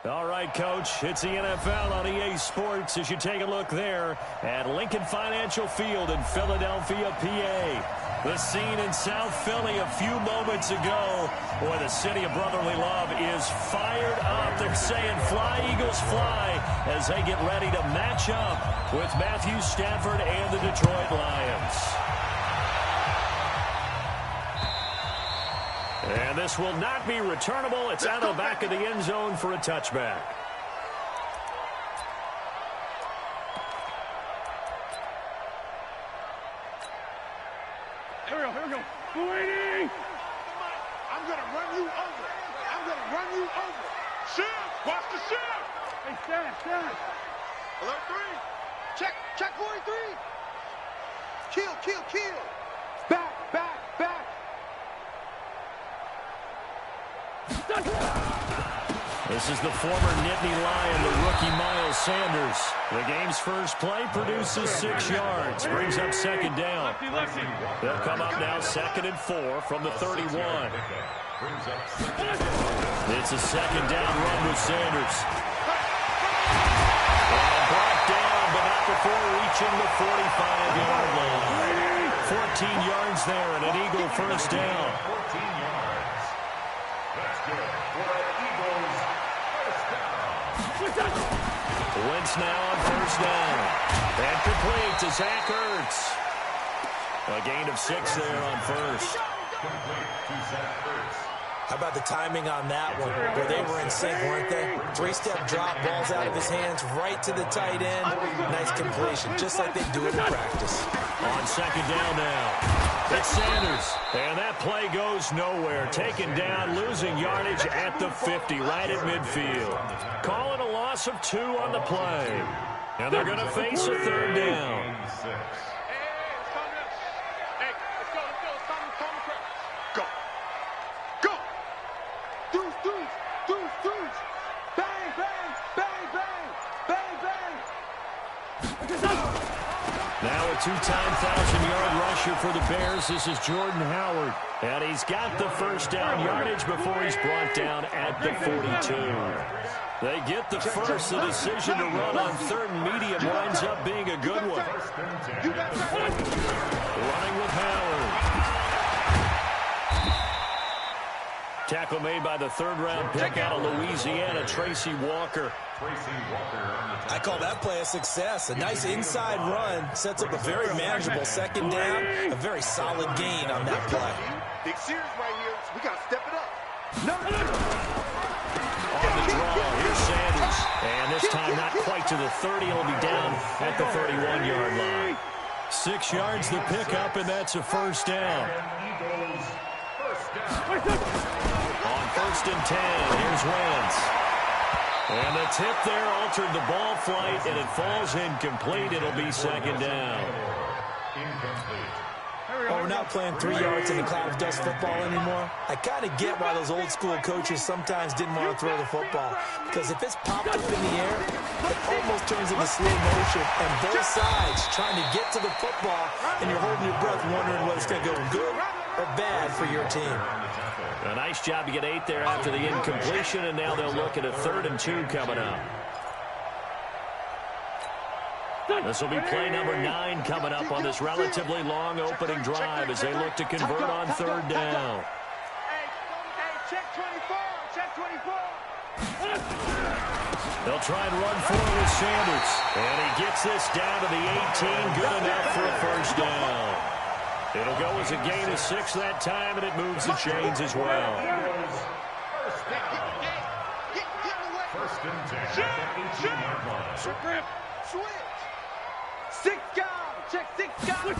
All right, Coach, it's the NFL on EA Sports as you take a look there at Lincoln Financial Field in Philadelphia, PA. The scene in South Philly a few moments ago where the city of brotherly love is fired up. They're saying fly, Eagles, fly as they get ready to match up with Matthew Stafford and the Detroit Lions. And this will not be returnable. It's out of the back of the end zone for a touchback. Here we go. Waiting. I'm going to run you over. Shift. Watch the shift. Hey, stand. Alert 3. Check 43. Kill. Back. This is the former Nittany Lion, the rookie Miles Sanders. The game's first play produces 6 yards, brings up second down. They'll come up now 2nd and 4 from the 31. It's a second down run with Sanders. And brought down, but not before reaching the 45-yard line. 14 yards there and an Eagle first down. 14 yards. That's good. Wentz now on first down. And complete to Zach Ertz. A gain of 6 there on first. Complete to Zach Ertz. How about the timing on that one? Where they were in sync, weren't they? 3-step drop, balls out of his hands, right to the tight end. Nice completion, just like they do it in practice. On second down now, it's Sanders. And that play goes nowhere. Taken down, losing yardage at the 50, right at midfield. Call it a loss of 2 on the play. And they're going to face a third down. Now a 2-time 1,000-yard rusher for the Bears. This is Jordan Howard. And he's got the first down yardage before he's brought down at the 42. They get the first. The decision to run on 3rd and medium winds up being a good one. Running with Howard. Tackle made by the 3rd-round pick out of Louisiana, Tracy Walker. I call that play a success. A nice inside run sets up a very manageable second down. A very solid gain on that play. Big series right here. So we got to step it up. On the draw, here's Sanders. And this time not quite to the 30. He'll be down at the 31-yard line. 6 yards the pickup, and that's a first down. On 1st and 10, here's Wentz. And the tip there altered the ball flight, and it falls incomplete. It'll be second down. Oh, we're not playing 3 yards in the cloud of dust football anymore. I kind of get why those old school coaches sometimes didn't want to throw the football. Because if it's popped up in the air, it almost turns into slow motion. And both sides trying to get to the football, and you're holding your breath wondering whether it's going to go good or bad for your team. A nice job to get 8 there after the incompletion, and now they'll look at a 3rd and 2 coming up. This will be play number 9 coming up on this relatively long opening drive as they look to convert on 3rd down. Check 24. They'll try and run forward with Sanders. And he gets this down to the 18, good enough for a first down. It'll go as a gain of 6 that time, and it moves the chains as well. First and 10. Switch. 6 guys. Check 6 guys.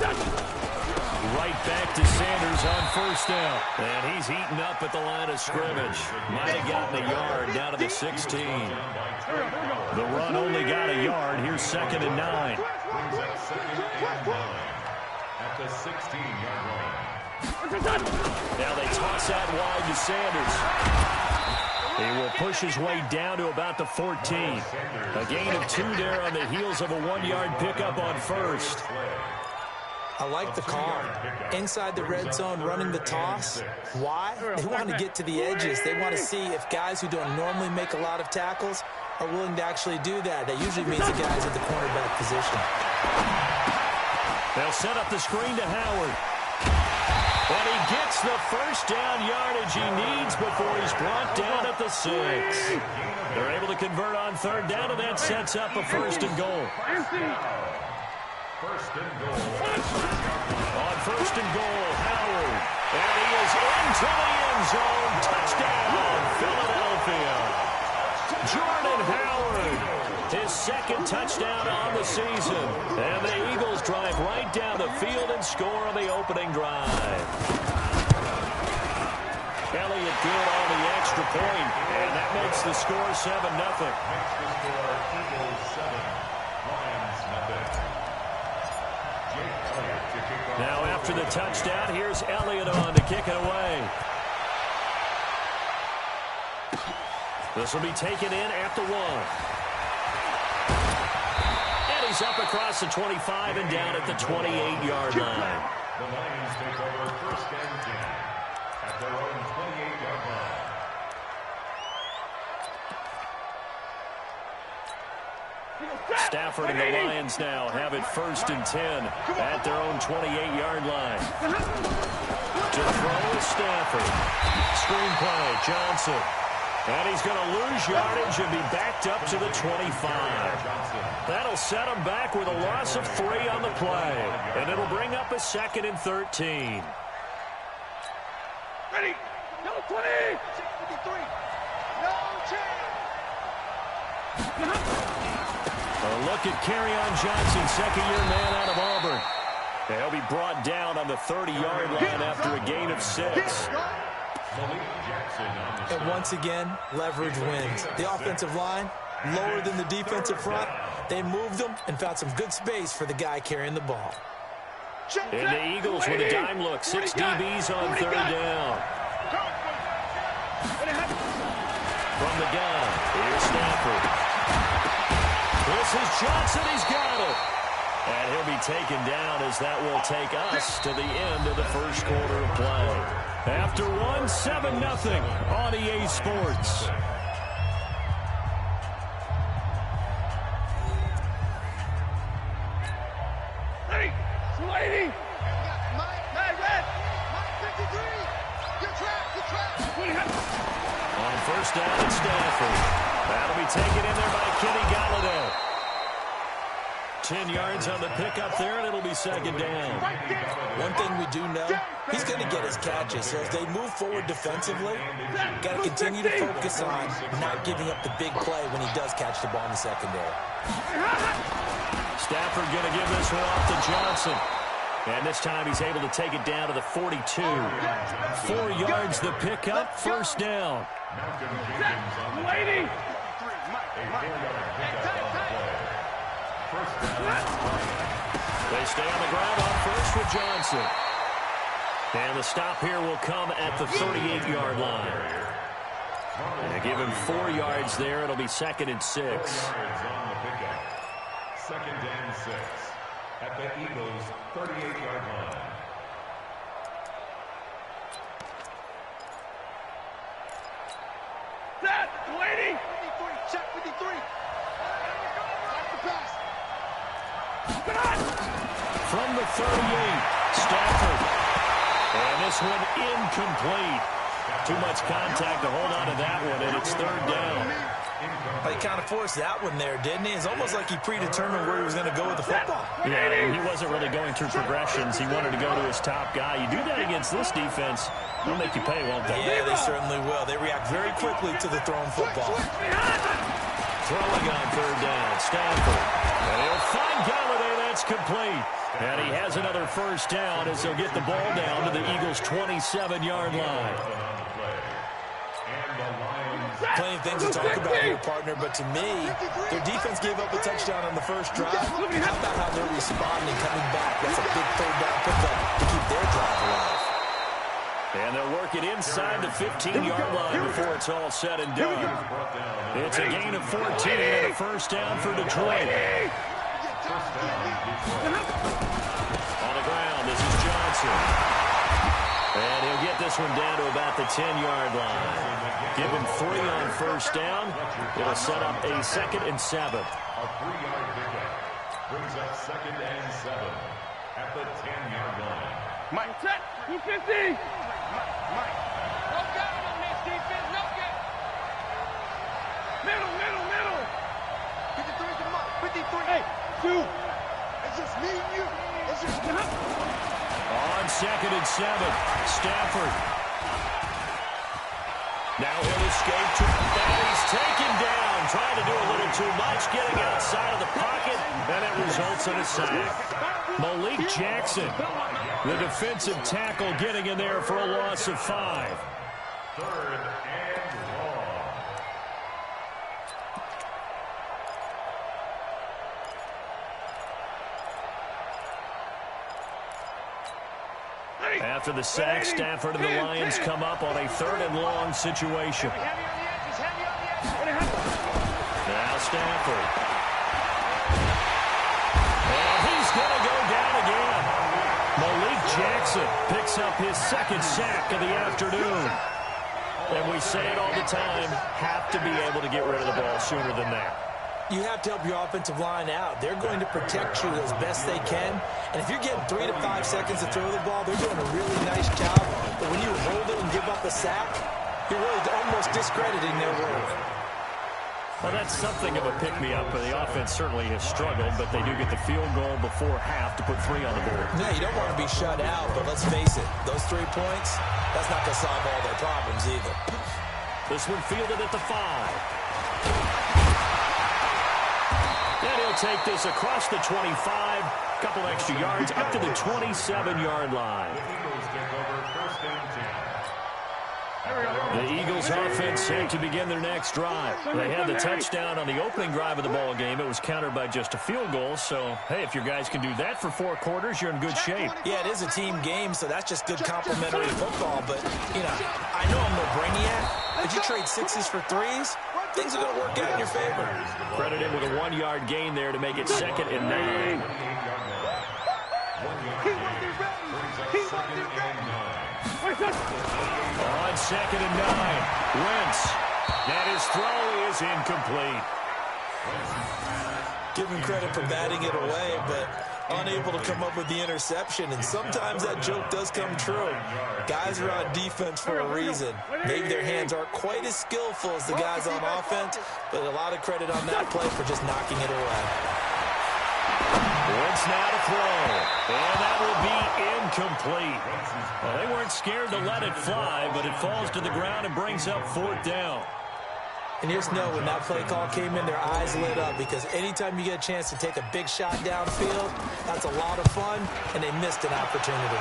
Right back to Sanders on first down. And he's heating up at the line of scrimmage. Might have gotten a yard down to the 16. The run only got a yard. Here's 2nd and 9. At the 16-yard line. Now they toss out wide to Sanders. He will push his way down to about the 14. A gain of 2 there on the heels of a 1-yard pickup on first. I like the call. Inside the red zone, running the toss. Why? They want to get to the edges. They want to see if guys who don't normally make a lot of tackles are willing to actually do that. That usually means the guys at the cornerback position. They'll set up the screen to Howard. And he gets the first down yardage he needs before he's brought down at the 6. They're able to convert on third down, and that sets up a first and goal. First and goal. On first and goal, Howard. And he is into the end zone. Touchdown, Philadelphia. Jordan Howard, his second touchdown on the season. And the Eagles drive right down the field and score on the opening drive. Elliott good on the extra point, and that makes the score 7-0. Makes the score Eagles 7, Lions nothing. Jake Elliott to kick off. Now after the touchdown, here's Elliott on to kick it away. This will be taken in at the 1. And he's up across the 25 and down at the 28-yard line. The Lions take over first and 10 at their own 28-yard line. Stafford and the Lions now have it first and 10 at their own 28-yard line. To throw is Stafford. Screenplay, Johnson. And he's going to lose yardage and be backed up to the 25. That'll set him back with a loss of 3 on the play. And it'll bring up a 2nd and 13. Ready. No 20. 53. No chance. A look at Kerryon Johnson, second-year man out of Auburn. And he'll be brought down on the 30-yard line after a gain of 6. And once again, leverage wins. The offensive line, lower than the defensive front. They moved them and found some good space for the guy carrying the ball. And the Eagles with a dime look. 6 DBs on third down. From the gun, here's Stafford. This is Johnson. He's got it. And he'll be taken down as that will take us to the end of the first quarter of play. After 7-0 on EA Sports. Ready. Slady. Mike, red. Mike 53. You're trapped. On first down, it's Stafford. That'll be taken in there by Kenny Galladay. 10 yards on the pickup there, and it'll be second down. One thing we do know, he's going to get his catches. So as they move forward defensively, got to continue to focus on not giving up the big play when he does catch the ball in the secondary. Stafford going to give this one off to Johnson. And this time he's able to take it down to the 42. 4 yards the pickup, first down. Lady. They stay on the ground on first with Johnson. And the stop here will come at the 38-yard line. And give him 4 yards there. It'll be 2nd and 6. 4 yards on the pickup. 2nd and 6 at the Eagles' 38-yard line. Set. Lady. 53. Check 53. Back the pass. From the 38, Stafford. And this one incomplete. Too much contact to hold on to that one, and it's third down. But he kind of forced that one there, didn't he? It's almost like he predetermined where he was going to go with the football. Yeah, he wasn't really going through progressions. He wanted to go to his top guy. You do that against this defense, they'll make you pay, won't they? Yeah, they certainly will. They react very quickly to the thrown football. Throwing on third down, Stafford. And he'll find Galladay. That's complete. And he has another first down as they'll get the ball down to the Eagles' 27-yard line. Plenty of things to talk about here, partner, but to me, their defense gave up a touchdown on the first drive. How about how they're responding, coming back? That's a big third down pickup to keep their drive alive. And they'll work it inside the 15-yard line before it's all said and done. It's a gain of 14 and a first down for Detroit. On the ground, this one down to about the 10-yard line. Give him 3 on first down. It'll set up a 2nd and 7. A 3-yard pickup brings up 2nd and 7 at the 10-yard line. Mike, set. 250. Mike. No down on this defense. No get. Middle. 53 to Mike. 53. Hey, 2. It's just me and you. It's just me. On 2nd and 7, Stafford. Now he'll escape to that. He's taken down, trying to do a little too much, getting outside of the pocket, and it results in a sack. Malik Jackson, the defensive tackle, getting in there for a loss of 5. 3rd and long. After the sack, Stafford and the Lions come up on a 3rd and long situation. Now Stafford. And he's going to go down again. Malik Jackson picks up his 2nd sack of the afternoon. And we say it all the time, have to be able to get rid of the ball sooner than that. You have to help your offensive line out. They're going to protect you as best they can. And if you're getting 3 to 5 seconds to throw the ball, they're doing a really nice job. But when you hold it and give up a sack, you're really almost discrediting their work. Well, that's something of a pick-me-up. The offense certainly has struggled, but they do get the field goal before half to put 3 on the board. No, you don't want to be shut out, but let's face it, those 3 points, that's not going to solve all their problems either. This one fielded at the 5. And he'll take this across the 25, couple extra yards, up to the 27-yard line. The Eagles take over 1st and 10. The Eagles offense set to begin their next drive. They had the touchdown on the opening drive of the ball game. It was countered by just a field goal. So, hey, if your guys can do that for 4 quarters, you're in good shape. Yeah, it is a team game, so that's just good complimentary football. But, you know, I know I'm no brainiac, but you trade 6s for 3s, things are going to work out in your favor. Credit him with a 1-yard gain there to make it 2nd and 9. 1-yard gain brings up 2nd and 9. On 2nd and 9, Wentz. And his throw is incomplete. Give him credit for batting it away, but unable to come up with the interception. And sometimes that joke does come true. Guys are on defense for a reason. Maybe their hands aren't quite as skillful as the guys on offense, but a lot of credit on that play for just knocking it away. Wentz now to throw, and that will be incomplete. Well, they weren't scared to let it fly, but it falls to the ground and brings up 4th down. And just know when that play call came in, their eyes lit up, because anytime you get a chance to take a big shot downfield, that's a lot of fun, and they missed an opportunity.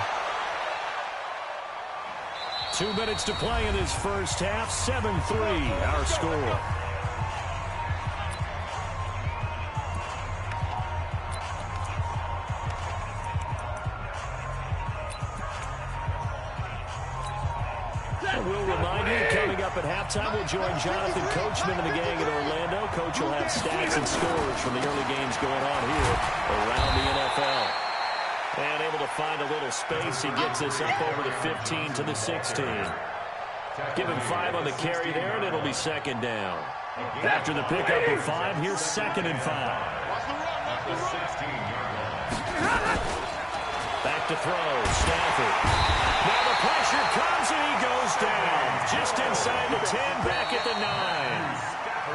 2 minutes to play in this first half, 7-3 our score. We'll remind you, coming up at halftime, we'll join Jonathan Coachman and the gang in Orlando. Coach will have stats and scores from the early games going on here around the NFL. And able to find a little space, he gets us up over the 15 to the 16. Give him 5 on the carry there, and it'll be 2nd down. After the pickup of 5, here's 2nd and 5. At the 16-yard line. Back to throw, Stafford. Now the pressure comes and he goes down. Just inside the 10, back at the 9.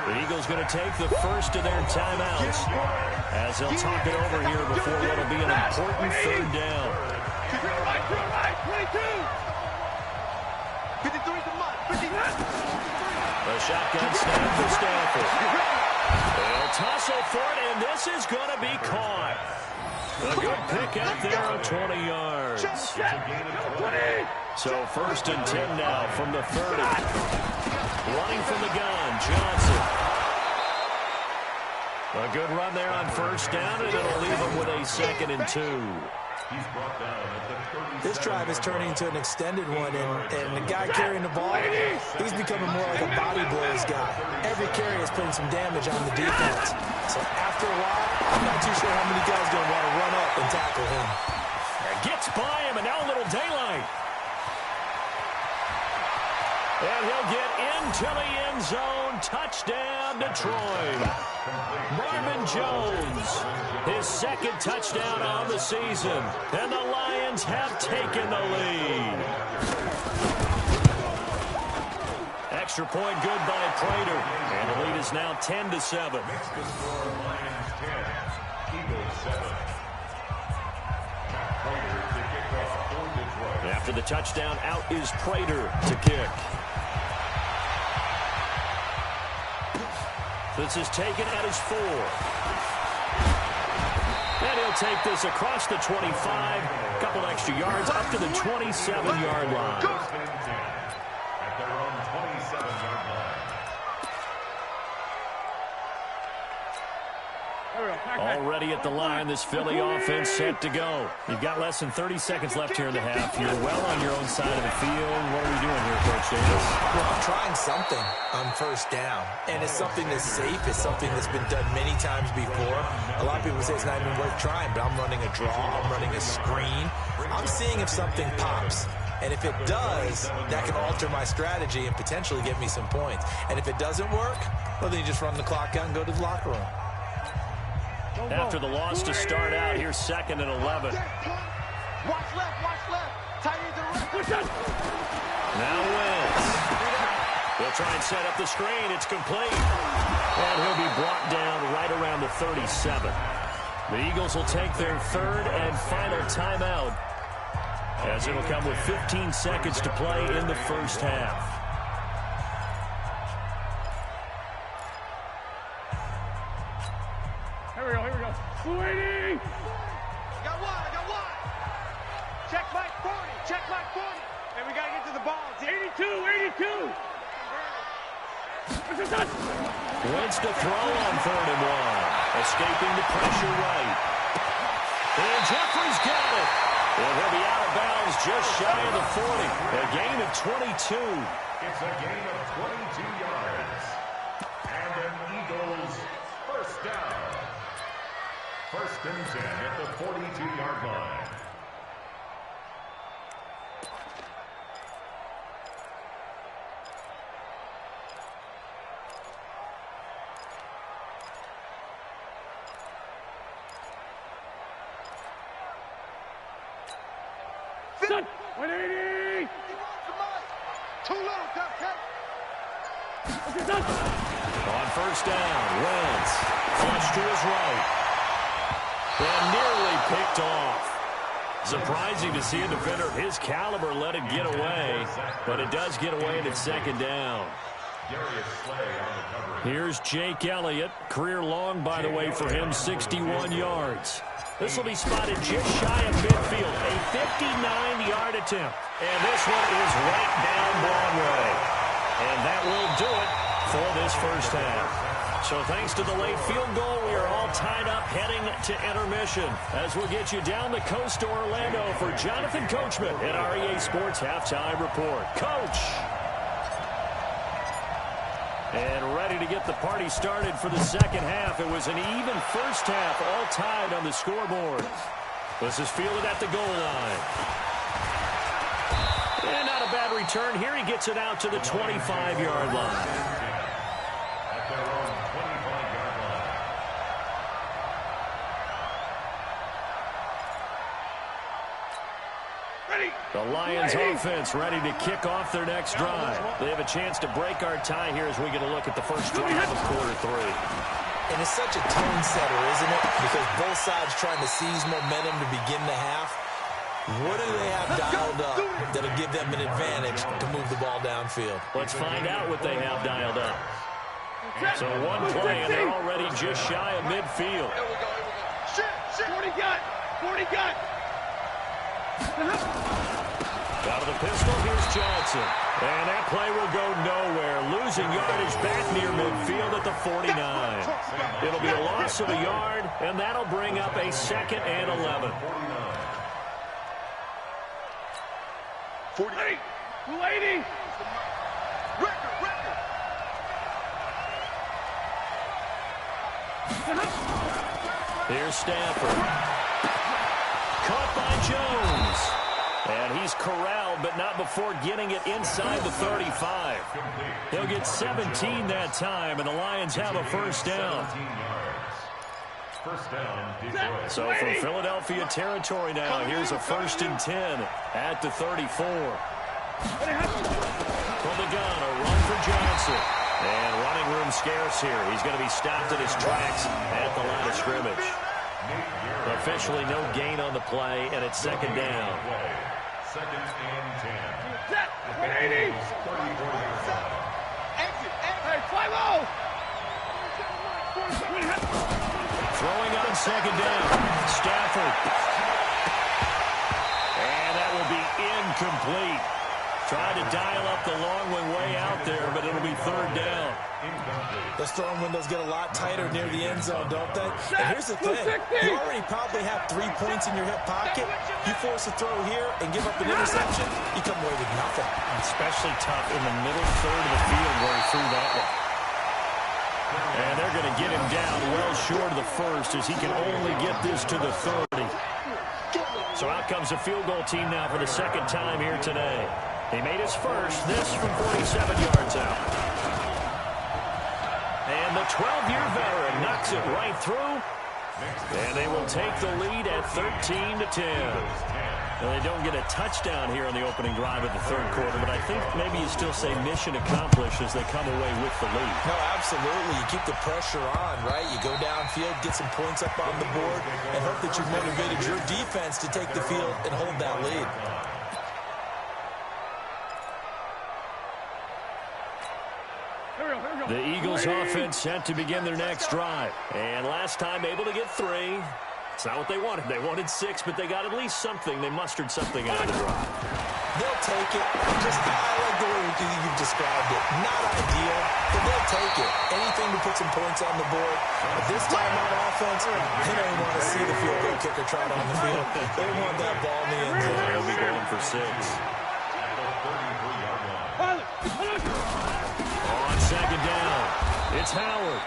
The Eagles going to take the first of their timeouts as they'll talk it over here before what will be an important 3rd down. 53 to Mike. 59. The shotgun snap for Stafford. They'll tussle for it, and this is going to be caught. A good pick up there of 20 yards. So 1st and 10 now from the 30. Running from the gun, Johnson. A good run there on 1st down, and it'll leave him with a 2nd and 2. He's brought down at the 30. This drive is turning into an extended one, and the guy carrying the ball, he's becoming more like a body blows guy. Every carry is putting some damage on the defense. So after a while, I'm not too sure how many guys are going to want to run up and tackle him. Gets by him, and now a little daylight. to the end zone. Touchdown, Detroit. Marvin Jones, his second touchdown on the season. And the Lions have taken the lead. Extra point good by Prater. And the lead is now 10-7. Lions 10, Eagles 7. Prater to kick off for Detroit. After the touchdown, out is Prater to kick. This is taken at his 4. And he'll take this across the 25. A couple extra yards up to the 27-yard line. At their own 27-yard line. Already at the line, this Philly offense set to go. You've got less than 30 seconds left here in the half. You're well on your own side of the field. What are we doing here, Coach Davis? Well, I'm trying something on first down, and it's something that's safe. It's something that's been done many times before. A lot of people say it's not even worth trying, but I'm running a draw. I'm running a screen. I'm seeing if something pops. And if it does, that can alter my strategy and potentially get me some points. And if it doesn't work, well, then you just run the clock out and go to the locker room. After the loss to start out, here's 2nd and 11. Watch left, watch left. Tight end to the right. Now Wentz. He'll try and set up the screen. It's complete. And he'll be brought down right around the 37. The Eagles will take their 3rd and final timeout, as it'll come with 15 seconds to play in the first half. Here we go. Sweetie! Got one. Check Mike 40. And we got to get to the ball. It's 82. Wentz to throw on 3rd and 1. Escaping the pressure right. And Jeffrey's got it. And he'll be out of bounds just shy of the 40. A gain of 22. It's a gain of 22 yards. And an Eagles first down. 1st and 10 at the 42-yard line. Sit! 180! Too low, cupcake! On first down, Wentz. Flush to his right. And nearly picked off. Surprising to see a defender of his caliber let it get away, but it does get away and it's 2nd down. Here's Jake Elliott. Career long, by the way, for him, 61 yards. This will be spotted just shy of midfield. A 59-yard attempt. And this one is right down Broadway. And that will do it for this first half. So thanks to the late field goal, we are all tied up heading to intermission, as we'll get you down the coast to Orlando for Jonathan Coachman at REA Sports Halftime Report. Coach! And ready to get the party started for the second half. It was an even first half, all tied on the scoreboard. This is fielded at the goal line. And not a bad return. Here he gets it out to the 25-yard line. At their own 25-yard line. The Lions offense ready to kick off their next drive. They have a chance to break our tie here as we get a look at the first drive of quarter 3. And it's such a tone setter, isn't it? Because both sides trying to seize momentum to begin the half. What do they have dialed up that'll give them an advantage to move the ball downfield? Let's find out what they have dialed up. So one play, and they're already just shy of midfield. Here we go. Shit. 40 got. Out of the pistol, here's Johnson. And that play will go nowhere. Losing yardage back near midfield at the 49. It'll be a loss of a yard, and that'll bring up a 2nd and 11. 48. 280. Record. Here's Stafford. Caught by Jones. And he's corralled, but not before getting it inside the 35. He'll get 17 that time, and the Lions have a first down. So from Philadelphia territory now, here's a 1st and 10 at the 34. From the gun, a run for Johnson. And running room scarce here. He's going to be stopped in his tracks at the line of scrimmage. Officially no gain on the play, and it's 2nd down. 2nd and 10. Set. 180. Exit. Hey, 5-0. Throwing on 2nd down. Stafford. And that will be incomplete. Tried to dial up the long one way out there, but it'll be 3rd down. Those throwing windows get a lot tighter near the end zone, don't they? And here's the thing. You already probably have 3 points in your hip pocket. You force a throw here and give up an interception, you come away with nothing. Especially tough in the middle third of the field where he threw that one. And they're going to get him down well short of the 1st as he can only get this to the 30. So out comes a field goal team now for the 2nd time here today. He made his first, this from 47 yards out. And the 12-year veteran knocks it right through. And they will take the lead at 13-10. Now, they don't get a touchdown here in the opening drive of the 3rd quarter, but I think maybe you still say mission accomplished as they come away with the lead. No, absolutely. You keep the pressure on, right? You go downfield, get some points up on the board, and hope that you've motivated your defense to take the field and hold that lead. The Eagles offense set to begin their next drive. And last time able to get 3. It's not what they wanted. They wanted 6, but they got at least something. They mustered something out of the drive. They'll take it. Just I like the way you've described it. Not ideal, but they'll take it. Anything to put some points on the board. But this time on offense, they don't want to see the field goal kicker trot on the field. They want that ball in the end zone. They'll be going for 6. On 2nd down, it's Howard.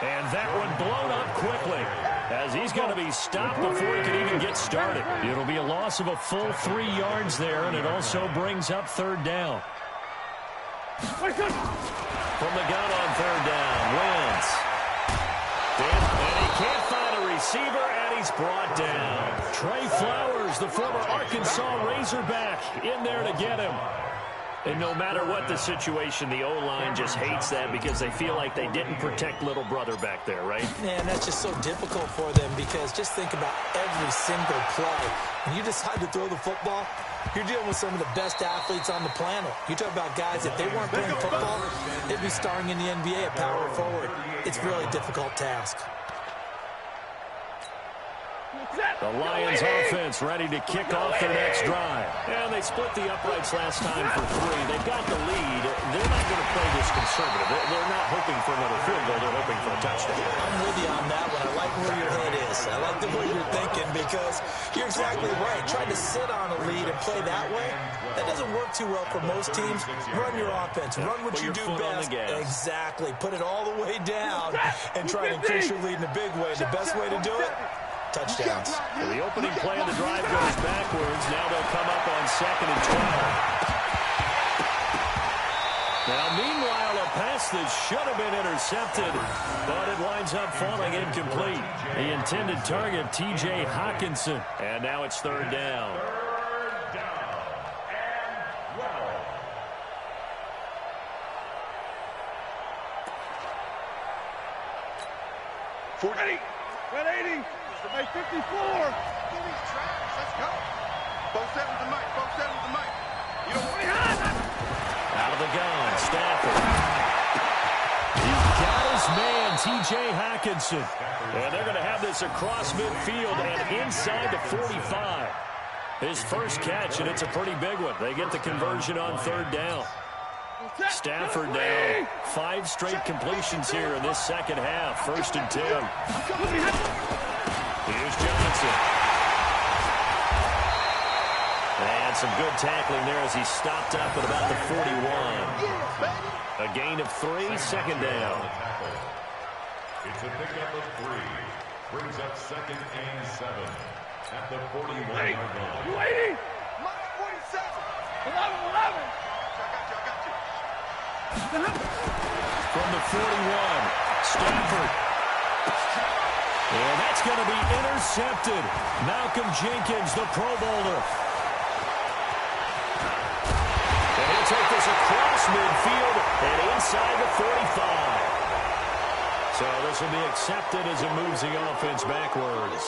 And that one blown up quickly as he's going to be stopped before he can even get started. It'll be a loss of a full 3 yards there, and it also brings up 3rd down. From the gun on 3rd down, Wentz. And he can't find a receiver, and he's brought down. Trey Flowers, the former Arkansas Razorback, in there to get him. And no matter what the situation, the O-line just hates that because they feel like they didn't protect little brother back there, right? Man, that's just so difficult for them because just think about every single play. When you decide to throw the football, you're dealing with some of the best athletes on the planet. You talk about guys, if they weren't playing football, they'd be starring in the NBA at power forward. It's a really difficult task. The Lions offense ready to kick off their next drive. And they split the uprights last time for 3. They've got the lead. They're not going to play this conservative. They're not hoping for another field goal. They're hoping for a touchdown. I'm with you on that one. I like where your head is. I like the way you're thinking because you're exactly right. Trying to sit on a lead and play that way, that doesn't work too well for most teams. Run your offense. Run what you do best. Exactly. Put it all the way down and try to increase your lead in a big way. The best way to do it? Touchdowns. So the opening play of the drive goes backwards. Now they'll come up on 2nd and 12. Now, meanwhile, a pass that should have been intercepted, but it winds up falling incomplete. The intended target, T.J. Hawkinson. And now it's 3rd down. 3rd down and 12. 40. 180. Hey, 54. Give me tracks. Let's go. Both seven to Mike. Both seven to Mike. You don't want out of the gun, Stafford. He's got his man, T.J. Hawkinson. And they're going to have this across midfield and inside the 45. His first catch, and it's a pretty big one. They get the conversion on 3rd down. Stafford now 5 straight completions here in this 2nd half. 1st and 10. Here's Johnson. And some good tackling there as he stopped up at about the 41. A gain of 3, 2nd down. It's a pickup of 3. Brings up 2nd and 7 at the 41-yard line. From the 41, Stafford. And that's going to be intercepted. Malcolm Jenkins, the Pro Bowler. And he'll take this across midfield and inside the 45. So this will be accepted as it moves the offense backwards.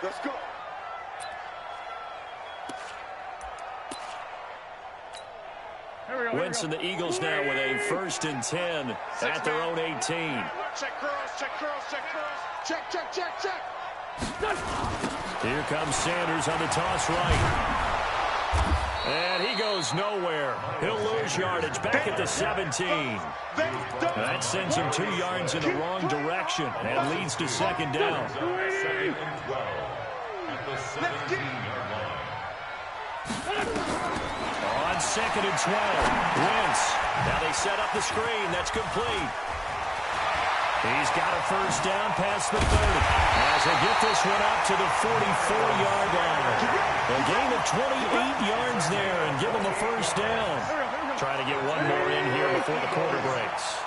Let's go. Wentz and the Eagles now with a 1st and 10 at their own 18. Check curls, check curls, check curls. Check, check, check, check. Here comes Sanders on the toss right. And he goes nowhere. He'll lose yardage back at the 17. That sends him 2 yards in the wrong direction and leads to 2nd down. 2nd and 12 at the 17-yard line. On 2nd and 12, Wentz. Now they set up the screen. That's complete. He's got a 1st down past the 30. As they get this one up to the 44-yard line. A gain of 28 yards there and give them a 1st down. Trying to get one more in here before the quarter breaks.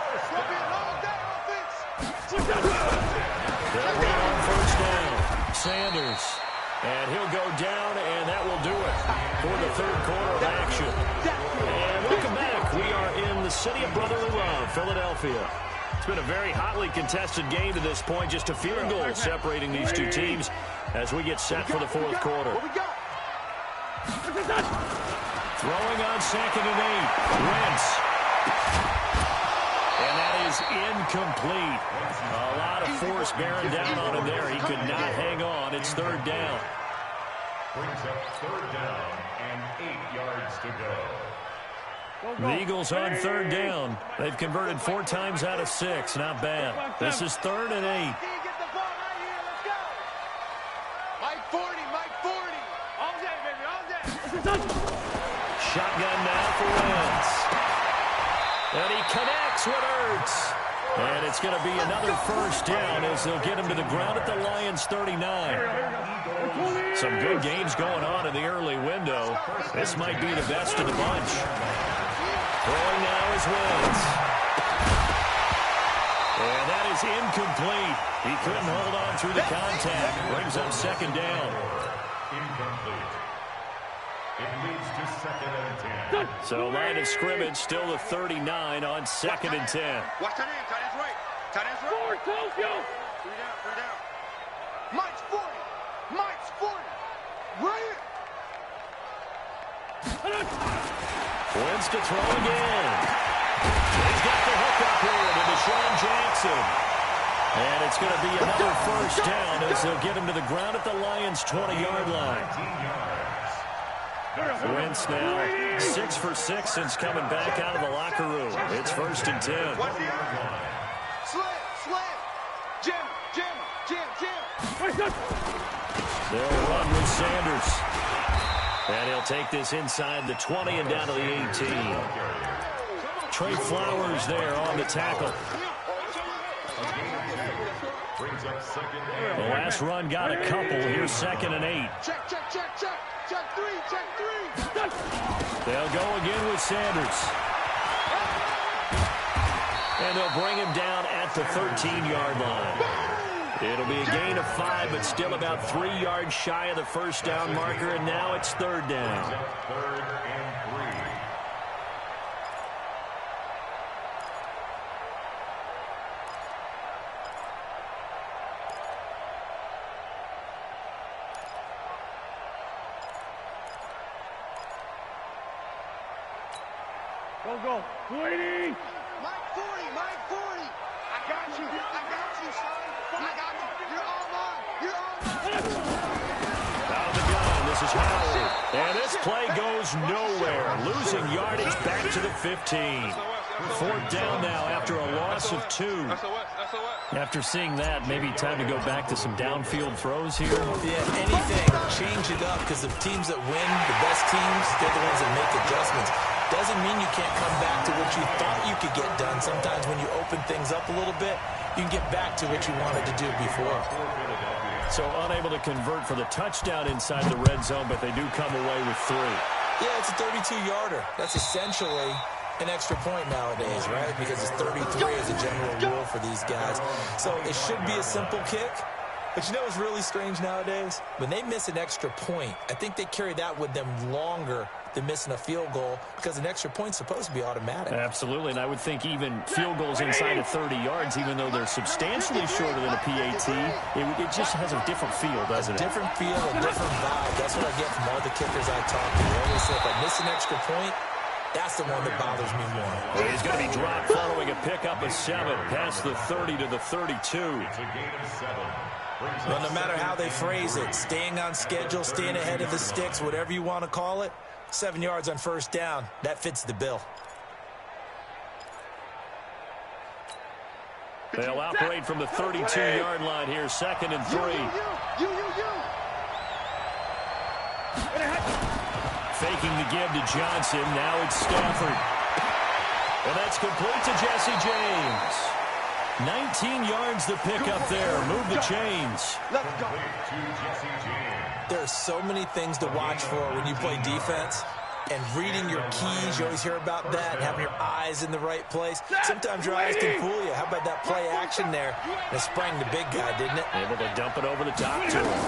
They'll win on 1st down. Sanders. And he'll go down, and that will do it for the 3rd quarter of action. And welcome back. We are in the city of brotherly love, Philadelphia. It's been a very hotly contested game to this point. Just a field goal separating these 2 teams as we get set for the 4th quarter. Throwing on 2nd and 8. Wentz. And that is incomplete. A lot of force bearing down on him there. He could not hang on. It's 3rd down. Brings up 3rd down and 8 yards to go. The Eagles on 3rd down. They've converted 4 times out of 6. Not bad. This is 3rd and 8. Mike 40, Mike 40. All day, baby, all day. Shotgun now for Wentz. And he connects with Ertz. And it's going to be another 1st down as they'll get him to the ground at the Lions' 39. Some good games going on in the early window. This might be the best of the bunch. Throwing now is Wentz. And that is incomplete. He couldn't hold on through the contact. Brings up 2nd down. Incomplete. It leads to 2nd and 10. So line of scrimmage still the 39 on 2nd and 10. Watch tight end, tight end's right. Tight end's right. 3 down, 3 down. Mike's 40. Mike's 40. Right in. Wentz to throw again. He's got the hook up here to Deshaun Jackson. And it's going to be another 1st down as they'll get him to the ground at the Lions' 20-yard line. Wentz now 6 for 6 since coming back out of the locker room. It's 1st and 10. Slam. Jim. They'll run with Sanders. And he'll take this inside the 20 and down to the 18. Trey Flowers there on the tackle. The last run got a couple. Here's 2nd and 8. Check. Check 3. They'll go again with Sanders. And they'll bring him down at the 13-yard line. It'll be a gain of 5, but still about 3 yards shy of the 1st down marker, and now it's 3rd down. 3rd and 3. Go. Waiting. Mike 40. I got you, son. I got you. You're all mine. Out of the gun, this is Howard. And this play goes nowhere. Losing yardage back to the 15. 4th down now after a loss of 2. After seeing that, maybe time to go back to some downfield throws here. Yeah, anything. Change it up because the teams that win, the best teams, they're the ones that make adjustments. doesn't mean you can't come back to what you thought you could get done. Sometimes when you open things up a little bit, you can get back to what you wanted to do before. So unable to convert for the touchdown inside the red zone, but they do come away with 3. Yeah, it's a 32-yarder. That's essentially an extra point nowadays, right? Because it's 33 as a general rule for these guys. So it should be a simple kick. But you know what's really strange nowadays? When they miss an extra point, I think they carry that with them longer than missing a field goal because an extra point's supposed to be automatic. Absolutely, and I would think even field goals inside of 30 yards, even though they're substantially shorter than a PAT, it just has a different feel, doesn't it? A different feel, a different vibe. That's what I get from all the kickers I talk to. They always say if I miss an extra point, that's the one that bothers me more. Well, he's going to be dropped following a pickup of 7 past the 30 to the 32. It's a gain of 7. Well, no matter how they phrase it, staying on schedule, staying ahead of the sticks, whatever you want to call it, 7 yards on first down, that fits the bill. They'll operate from the 32-yard line here, 2nd and 3. Faking the give to Johnson. Now it's Stafford. And that's complete to Jesse James. 19 yards the pickup there. Move the chains. Let's go. There are so many things to watch for when you play defense. And reading your keys, you always hear about that, and having your eyes in the right place. Sometimes your eyes can fool you. How about that play action there? And it sprang the big guy, didn't it? Able to dump it over the top to him.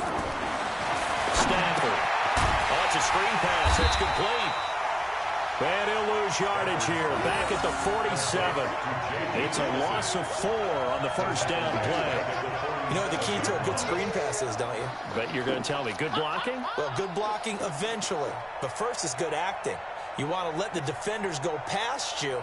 Stafford. Oh, it's a screen pass. That's complete. And he'll lose yardage here. Back at the 47. It's a loss of 4 on the first down play. You know what the key to a good screen pass is, don't you? But you're going to tell me, good blocking? Well, good blocking eventually. But first is good acting. You want to let the defenders go past you,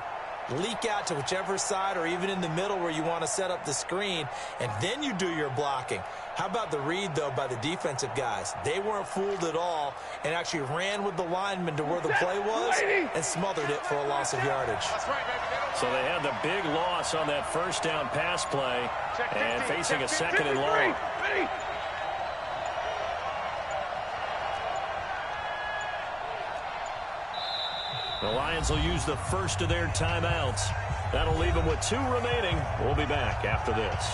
leak out to whichever side or even in the middle where you want to set up the screen, and then you do your blocking. How about the read, though, by the defensive guys? They weren't fooled at all and actually ran with the lineman to where the play was and smothered it for a loss of yardage. So they had the big loss on that first down pass play and facing a 2nd and long. The Lions will use the first of their timeouts. That'll leave them with 2 remaining. We'll be back after this.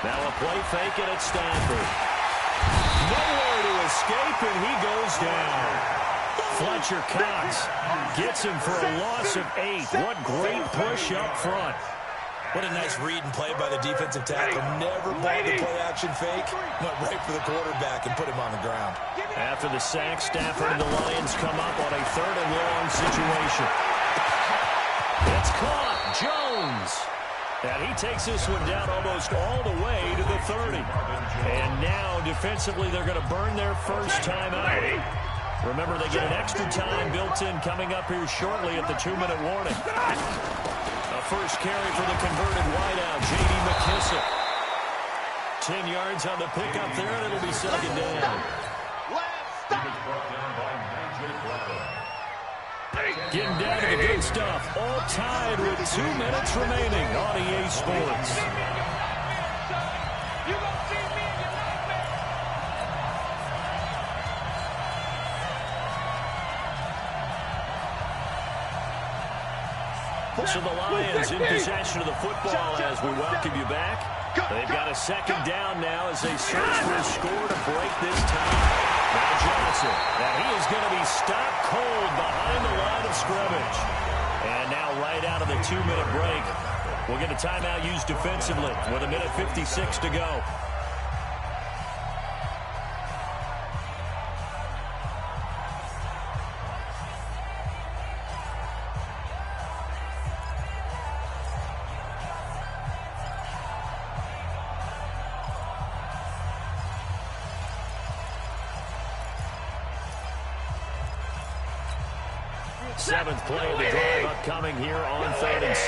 Now a play fake it at Stafford. Nowhere to escape, and he goes down. Fletcher Cox gets him for a loss of 8. What great push up front. What a nice read and play by the defensive tackle. Never balled the play action fake. Went right for the quarterback and put him on the ground. After the sack, Stafford and the Lions come up on a 3rd and long situation. It's caught. Jones. And he takes this one down almost all the way to the 30. And now, defensively, they're going to burn their first time out. Remember, they get an extra time built in coming up here shortly at the 2-minute warning. A first carry for the converted wideout, J.D. McKissick. 10 yards on the pickup there, and it'll be 2nd down. Getting down to the good stuff. All tied with 2 minutes remaining on EA Sports. So the Lions in possession of the football as we welcome you back. They've got a 2nd down now as they search for a score to break this tie. Now Johnson. Now he is going to be stopped cold behind the line of scrimmage. And now right out of the 2-minute break, we'll get a timeout used defensively with 1:56 to go. Seventh play of the drive upcoming here on 3rd and 6.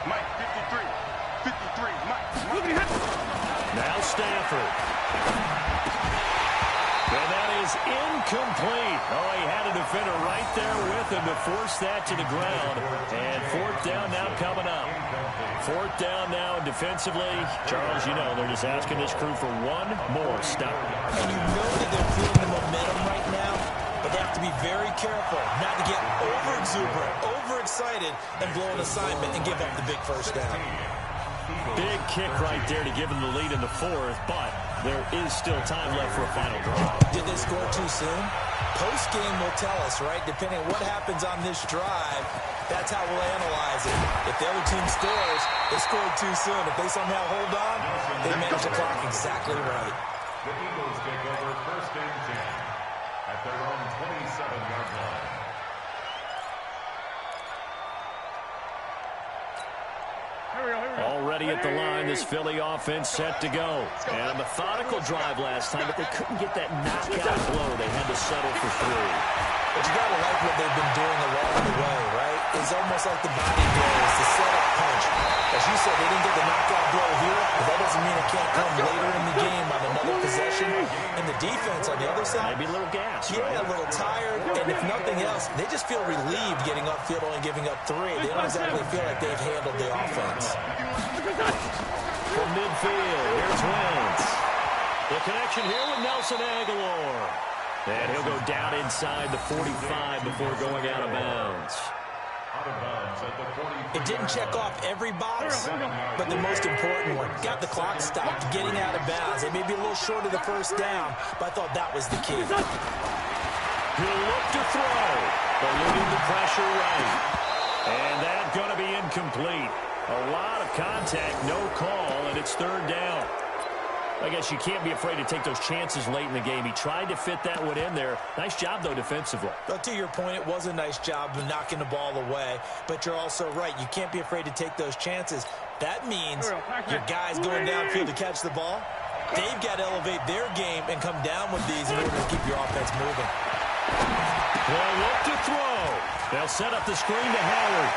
Mike, 53. 53, Mike. Now Stafford. And that is incomplete. Oh, he had a defender right there with him to force that to the ground. And 4th down now coming up. 4th down now defensively. Charles, you know, they're just asking this crew for one more stop. And you know that they're feeling the momentum right now, but they have to be very careful not to get over-exuberant, overexcited, and blow an assignment and give up the big first down. Big kick right there to give them the lead in the 4th, but there is still time left for a final drive. Did they score too soon? Post-game will tell us, right? Depending on what happens on this drive, that's how we'll analyze it. If the other team scores, they scored too soon. If they somehow hold on, they manage the clock exactly right. The Eagles take over 1st and 10 at their own 27-yard line. Already at the line, this Philly offense set to go. And a methodical drive last time, but they couldn't get that knockout blow. They had to settle for 3. But you got to like what they've been doing along the way, right? It's almost like the body blows, the setup punch. As you said, they didn't get the knockout blow here, but that doesn't mean it can't come later in the game on another possession. And the defense on the other side, maybe a little gas, yeah, right? a little tired. And if nothing else, they just feel relieved getting upfield, only giving up 3. They don't exactly feel like they've handled the offense. From midfield, here's Wentz. The connection here with Nelson Aguilar. And he'll go down inside the 45 before going out of bounds. It didn't check off every box, but the most important one. Got the clock stopped, getting out of bounds. They may be a little short of the first down, but I thought that was the key. He'll look to throw, eluding the pressure right. And that's going to be incomplete. A lot of contact, no call, and it's 3rd down. I guess you can't be afraid to take those chances late in the game. He tried to fit that one in there. Nice job, though, defensively. But to your point, it was a nice job of knocking the ball away. But you're also right. You can't be afraid to take those chances. That means your guys going downfield to catch the ball, they've got to elevate their game and come down with these in order to keep your offense moving. They'll look to throw. They'll set up the screen to Howard.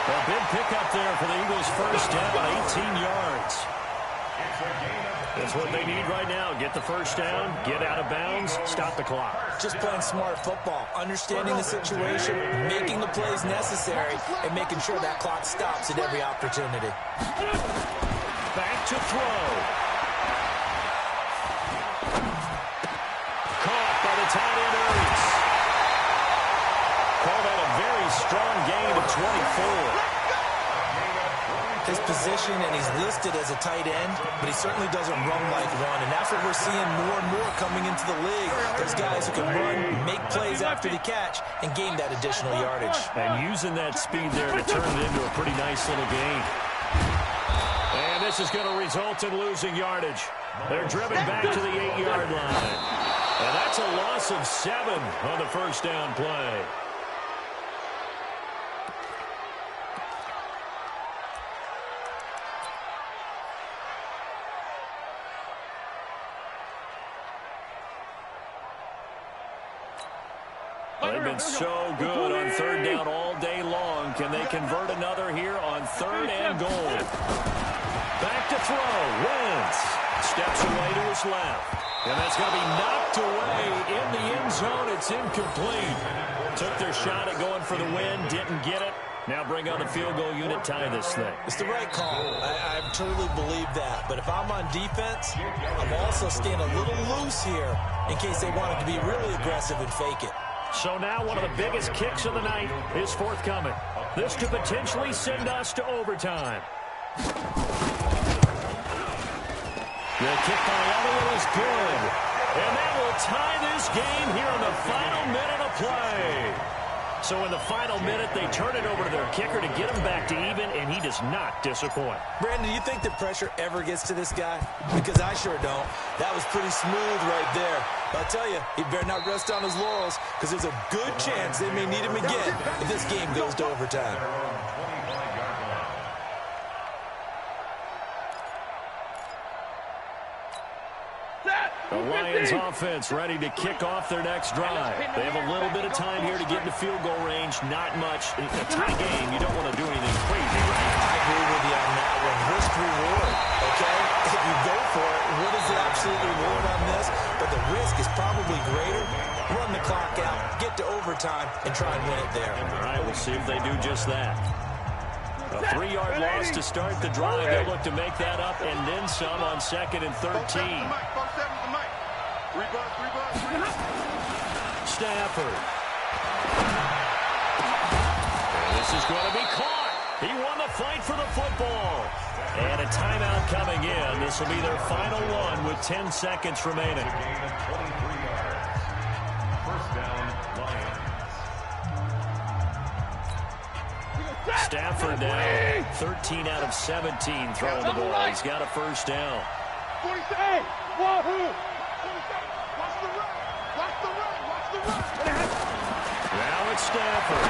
A big pickup there for the Eagles' first down, 18 yards. That's what they need right now. Get the first down, get out of bounds, stop the clock. Just playing smart football, understanding the situation, making the plays necessary, and making sure that clock stops at every opportunity. Back to throw. Caught by the tight end Ertz. Call that a very strong gain of 24. His position, and he's listed as a tight end, but he certainly doesn't run like one, and that's what we're seeing more and more coming into the league. Those guys who can run, make plays after the catch, and gain that additional yardage. And using that speed there to turn it into a pretty nice little gain. And this is going to result in losing yardage. They're driven back to the 8-yard line. And that's a loss of 7 on the first down play. They've been so good on 3rd down all day long. Can they convert another here on 3rd and goal? Back to throw. Wentz steps away to his left. And that's going to be knocked away in the end zone. It's incomplete. Took their shot at going for the win. Didn't get it. Now bring on the field goal unit, tie this thing. It's the right call. I truly believe that. But if I'm on defense, I'm also staying a little loose here in case they wanted to be really aggressive and fake it. So now one of the biggest kicks of the night is forthcoming. This could potentially send us to overtime. The kick by Elliott is good. And that will tie this game here in the final minute of play. So in the final minute, they turn it over to their kicker to get him back to even, and he does not disappoint. Brandon, do you think the pressure ever gets to this guy? Because I sure don't. That was pretty smooth right there. But I'll tell you, he better not rest on his laurels, because there's a good chance they may need him again if this game goes to overtime. Set! The Lions offense ready to kick off their next drive. They have a little bit of time here to get into field goal range. Not much. In a tie game, you don't want to do anything crazy, right? I agree with you on that one. Risk reward, okay? If you go for it, what is the absolute reward on this? But the risk is probably greater. Run the clock out, get to overtime, and try and win it there. All right, we'll see if they do just that. A 3-yard loss to start the drive. They'll look to make that up and then some on 2nd and 13. Stafford. And this is going to be caught. He won the fight for the football. And a timeout coming in. This will be their final one with 10 seconds remaining. First down, Lions. Stafford now 13 out of 17 throwing the ball. He's got a first down. 48. Wahoo. Watch the run. Watch the run. Watch the run. Now it's Stafford.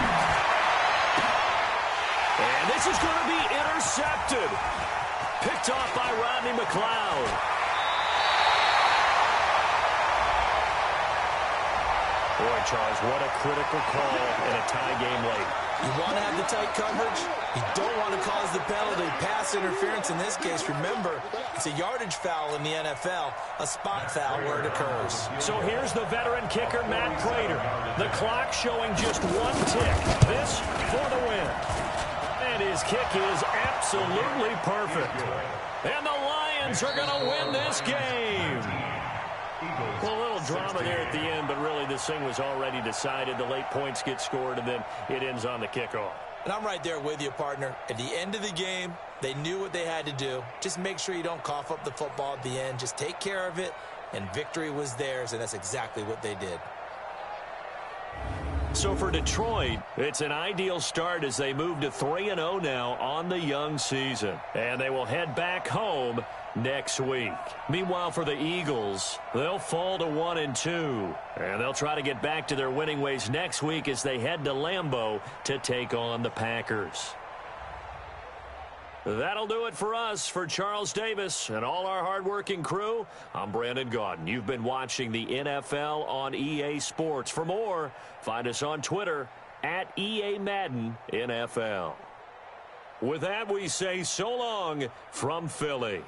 And this is going to be intercepted. Picked off by Rodney McLeod. Boy, Charles, what a critical call in a tie game late. You want to have the tight coverage. You don't want to cause the penalty. Pass interference in this case, remember, it's a yardage foul in the NFL, a spot foul where it occurs. So here's the veteran kicker, Matt Prater. The clock showing just one tick. This for the win. And his kick is absolutely perfect. And the Lions are going to win this game. Well, a little drama there at the end, but really this thing was already decided. The late points get scored, and then it ends on the kickoff. And I'm right there with you, partner. At the end of the game, they knew what they had to do. Just make sure you don't cough up the football at the end. Just take care of it, and victory was theirs, and that's exactly what they did. So for Detroit, it's an ideal start as they move to 3-0 now on the young season. And they will head back home next week. Meanwhile, for the Eagles, they'll fall to 1-2. And they'll try to get back to their winning ways next week as they head to Lambeau to take on the Packers. That'll do it for us. For Charles Davis and all our hardworking crew, I'm Brandon Gaudin. You've been watching the NFL on EA Sports. For more, find us on Twitter at EA Madden NFL. With that, we say so long from Philly.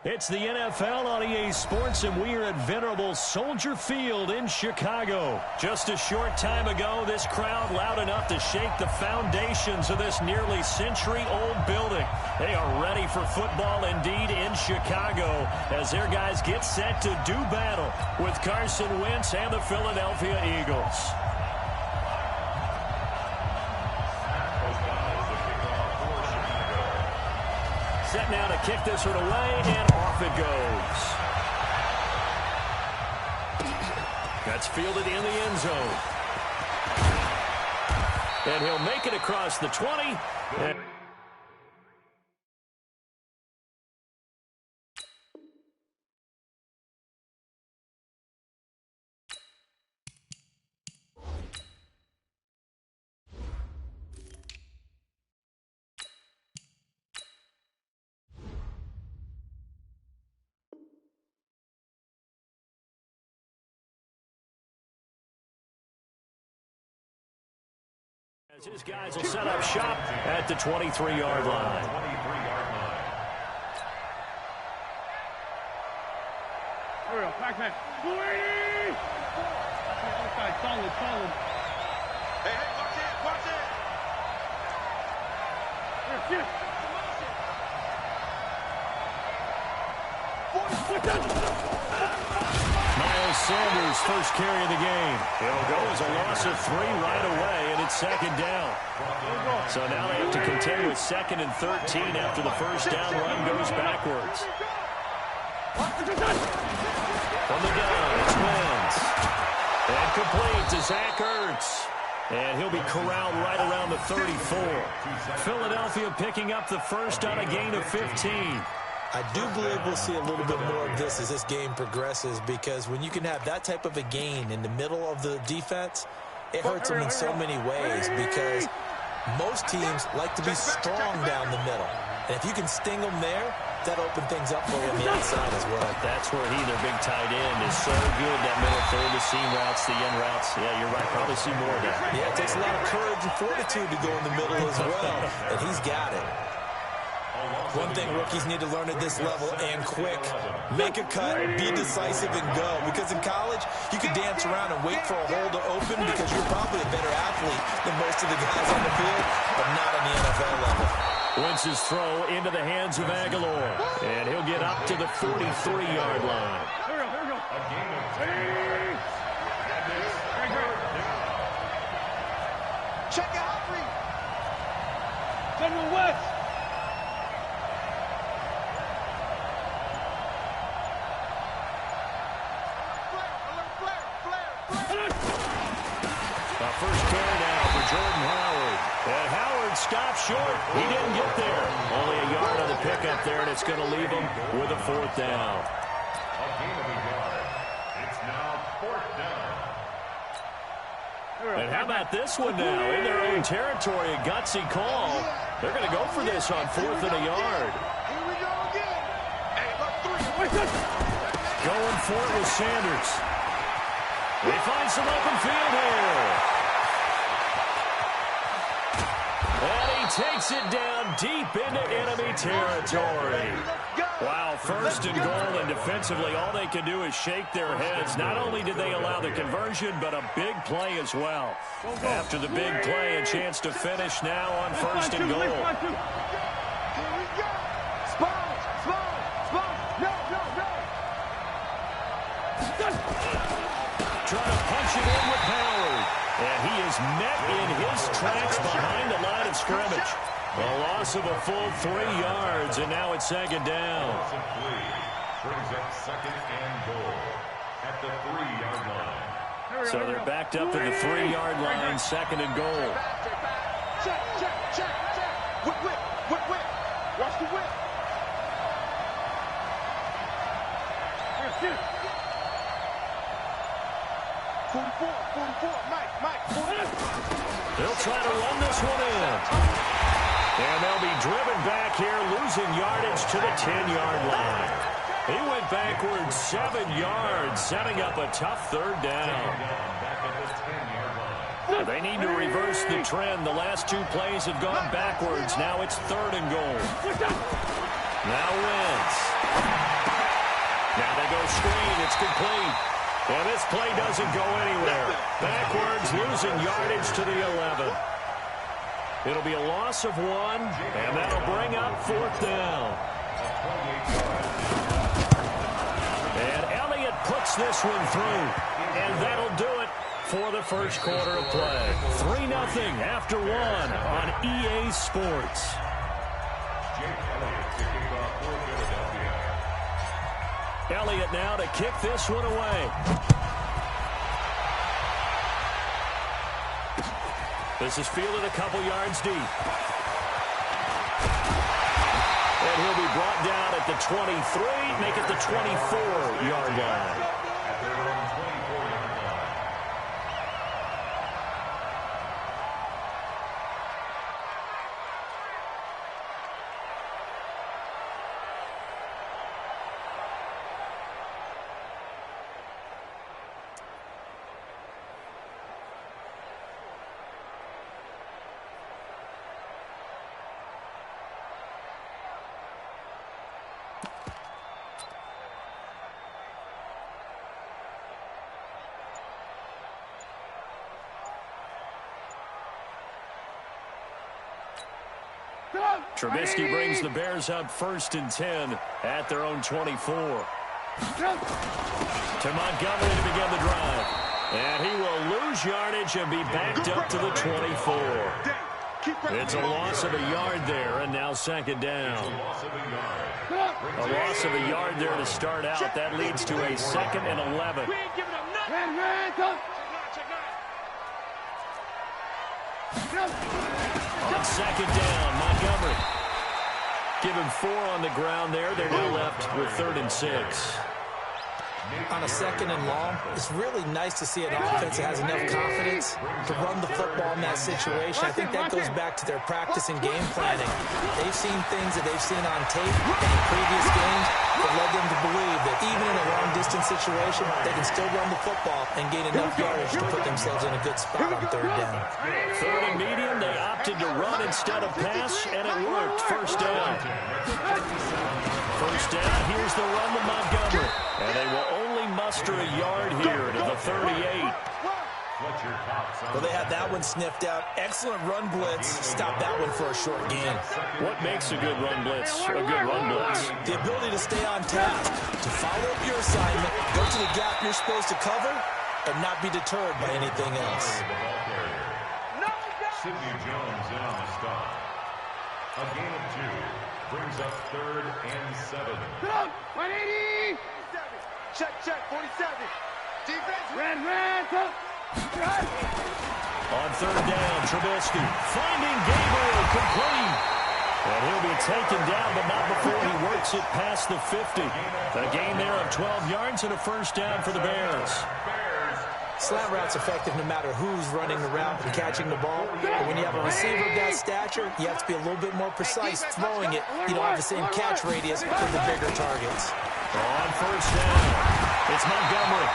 It's the NFL on EA Sports, and we are at venerable Soldier Field in Chicago. Just a short time ago, this crowd loud enough to shake the foundations of this nearly century-old building. They are ready for football indeed in Chicago as their guys get set to do battle with Carson Wentz and the Philadelphia Eagles. Set now to kick this one away, and off it goes. That's fielded in the end zone. And he'll make it across the 20. As his guys will set up shop at the 23-yard line. Here we go, back. Solid. Hey, watch it. Miles Sanders' first carry of the game. It'll go as a loss of 3 right away, and it's second down. So now they have to contend with 2nd and 13 after the first down run goes backwards. From the gun, it's Wentz. And complete to Zach Ertz. And he'll be corralled right around the 34. Philadelphia picking up the first on a gain of 15. I do believe we'll see a little bit more of this as this game progresses, because when you can have that type of a gain in the middle of the defense, it hurts them in so many ways, because most teams like to be strong down the middle. And if you can sting them there, that'll open things up for you on the outside as well. That's where their big tight end, is so good. That middle third, the seam routes, the end routes. Yeah, you're right. Probably see more of that. Yeah, it takes a lot of courage and fortitude to go in the middle as well, and he's got it. One thing rookies need to learn at this level, and quick, make a cut, be decisive, and go. Because in college, you can dance around and wait for a hole to open because you're probably a better athlete than most of the guys on the field, but not on the NFL level. Wentz's throw into the hands of Aguilar, and he'll get up to the 43-yard line. Here we go. Check out three. General West. First carry now for Jordan Howard. And Howard stopped short. He didn't get there. Only a yard on the pickup there, and it's going to leave him with a 4th down. It's now 4th down. And how about this one now? In their own territory, a gutsy call. They're going to go for this on 4th and a yard. Here we go again. Hey, look, 3. Going for it with Sanders. They find some open field here. And he takes it down deep into enemy territory. Wow, 1st and goal, and defensively all they can do is shake their heads. Not only did they allow the conversion, but a big play as well. After the big play, a chance to finish now on 1st and goal. Here we go. Small. No. Trying to punch it in with Howard. And he is met in his tracks behind the line of scrimmage. A loss of a full 3 yards, and now it's 2nd down. Brings up 2nd and goal at the 3-yard line. So they're backed up to the 3-yard line, 2nd and goal. Check. Whip. Watch the whip. Here. 44, Mike. They'll try to run this one in. And they'll be driven back here, losing yardage to the 10-yard line. He went backwards 7 yards, setting up a tough 3rd down. They need to reverse the trend. The last 2 plays have gone backwards. Now it's 3rd and goal. Now Wentz. a screen. It's complete. And this play doesn't go anywhere. Backwards, losing yardage to the 11. It'll be a loss of 1, and that'll bring up 4th down. And Elliott puts this one through, and that'll do it for the first quarter of play. 3-0 after 1 on EA Sports. Elliott now to kick this one away. This is fielded a couple yards deep. And he'll be brought down at the 23, make it the 24-yard line. Trubisky brings the Bears up 1st and 10 at their own 24. To Montgomery to begin the drive. And he will lose yardage and be backed up to the 24. It's a loss of a yard there, and now 2nd down. A loss of a yard there to start out. That leads to a 2nd and 11. On 2nd down, Montgomery. Give him 4 on the ground there. They're now left with 3rd and 6. On a 2nd and long, it's really nice to see an offense that has enough confidence to run the football in that situation. I think that goes back to their practice and game planning. They've seen things that they've seen on tape and in previous games that led them to believe that even in a long-distance situation, they can still run the football and gain enough yardage to put themselves in a good spot on 3rd down. 3rd and medium, they opted to run instead of pass, and it worked. 1st down. 1st down, here's the run to Montgomery. And they will only muster a yard here to the 38. Well, they had that one sniffed out. Excellent run blitz. Stop that one for a short gain. What makes a good run blitz a good run blitz? The ability to stay on task, to follow up your assignment, go to the gap you're supposed to cover, and not be deterred by anything else. Sidney Jones in on the stop. A gain of 2 brings up 3rd and 7. 180. Check, 47. Defense. Red. On 3rd down, Trubisky finding Gabriel complete. And he'll be taken down, but not before he works it past the 50. A gain there of 12 yards and a 1st down for the Bears. Slant route's effective no matter who's running the route and catching the ball. But when you have a receiver of that stature, you have to be a little bit more precise throwing it. You don't have the same catch radius for the bigger targets. On 1st down, it's Montgomery.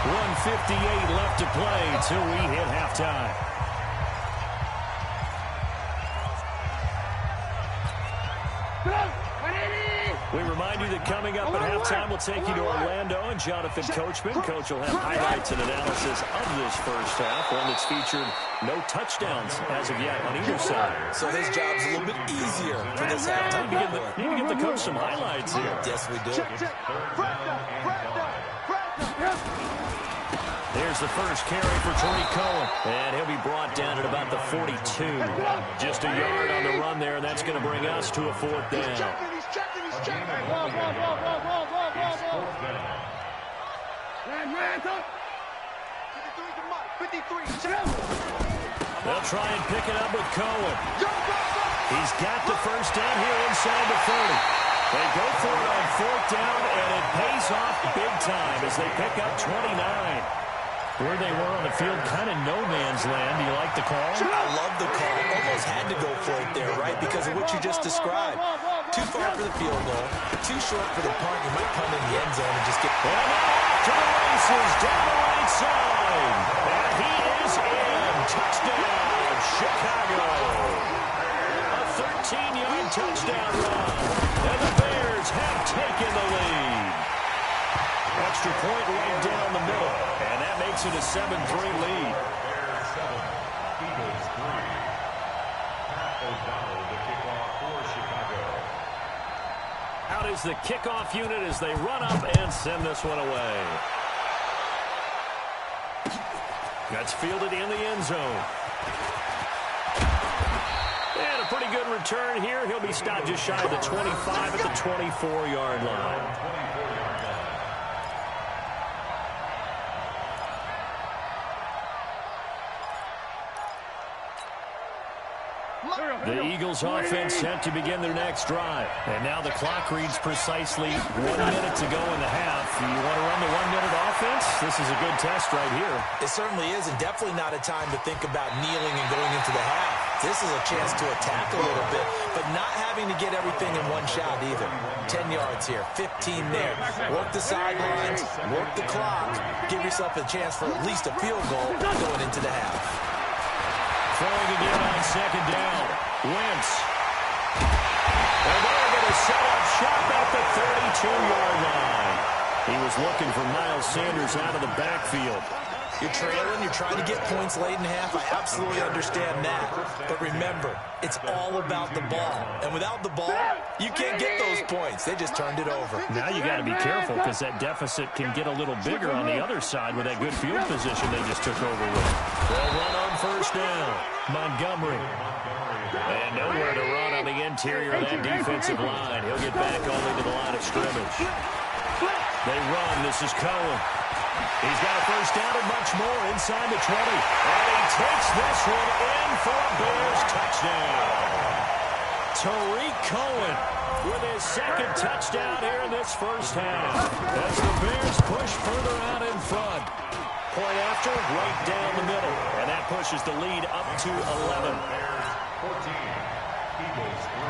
1:58 left to play till we hit halftime. We remind you that coming up at halftime, we'll take you to Orlando and Jonathan Coachman. Coach will have highlights and analysis of this first half, one that's featured no touchdowns as of yet on either side. So his job's a little bit easier for this halftime. Need to give the coach some highlights here. Yes, we do. Here's the first carry for Tariq Cohen. And he'll be brought down at about the 42. Just a yard on the run there, and that's going to bring us to a 4th down. They'll try and pick it up with Cohen. He's got the 1st down here inside the 30. They go for it on 4th down, and it pays off big time as they pick up 29. Where they were on the field, kind of no man's land. Do you like the call? I love the call. Almost had to go for it there, right? Because of what you just described. Too far for the field goal, too short for the punt. You might punt in the end zone and just get... And to the races, down the right side. And he is in. Touchdown, Chicago. A 13-yard touchdown run. And the Bears have taken the lead. extra point right down the middle. And that makes it a 7-3 lead. Bears 7, Eagles 3. Pat O'Donnell, the kickoff for Chicago. Out is the kickoff unit as they run up and send this one away. That's fielded in the end zone. And a pretty good return here. He'll be stopped just shy of the 25 at the 24-yard line. The Eagles offense set to begin their next drive. And now the clock reads precisely 1 minute to go in the half. You want to run the 1-minute offense? This is a good test right here. It certainly is, and definitely not a time to think about kneeling and going into the half. This is a chance to attack a little bit, but not having to get everything in one shot either. 10 yards here, 15 there. Work the sidelines, work the clock. Give yourself a chance for at least a field goal going into the half. Throwing again on second down. Wentz. And they're going to set up shop at the 32-yard line. He was looking for Miles Sanders out of the backfield. You're trailing, you're trying to get points late in half. I absolutely understand that. But remember, it's all about the ball. And without the ball, you can't get those points. They just turned it over. Now you got to be careful because that deficit can get a little bigger on the other side with that good field position they just took over with. They'll run on first down. Montgomery. And nowhere to run on the interior of that defensive line. He'll get back only to the line of scrimmage. They run. This is Cohen. He's got a first down and much more inside the 20. And he takes this one in for a Bears touchdown. Tariq Cohen with his second touchdown here in this first half. As the Bears push further out in front. Point after, right down the middle. And that pushes the lead up to 11. Bears 14, Eagles 3.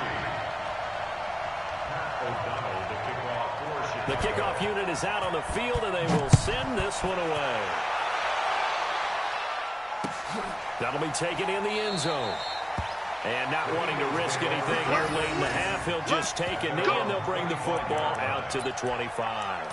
Pat O'Donnell, the kickoff for Chicago. The kickoff unit is out on the field, and they will send this one away. That'll be taken in the end zone. And not wanting to risk anything here late in the half, he'll just take a knee, and they'll bring the football out to the 25.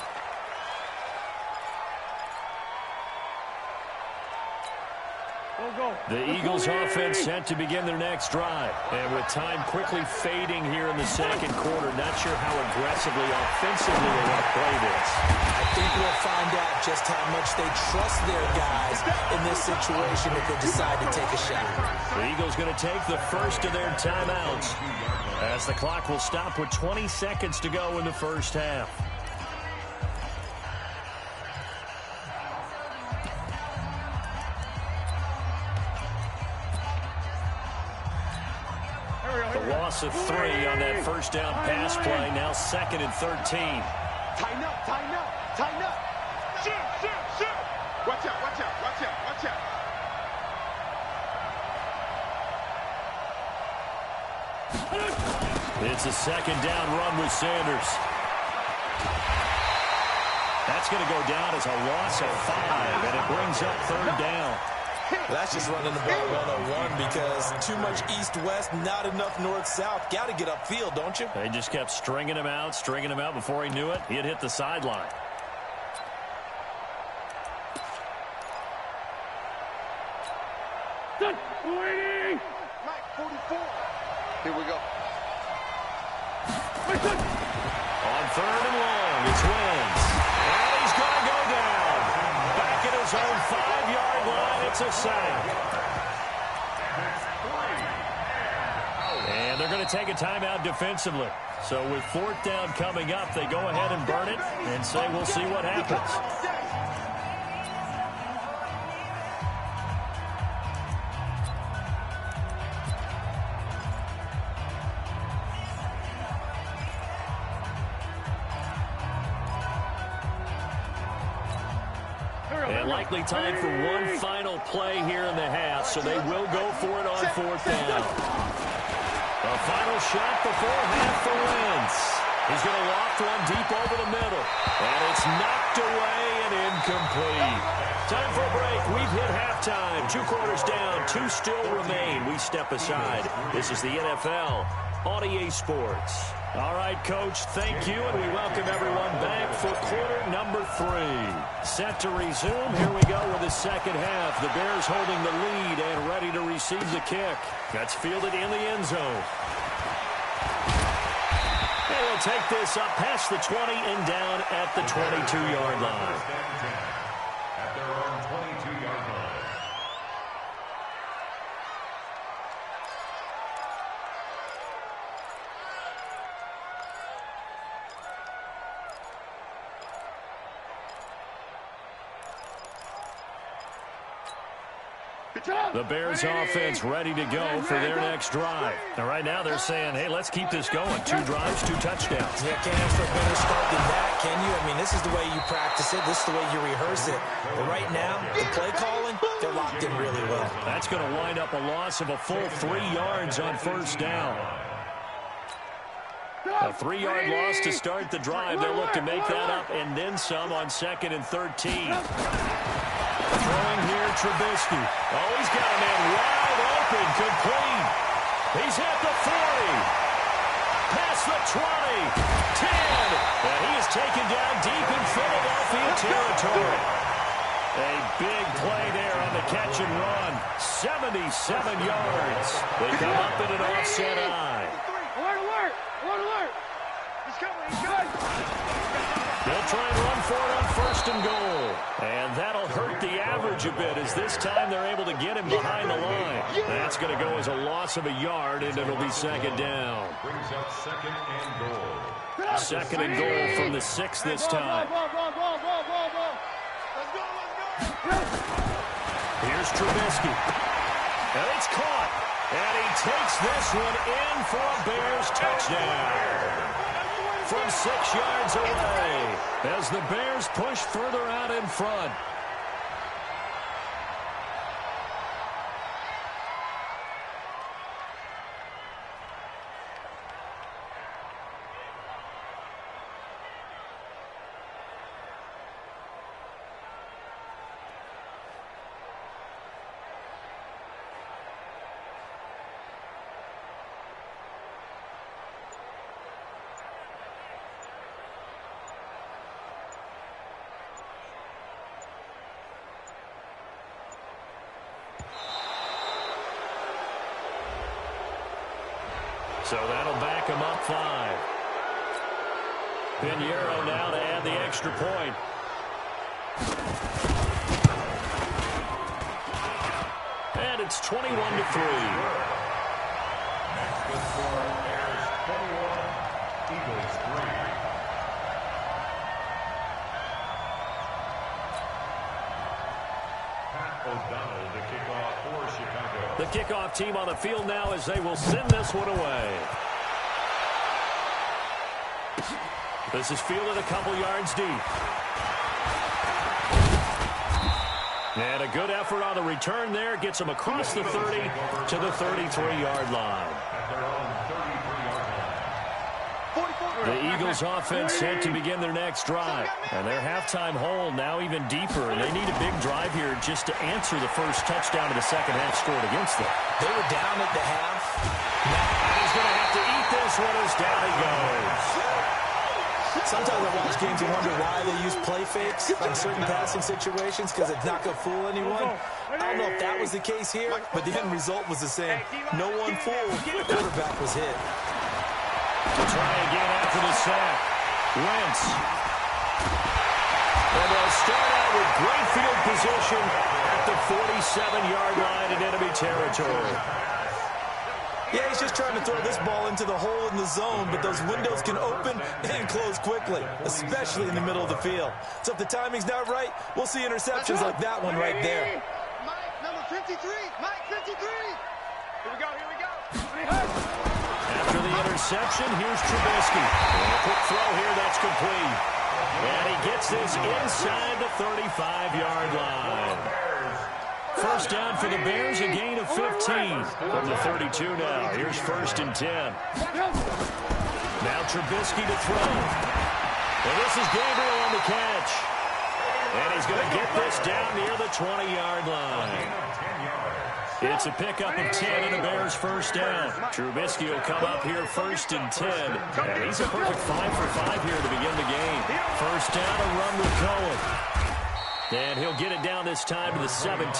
The Eagles offense set to begin their next drive. And with time quickly fading here in the second quarter, not sure how aggressively, offensively they want to play this. I think we'll find out just how much they trust their guys in this situation if they decide to take a shot. The Eagles going to take the first of their timeouts as the clock will stop with 20 seconds to go in the first half. Loss of 3 on that first down pass play. Now 2nd and 13. Tighten up, tighten up, tighten up. Shoot, shoot, shoot. Watch out, watch out, watch out, watch out. It's a second down run with Sanders. That's going to go down as a loss of 5, and it brings up 3rd down. Well, that's just running the ball 101 because too much east-west, not enough north-south. Got to get upfield, don't you? They just kept stringing him out before he knew it. He had hit the sideline. Waiting. Mike, 44. Here we go. On 3rd and long, it's Wentz. And he's going to go down. Back at his own 5-yard line, it's a sack. And they're going to take a timeout defensively. So with 4th down coming up, they go ahead and burn it and say we'll see what happens. And likely time for one final play here in the half, so they will go for it on 4th down. A final shot before half for Wentz. He's going to loft one deep over the middle. And it's knocked away and incomplete. time for a break. We've hit halftime. 2 quarters down, 2 still remain. We step aside. This is the NFL on EA Sports. All right, Coach, thank you, and we welcome everyone back for quarter number 3. Set to resume. Here we go with the second half. The Bears holding the lead and ready to receive the kick. That's fielded in the end zone. And he'll take this up past the 20 and down at the 22-yard line. At their own 22-yard line. The Bears offense ready to go for their next drive. And right now they're saying, hey, let's keep this going. 2 drives, 2 touchdowns. Yeah, can't ask for a better start than that, can you? I mean, this is the way you practice it. This is the way you rehearse it. But right now, the play calling, they're locked in really well. That's going to wind up a loss of a full 3 yards on first down. A 3-yard loss to start the drive. They'll look to make that up and then some on 2nd and 13. Throwing here, Trubisky. Oh, he's got a man wide open, complete. He's at the 40. Past the 20. 10. And he is taken down deep in Philadelphia territory. A big play there on the catch and run. 77 yards. They come up in an offset eye. Alert, alert! Alert, alert! He's coming, he's good! They'll try and run for it on 1st and goal. And that'll hurt the average a bit as this time they're able to get him behind the line. That's going to go as a loss of a yard, and it'll be 2nd down. Brings up 2nd and goal. 2nd and goal from the 6 this time. Here's Trubisky. And it's caught. And he takes this one in for a Bears touchdown. From 6 yards away as the Bears push further out in front. So that'll back him up 5. Pinheiro now to add the extra point. And it's 21-3. Next the score, Bears 21, Eagles 3. Pat O'Donnell to kick off for Chicago. The kickoff team on the field now as they will send this one away. This is fielded a couple yards deep. And a good effort on the return there. Gets them across the 30 to the 33-yard line. At their own 33-yard line. The Eagles offense set to begin their next drive. And their halftime hole now even deeper. And they need a big drive here just to answer the first touchdown of the second half scored against them. They were down at the half. Now he's going to have to eat this one as down he goes. Sometimes I watch games and wonder why they use play fakes on certain passing situations because it's not going to fool anyone. I don't know if that was the case here, but the end result was the same. No one fooled. The quarterback was hit. To try again after the sack. Wentz. And they'll start out with great field position at the 47-yard line in enemy territory. Yeah, he's just trying to throw this ball into the hole in the zone, but those windows can open and close quickly, especially in the middle of the field. So if the timing's not right, we'll see interceptions like that one right there. Mike, number 53. Mike, 53. Here we go, here we go. After the interception, here's Trubisky. And a quick throw here that's complete. And he gets this inside the 35-yard line. First down for the Bears, a gain of 15 from the 32 now. Here's 1st and 10. Now Trubisky to throw. And this is Gabriel on the catch. And he's going to get this down near the 20-yard line. It's a pickup of 10 and a Bears first down. Trubisky will come up here first and 10. And he's a perfect 5 for 5 here to begin the game. First down, a run with Cohen. And he'll get it down this time to the 17.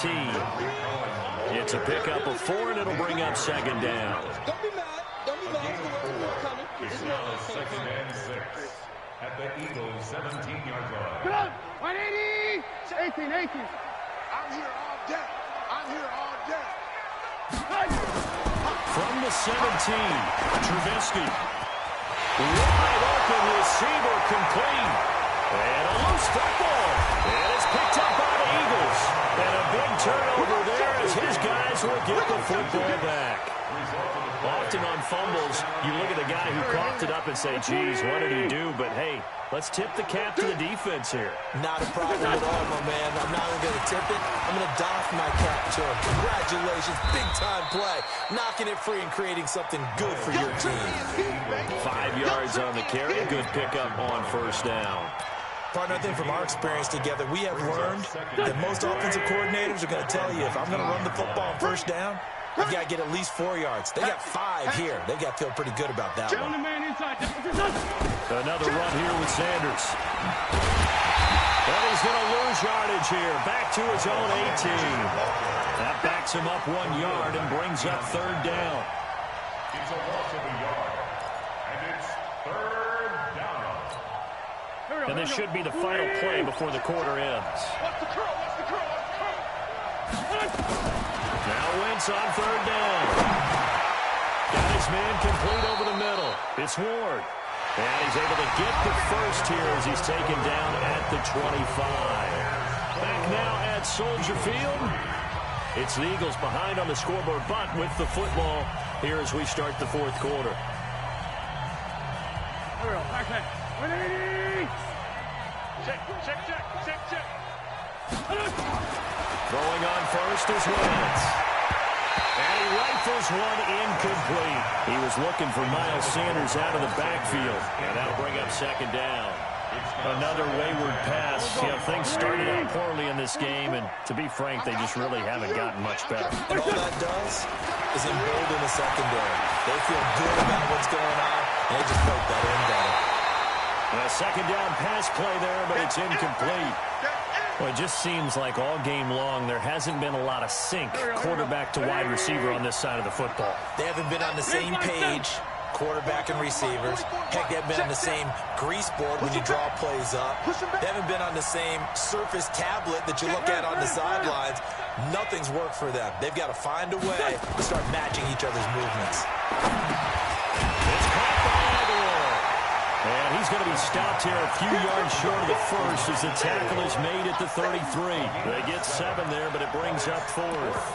It's a pickup of 4, and it'll bring up second down. Don't be mad. Don't be mad. It's now 2nd and 6 at the Eagles' 17-yard line. Come on, 180. 18. I'm here all day. From the 17, Trubisky. Wide open receiver complete. And a loose football. And it's picked up by the Eagles. And a big turnover there as his guys will get the football back. Often on fumbles, you look at the guy who coughed it up and say, geez, what did he do? But, hey, let's tip the cap to the defense here. Not a problem at all, my man. I'm not even going to tip it. I'm going to doff my cap to him. Congratulations. Big-time play. Knocking it free and creating something good for your team. 5 yards on the carry. Good pickup on first down. Partner, I think from our experience together, we have learned that most offensive coordinators are going to tell you, if I'm going to run the football on first down, I've got to get at least 4 yards. They got 5 here. They got to feel pretty good about that one. Another run here with Sanders. And he's going to lose yardage here. Back to his own 18. That backs him up 1 yard and brings up third down. It's a loss of a yard. And it's third down. And this should be the final play before the quarter ends. Now Wentz on third down. Got his man complete over the middle. It's Ward. And he's able to get the first here as he's taken down at the 25. Back now at Soldier Field. It's the Eagles behind on the scoreboard, but with the football here as we start the fourth quarter. Check. Throwing on first is Wentz. And he rifles one incomplete. He was looking for Miles Sanders out of the backfield. And that'll bring up second down. Another wayward pass. You know, things started out poorly in this game, and to be frank, they just really haven't gotten much better. And all that does is embolden the secondary. They feel good about what's going on, and they just play better and better. A second down pass play there, but it's incomplete. Well, it just seems like all game long there hasn't been a lot of sync quarterback to wide receiver on this side of the football. They haven't been on the same page, quarterback and receivers. Heck, they haven't been on the same grease board when you draw plays up. They haven't been on the same Surface tablet that you look at on the sidelines. Nothing's worked for them. They've got to find a way to start matching each other's movements. It's caught by Aguilar. And he's going to be stopped here a few yards short of the first as the tackle is made at the 33. They get 7 there, but it brings up fourth.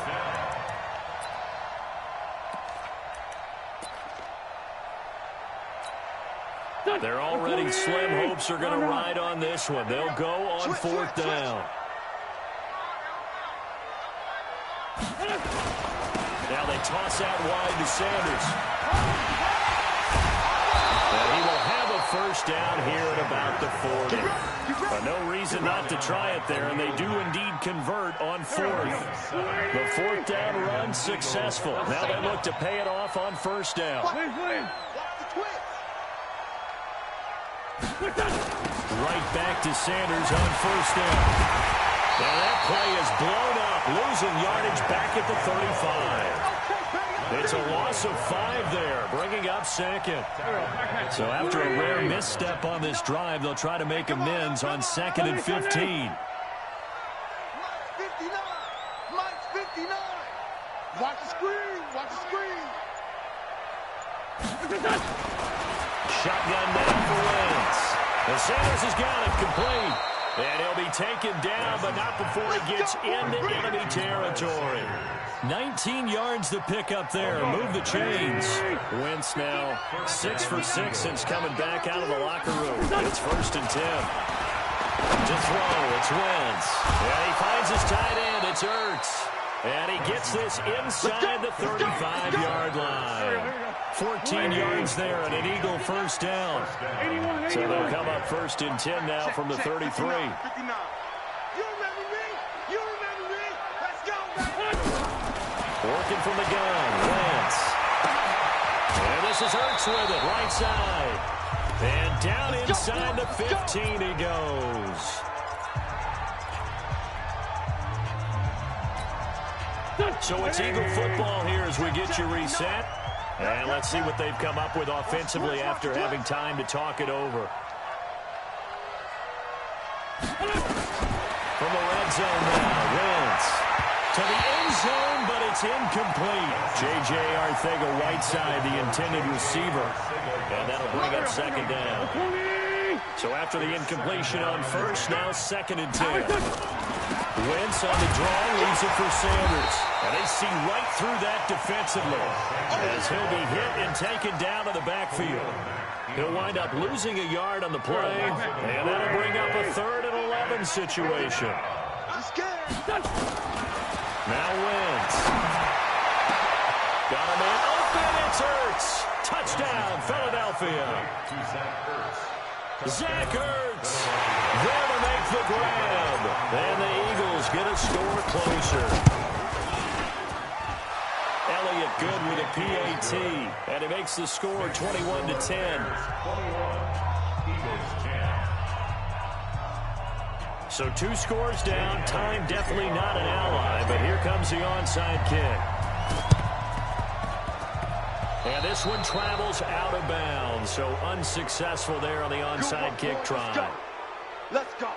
Their already slim hopes are going to ride on this one. They'll go on fourth down. Now they toss out wide to Sanders. And he will have a first down here at about the 40. No reason not to try it there, and they do indeed convert on fourth. The fourth down run successful. Now they look to pay it off on first down. Right back to Sanders on first down. Now that play is blown up, losing yardage back at the 35. It's a loss of 5 there, bringing up second. So after a rare misstep on this drive, they'll try to make amends on 2nd and 15. Mike's 59. Watch the screen. Shotgun down for Wentz. And Sanders has got it complete. And he'll be taken down, but not before he gets into enemy territory. 19 yards to pick up there. Move the chains. Wentz now 6 for 6 since coming back out of the locker room. It's 1st and 10. To throw, it's Wentz. And he finds his tight end. It's Ertz. And he gets this inside the 35-yard line. 14 yards there and an Eagle first down. So they'll come up 1st and 10 now from the 33. Looking from the gun. Wentz. And this is Ertz with it. Right side. And down inside the 15 he goes. So it's Eagle football here as we get you reset. And let's see what they've come up with offensively after having time to talk it over. From the red zone now, Wentz to the end zone, but it's incomplete. J.J. Arcega-Whiteside, the intended receiver. And that'll bring up second down. So after the incompletion on first, now 2nd and 10. Wentz on the draw, leaves it for Sanders. And they see right through that defensively as he'll be hit and taken down to the backfield. He'll wind up losing a yard on the play, and that'll bring up a 3rd and 11 situation. Now Wentz. Got a man open, it's Ertz. Touchdown, Philadelphia. Zach Ertz there to make the grab. And the Eagles get a score closer. Elliott good with a PAT. And it makes the score 21-10. So 2 scores down. Time definitely not an ally. But here comes the onside kick. And this one travels out of bounds. So unsuccessful there on the onside kick try. Let's go.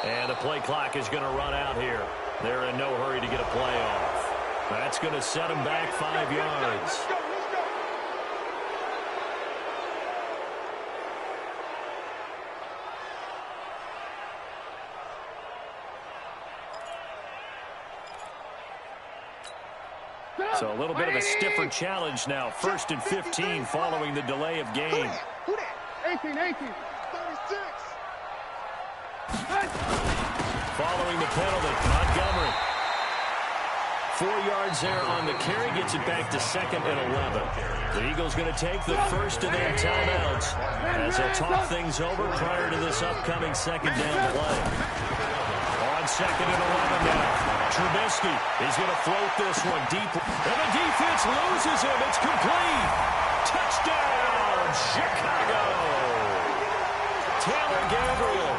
And the play clock is going to run out here. They're in no hurry to get a play off. That's going to set them back 5 yards. So a little bit of a stiffer challenge now. 1st and 15 following the delay of game. 18, 36. Following the penalty, Montgomery. 4 yards there on the carry, gets it back to 2nd and 11. The Eagles going to take the first of their timeouts as they'll talk things over prior to this upcoming 2nd down play. On 2nd and 11 now. Trubisky is going to float this one deep. And the defense loses him. It's complete. Touchdown, Chicago. Taylor Gabriel,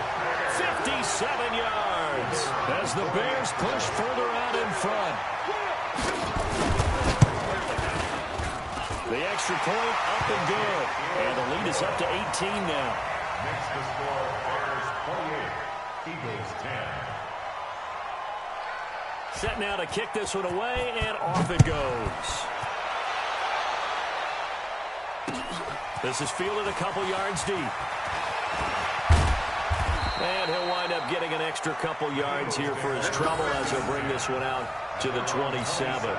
57 yards as the Bears push further out in front. The extra point up and good. And the lead is up to 18 now. Makes the score Bears 28, Eagles 10. Set now to kick this one away, and off it goes. This is fielded a couple yards deep. And he'll wind up getting an extra couple yards here for his trouble as he'll bring this one out to the 27.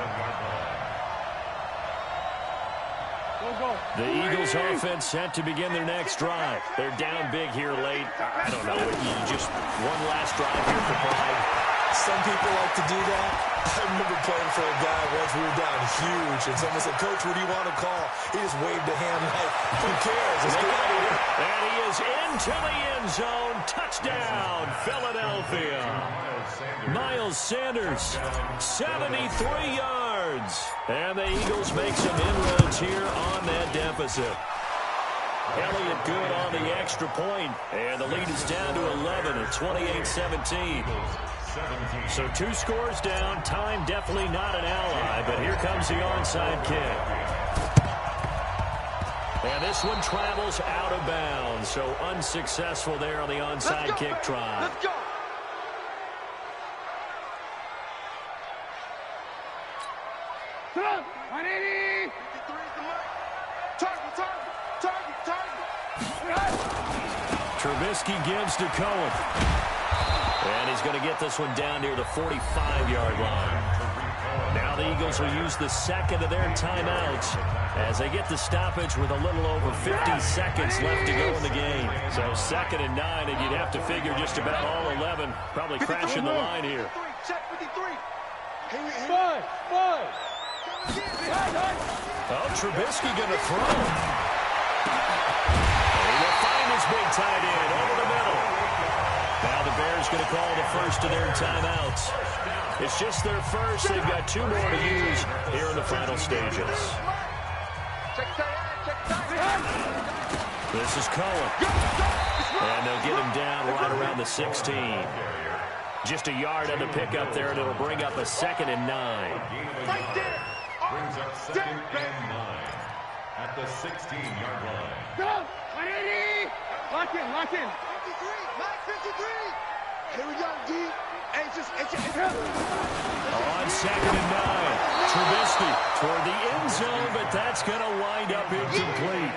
The Eagles offense set to begin their next drive. They're down big here late. I don't know. Just one last drive here for pride. Some people like to do that. I remember playing for a guy once. We were down huge, and someone said, "Coach, what do you want to call?" He just waved a hand like, "Who cares? Let's get out of here." And he is into the end zone. Touchdown, Philadelphia. Miles Sanders, 73 yards. And the Eagles make some inroads here on that deficit. Elliott good on the extra point, and the lead is down to 11 at 28-17. So 2 scores down. Time definitely not an ally, but here comes the onside kick. And this one travels out of bounds, so unsuccessful there on the onside kick try. Let's go. Come on, 180. 53 is the mark. Target. Trubisky gives to Cohen. And he's going to get this one down near the 45-yard line. Now the Eagles will use the second of their timeouts as they get the stoppage with a little over 50 seconds left to go in the game. So 2nd and 9, and you'd have to figure just about all 11 probably crashing the line here. Check 53. Five. Oh, Trubisky going to throw. And he will find his big tight end over the middle. Now the Bears going to call the first of their timeouts. It's just their first. They've got 2 more to use here in the final stages. This is Cohen. And they'll get him down right around the 16. Just a yard on the pickup there, and it'll bring up a 2nd and 9. Brings up 2nd and 9 at the 16-yard line. Go! 180! Lock in. 53! Mark 53! Here we go, D. On 2nd and 9. Trubisky toward the end zone, but that's going to wind up incomplete.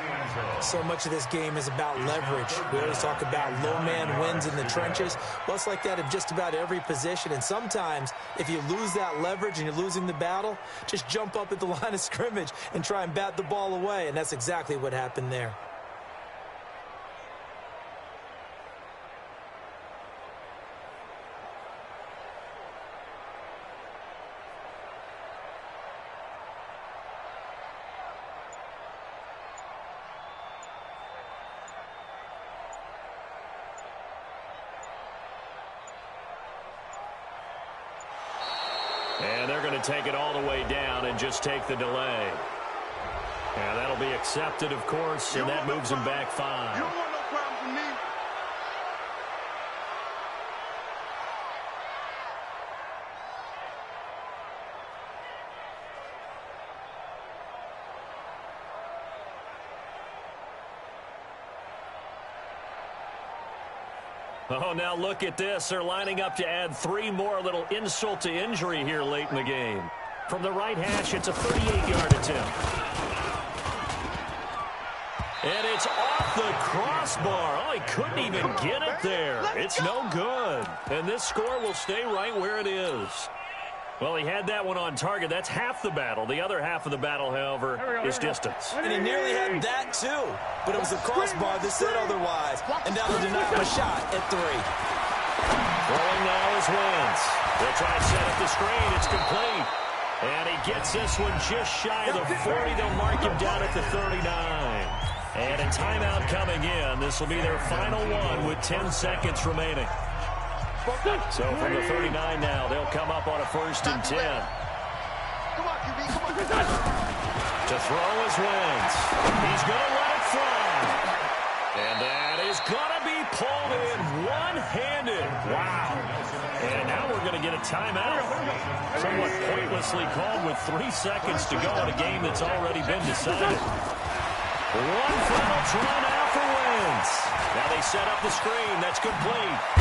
So much of this game is about leverage. We always talk about low man wins in the trenches. Well, it's like that in just about every position. And sometimes, if you lose that leverage and you're losing the battle, just jump up at the line of scrimmage and try and bat the ball away. And that's exactly what happened there. And they're going to take it all the way down and just take the delay. And that'll be accepted, of course, and that moves them back 5. You don't want no problems with me. Oh, now look at this. They're lining up to add 3 more, little insult to injury here late in the game. From the right hash, it's a 38-yard attempt. And it's off the crossbar. Oh, he couldn't even get it there. It's no good. And this score will stay right where it is. Well, he had that one on target. That's half the battle. The other half of the battle, however, is distance. And he nearly had that, too. But it was a crossbar that said otherwise. And that'll deny him a shot at 3. Throwing now is Wentz. They'll try to set up the screen. It's complete. And he gets this one just shy of the 40. They'll mark him down at the 39. And a timeout coming in. This will be their final one with 10 seconds remaining. So from the 39 now, they'll come up on a 1st and 10. Come on, QB, come on. To throw is Wentz. He's going to let it fly. And that is going to be pulled in one-handed. Wow. And now we're going to get a timeout. Somewhat pointlessly called with 3 seconds to go in a game that's already been decided. One final try now for Wentz. Now they set up the screen. That's complete.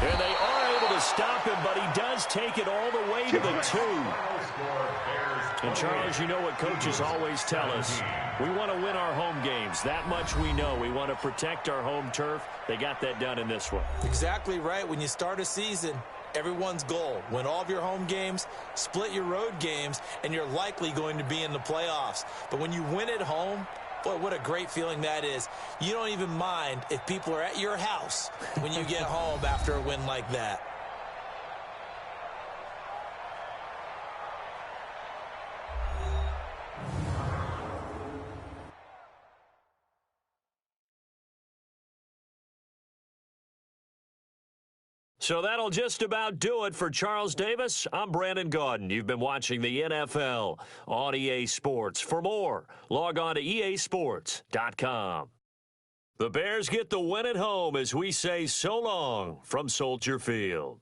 And they are able to stop him, but he does take it all the way to the 2. And, Charles, you know what coaches always tell us. We want to win our home games. That much we know. We want to protect our home turf. They got that done in this one. Exactly right. When you start a season, everyone's goal, win all of your home games, split your road games, and you're likely going to be in the playoffs. But when you win at home, boy, what a great feeling that is. You don't even mind if people are at your house when you get home after a win like that. So that'll just about do it for Charles Davis. I'm Brandon Gaudin. You've been watching the NFL on EA Sports. For more, log on to easports.com. The Bears get the win at home as we say so long from Soldier Field.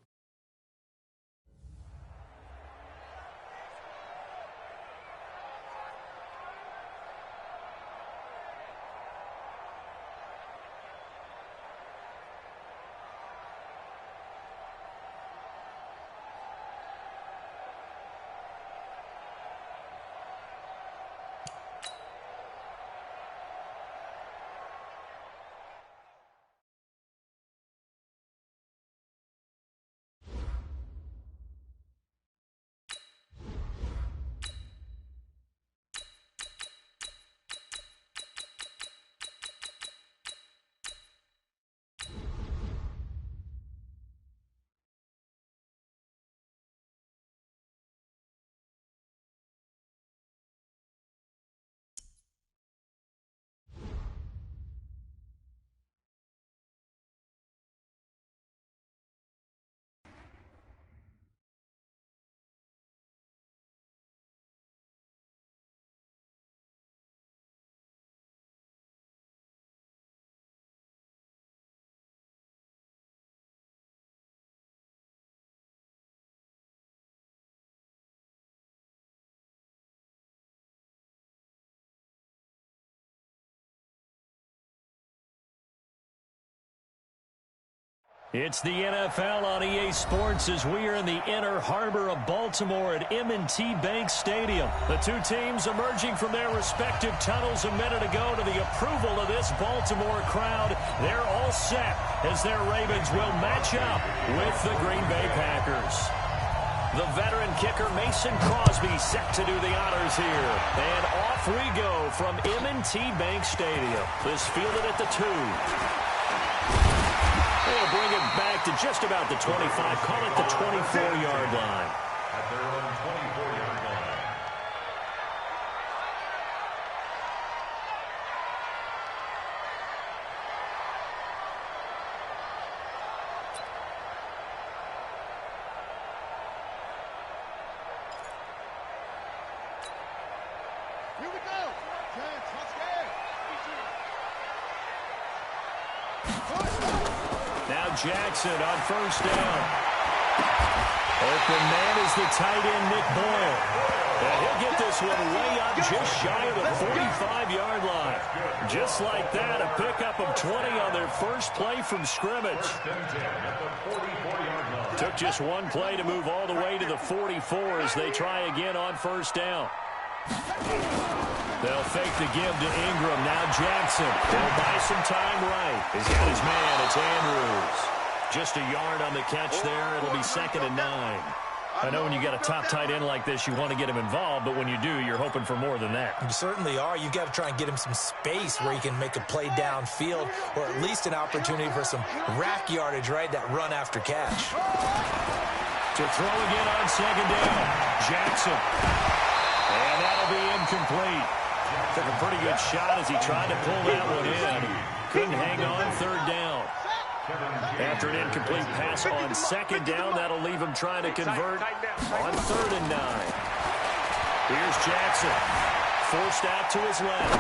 It's the NFL on EA Sports as we are in the inner harbor of Baltimore at M&T Bank Stadium. The two teams emerging from their respective tunnels a minute ago to the approval of this Baltimore crowd. They're all set as their Ravens will match up with the Green Bay Packers. The veteran kicker Mason Crosby set to do the honors here. And off we go from M&T Bank Stadium. This fielded at the 2. They'll bring it back to just about the 25. Call it the 24-yard line. At their own 24-yard line. Here we go. Now Jackson on first down. Open man is the tight end, Nick Boyle. And he'll get this one way up just shy of the 45-yard line. Just like that, a pickup of 20 on their first play from scrimmage. Took just one play to move all the way to the 44 as they try again on first down. They'll fake the give to Ingram. Now Jackson. They'll buy some time right. He's got his man. It's Andrews. Just a yard on the catch there. It'll be 2nd and 9. I know when you got a top tight end like this, you want to get him involved, but when you do, you're hoping for more than that. You certainly are. You've got to try and get him some space where he can make a play downfield, or at least an opportunity for some rack yardage, right? That run after catch. To throw again on 2nd down. Jackson. And that'll be incomplete. Took a pretty good shot as he tried to pull that one in. Couldn't hang on 3rd down. After an incomplete pass on 2nd down, that'll leave him trying to convert on 3rd and 9. Here's Jackson. Forced out to his left.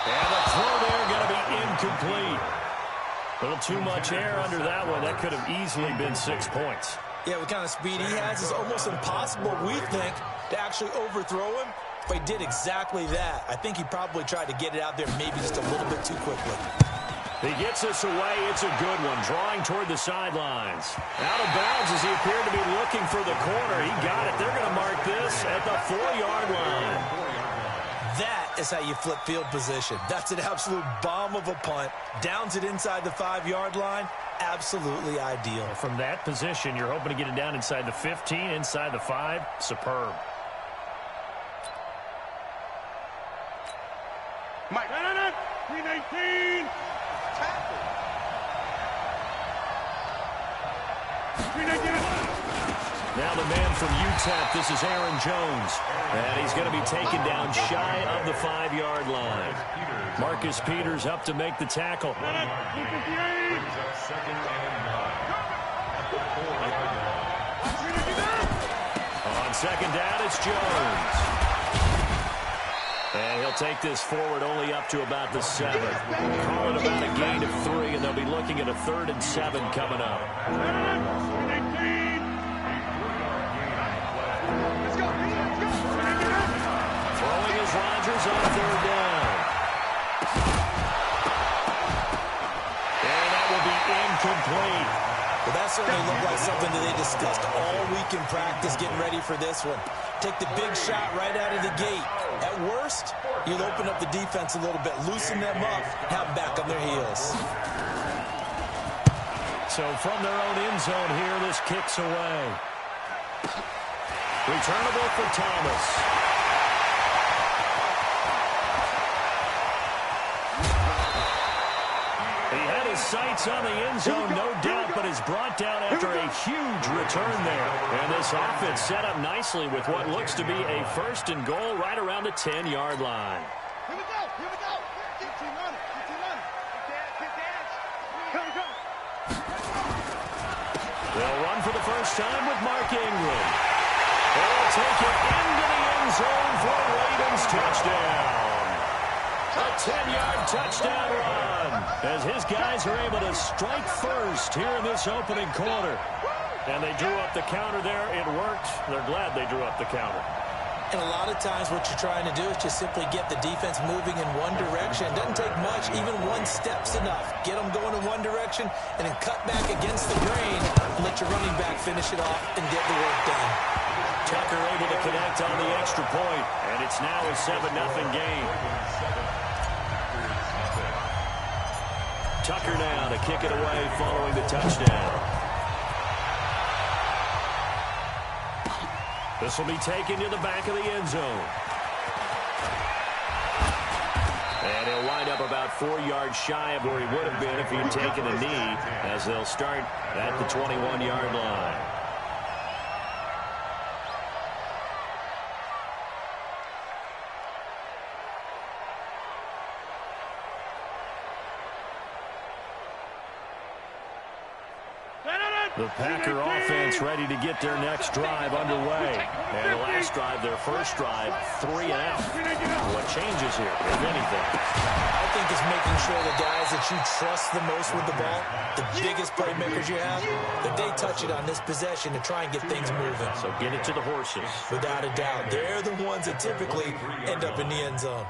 And the throw there going to be incomplete. A little too much air under that one. That could have easily been 6 points. Yeah, what kind of speed he has is almost impossible, we think, to actually overthrow him. But he did exactly that. I think he probably tried to get it out there maybe just a little bit too quickly. He gets this away. It's a good one. Drawing toward the sidelines. Out of bounds as he appeared to be looking for the corner. He got it. They're going to mark this at the 4-yard line. That is how you flip field position. That's an absolute bomb of a punt. Downs it inside the 5-yard line. Absolutely ideal. From that position, you're hoping to get it down inside the 15, inside the 5. Superb. Mike. 319. Tackle. 319. Now the man from UTEP, this is Aaron Jones. And he's going to be taken down shy of the 5-yard line. Marcus Peters up to make the tackle. 258. On 2nd down, it's Jones. And he'll take this forward only up to about the 7. Call it about a gain of 3, and they'll be looking at a 3rd and 7 coming up. Throwing is Rodgers on 3rd down. And that will be incomplete. Well, that certainly looked like something that they discussed all week in practice getting ready for this one. Take the big shot right out of the gate. At worst, you'll open up the defense a little bit, loosen them up, have them back on their heels. So from their own end zone here, this kicks away. Returnable for Thomas. He had his sights on the end zone, no doubt, but is brought down after a huge return there. And this offense set up nicely with what looks to be a 1st and goal right around the 10-yard line. Here we go. Here we go. Get team running. Get team running. Get dance. Come. They'll run for the first time with Mark Ingram. They'll take it into the end zone for a Ravens touchdown. A 10-yard touchdown run as his guys are able to strike first here in this opening quarter. And they drew up the counter there. It worked. They're glad they drew up the counter. And a lot of times what you're trying to do is just simply get the defense moving in one direction. It doesn't take much. Even one step's enough. Get them going in one direction and then cut back against the grain and let your running back finish it off and get the work done. Tucker able to connect on the extra point, and it's now a 7-0 game. Tucker now to kick it away following the touchdown. This will be taken to the back of the end zone. And he'll wind up about 4 yards shy of where he would have been if he had taken a knee, as they'll start at the 21-yard line. The Packer offense ready to get their next drive underway. And the last drive, their first drive, 3 and out. What changes here, if anything? I think it's making sure the guys that you trust the most with the ball, the biggest playmakers you have, that they touch it on this possession to try and get things moving. So get it to the horses. Without a doubt. They're the ones that typically end up in the end zone.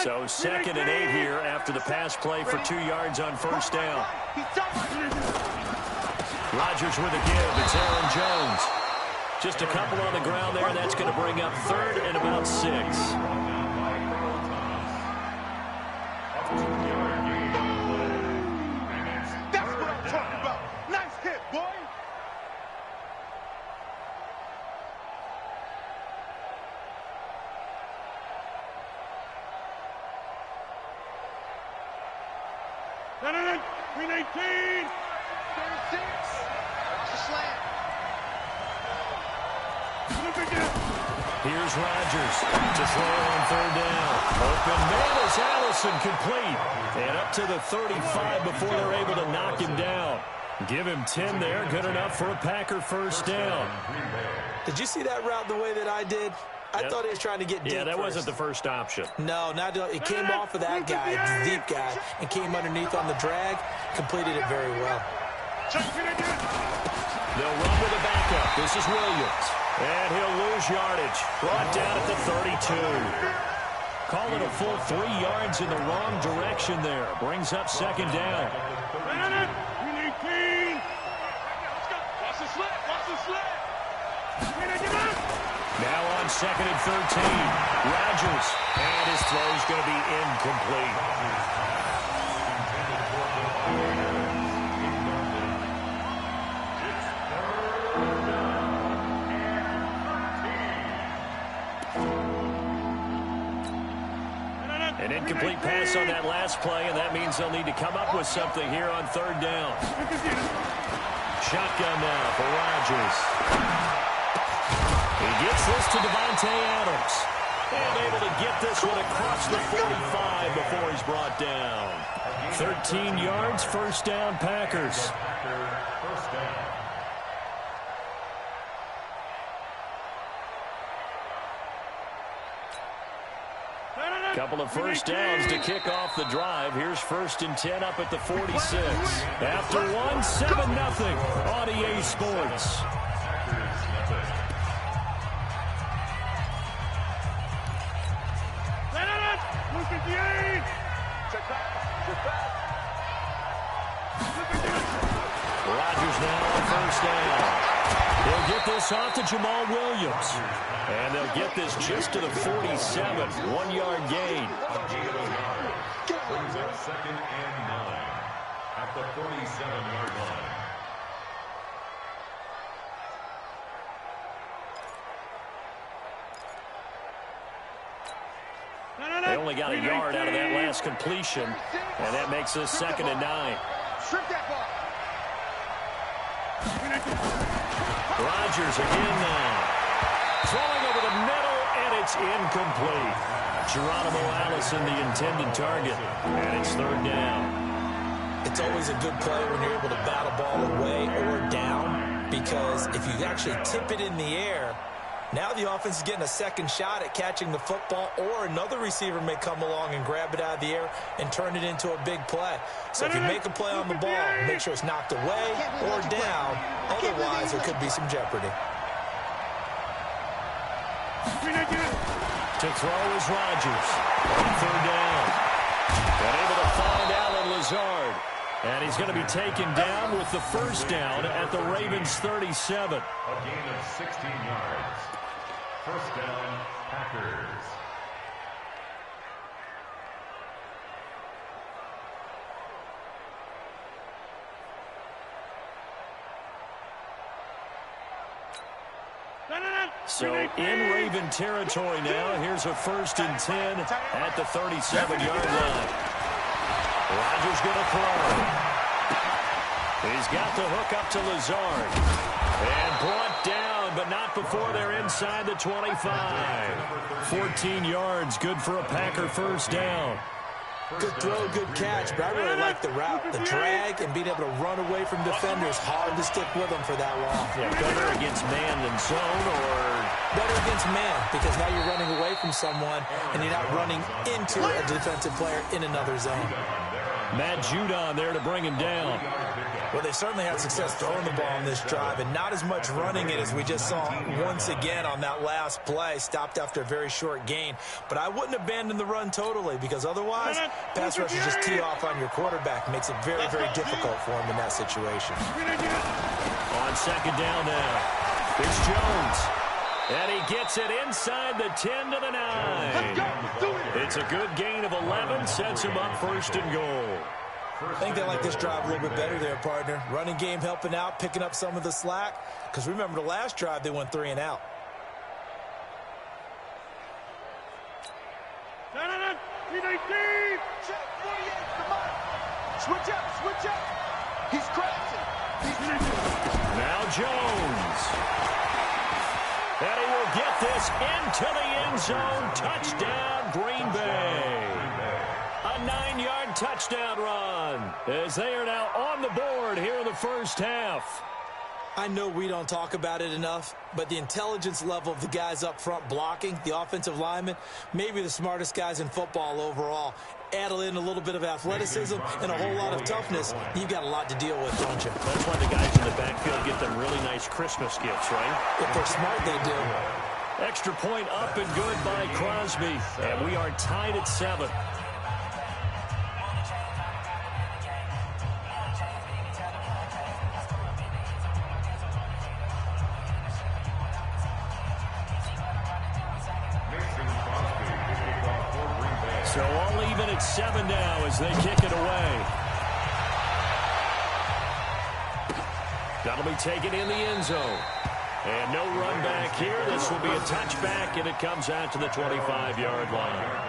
So 2nd and 8 here after the pass play for 2 yards on first down. Rodgers with a give. It's Aaron Jones. Just a couple on the ground there. That's going to bring up 3rd and about 6. That's what I'm talking about. Nice hit, boy. Green 18. 36. Watch the slant. Here's Rodgers to throw on 3rd down. Open man is Allison complete. And up to the 35 before they're able to knock him down. Give him 10 there. Good enough for a Packer first down. Did you see that route the way that I did? I thought he was trying to get deep. Yeah, that wasn't the first option. No, it came off of that guy, the deep guy, and came underneath on the drag. Completed it very well. They'll run with a backup. This is Williams. And he'll lose yardage. Brought down at the 32. Call it a full 3 yards in the wrong direction there. Brings up 2nd down. Green 18. Watch the slant. Watch the slant. Now on 2nd and 13. Rodgers. And his throw's going to be incomplete. An incomplete pass on that last play, and that means they'll need to come up with something here on 3rd down. Shotgun now for Rodgers. He gets this to Devontae Adams. And able to get this one across the 45 before he's brought down. 13 yards, first down, Packers. First down. Couple of first downs to kick off the drive. Here's 1st and 10 up at the 46. After 1, 7-0 on EA Sports. Rodgers now on first down. They'll get this off to Jamal Williams. And they'll get this just to the 47. 1-yard gain. Brings up 2nd and 9 at the 47-yard line. They only got a yard out of that last completion, and that makes this 2nd and 9. Strip that ball. Rodgers again now. Throwing over the middle, and it's incomplete. Geronimo Allison, the intended target, and it's 3rd down. It's always a good play when you're able to bat a ball away or down, because if you actually tip it in the air, Now the offense is getting a second shot at catching the football, or another receiver may come along and grab it out of the air and turn it into a big play. So if you make a play on the ball, make sure it's knocked away or down. Otherwise, there could be some jeopardy. To throw is Rodgers. On third down. And able to find Allen Lazard. And he's going to be taken down with the first down at the Ravens 37. A gain of 16 yards. First down, Packers. So in Raven territory now. Here's a 1st and 10 at the 37-yard line. Rodgers going to throw. He's got the hook up to Lazard. And brought down, but not before they're inside the 25. 14 yards, good for a Packer first down. Good throw, good catch, but I really like the route. The drag and being able to run away from defenders. Hard to stick with them for that long. Yeah, better against man than zone, or better against man, because now you're running away from someone and you're not running into a defensive player in another zone. Matt Judon there to bring him down. Well, they certainly had success throwing the ball on this drive, and not as much running it as we just saw once again on that last play. Stopped after a very short gain. But I wouldn't abandon the run totally, because otherwise, pass rush is just tee off on your quarterback. Makes it very, very difficult for him in that situation. On second down now, it's Jones. And he gets it inside the 10 to the 9. It's a good gain of 11, sets him up 1st and goal. I think they like this drive a little bit better there, partner. Running game helping out, picking up some of the slack. Because remember, the last drive, they went 3 and out. Switch up. He's crashing. Now Jones. And he will get this into the end zone. Touchdown, Green Bay. A 9-yard touchdown run as they are now on the board here in the first half. I know we don't talk about it enough, but the intelligence level of the guys up front blocking, the offensive linemen, maybe the smartest guys in football overall. Add in a little bit of athleticism and a whole lot of toughness, you've got a lot to deal with, don't you? That's why the guys in the backfield get them really nice Christmas gifts, right? If they're smart, they do. Extra point up and good by Crosby. And we are tied at 7. So all even at 7 now as they kick it away. That'll be taken in the end zone. And no run back here. This will be a touchback, and it comes out to the 25-yard line.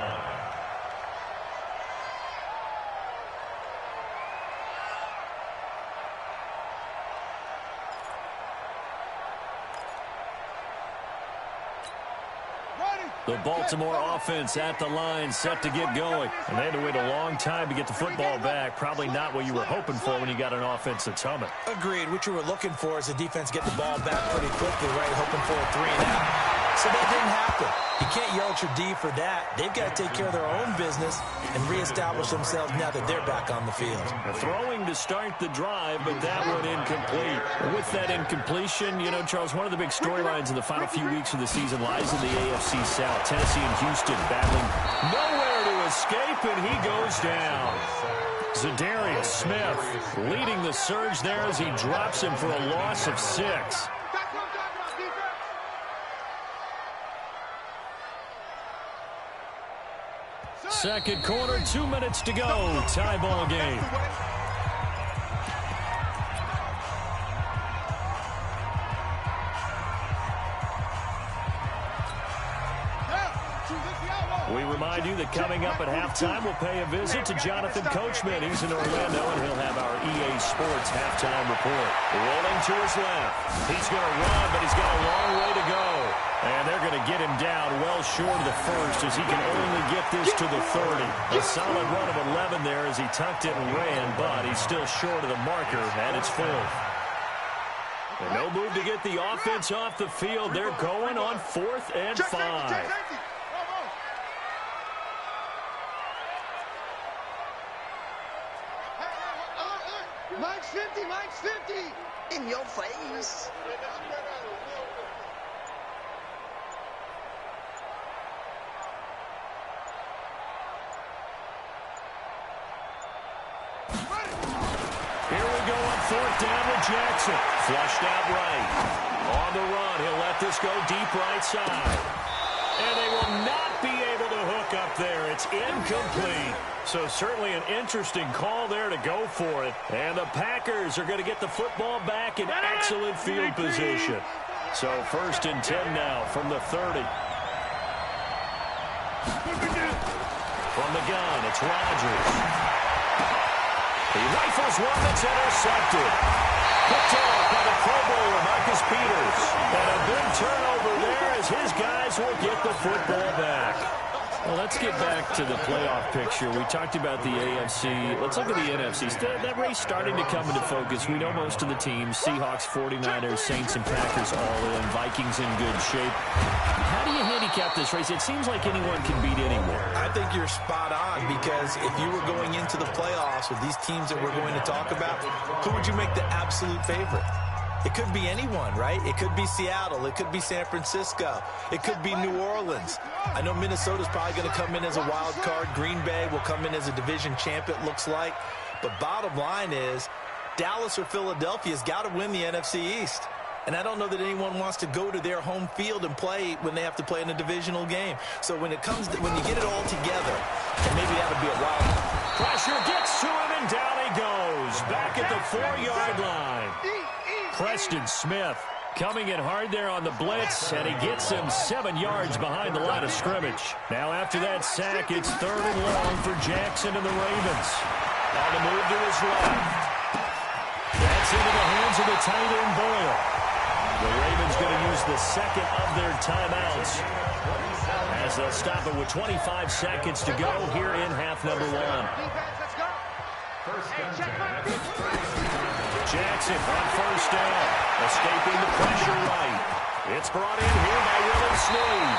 The Baltimore offense at the line, set to get going. And they had to wait a long time to get the football back. Probably not what you were hoping for when you got an offense that's humming. Agreed. What you were looking for is the defense get the ball back pretty quickly, right? Hoping for a 3 and out. So that didn't happen. You can't yell at your D for that. They've got to take care of their own business and reestablish themselves now that they're back on the field. Throwing to start the drive, but that one incomplete. With that incompletion, you know, Charles, one of the big storylines in the final few weeks of the season lies in the AFC South. Tennessee and Houston battling nowhere to escape, and he goes down. Zadarius Smith leading the surge there as he drops him for a loss of 6. Second quarter, 2 minutes to go. Tie ball game. We remind you that coming up at halftime, we'll pay a visit to Jonathan Coachman. He's in Orlando, and he'll have our EA Sports halftime report. Rolling to his left. He's going to run, but he's got a long way to go. And they're going to get him down well short of the first as he can only get this to the 30. A solid run of 11 there as he tucked it and ran, but he's still short of the marker, and it's full. And no move to get the offense off the field. They're going on 4th and 5. Mike's 50, Mike's 50. In your face. Here we go on 4th down with Jackson. Flushed out right. On the run, he'll let this go deep right side. And they will not be able to hook up there. It's incomplete. So certainly an interesting call there to go for it. And the Packers are going to get the football back in excellent field position. So 1st and 10 now from the 30. From the gun, it's Rodgers. He rifles one that's intercepted. Picked off by the Pro Bowler, Marcus Peters. And a big turnover there as his guys will get the football back. Well, let's get back to the playoff picture. We talked about the AFC. Let's look at the NFC. That race starting to come into focus. We know most of the teams. Seahawks, 49ers, Saints, and Packers all in. Vikings in good shape. How do you handicap this race? It seems like anyone can beat anyone. I think you're spot on, because if you were going into the playoffs with these teams that we're going to talk about, who would you make the absolute favorite? It could be anyone, right? It could be Seattle. It could be San Francisco. It could be New Orleans. I know Minnesota's probably going to come in as a wild card. Green Bay will come in as a division champ, it looks like. But bottom line is, Dallas or Philadelphia's got to win the NFC East. And I don't know that anyone wants to go to their home field and play when they have to play in a divisional game. So when it comes to, when you get it all together, and maybe that'll be a wild card. Pressure gets to him, and down he goes. Back at the 4-yard line. Preston Smith coming in hard there on the blitz, and he gets him 7 yards behind the line of scrimmage. Now after that sack, it's 3rd and long for Jackson and the Ravens. On the move to his left. That's into the hands of the tight end Boyle. The Ravens going to use the second of their timeouts as they'll stop it with 25 seconds to go here in half number 1. Jackson on 1st down, escaping the pressure right. It's brought in here by Willie Snead.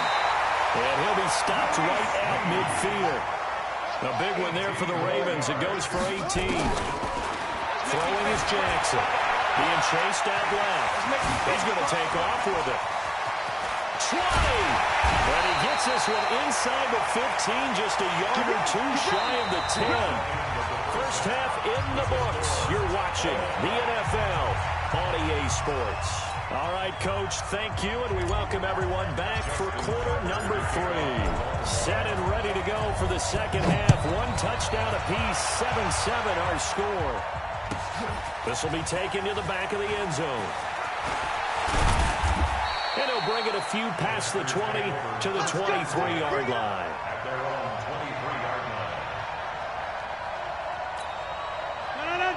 And he'll be stopped right at midfield. A big one there for the Ravens. It goes for 18. Throwing is Jackson. Being chased out left. He's going to take off with it. 20. And he gets this one inside the 15, just a yard or two shy of the 10. First half in the books. You're watching the NFL on EA Sports. All right, Coach, thank you, and we welcome everyone back for quarter number 3. Set and ready to go for the second half. 1 touchdown apiece, 7-7 our score. This will be taken to the back of the end zone. And he'll bring it a few past the 20 to the 23-yard line. At their own 23-yard line.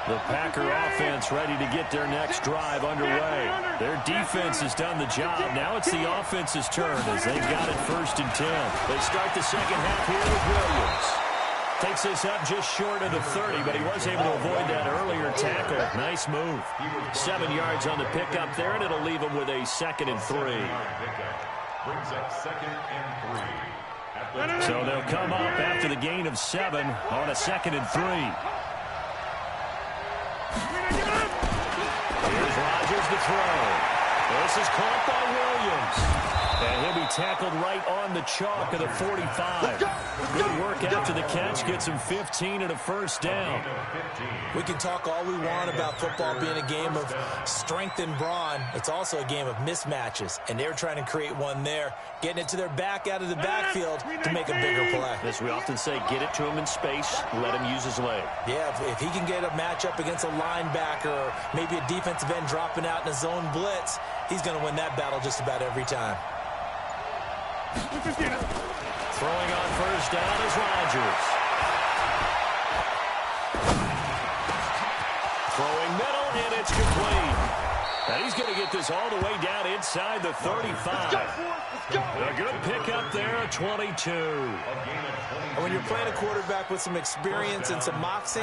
The Packer offense ready to get their next drive underway. Their defense has done the job. Now it's the offense's turn as they've got it 1st and 10. They start the second half here with Williams. Takes this up just short of the 30, but he was able to avoid that earlier tackle. Nice move. 7 yards on the pickup there, and it'll leave him with a 2nd and 3. Brings up 2nd and 3. So they'll come up after the gain of 7 on a 2nd and 3. Here's Rodgers to throw. This is caught by Williams. And he'll be tackled right on the chalk of the 45. Good work after the catch. Gets him 15 and a 1st down. We can talk all we want about football being a game of strength and brawn. It's also a game of mismatches, and they're trying to create one there, getting it to their back out of the backfield to make a bigger play. As we often say, get it to him in space, let him use his leg. Yeah, if he can get a matchup against a linebacker or maybe a defensive end dropping out in a zone blitz, he's going to win that battle just about every time. Throwing on 1st down is Rodgers. Throwing middle, and it's complete. And he's going to get this all the way down inside the 35. A good pickup there, a 22. And when you're playing a quarterback with some experience and some moxie,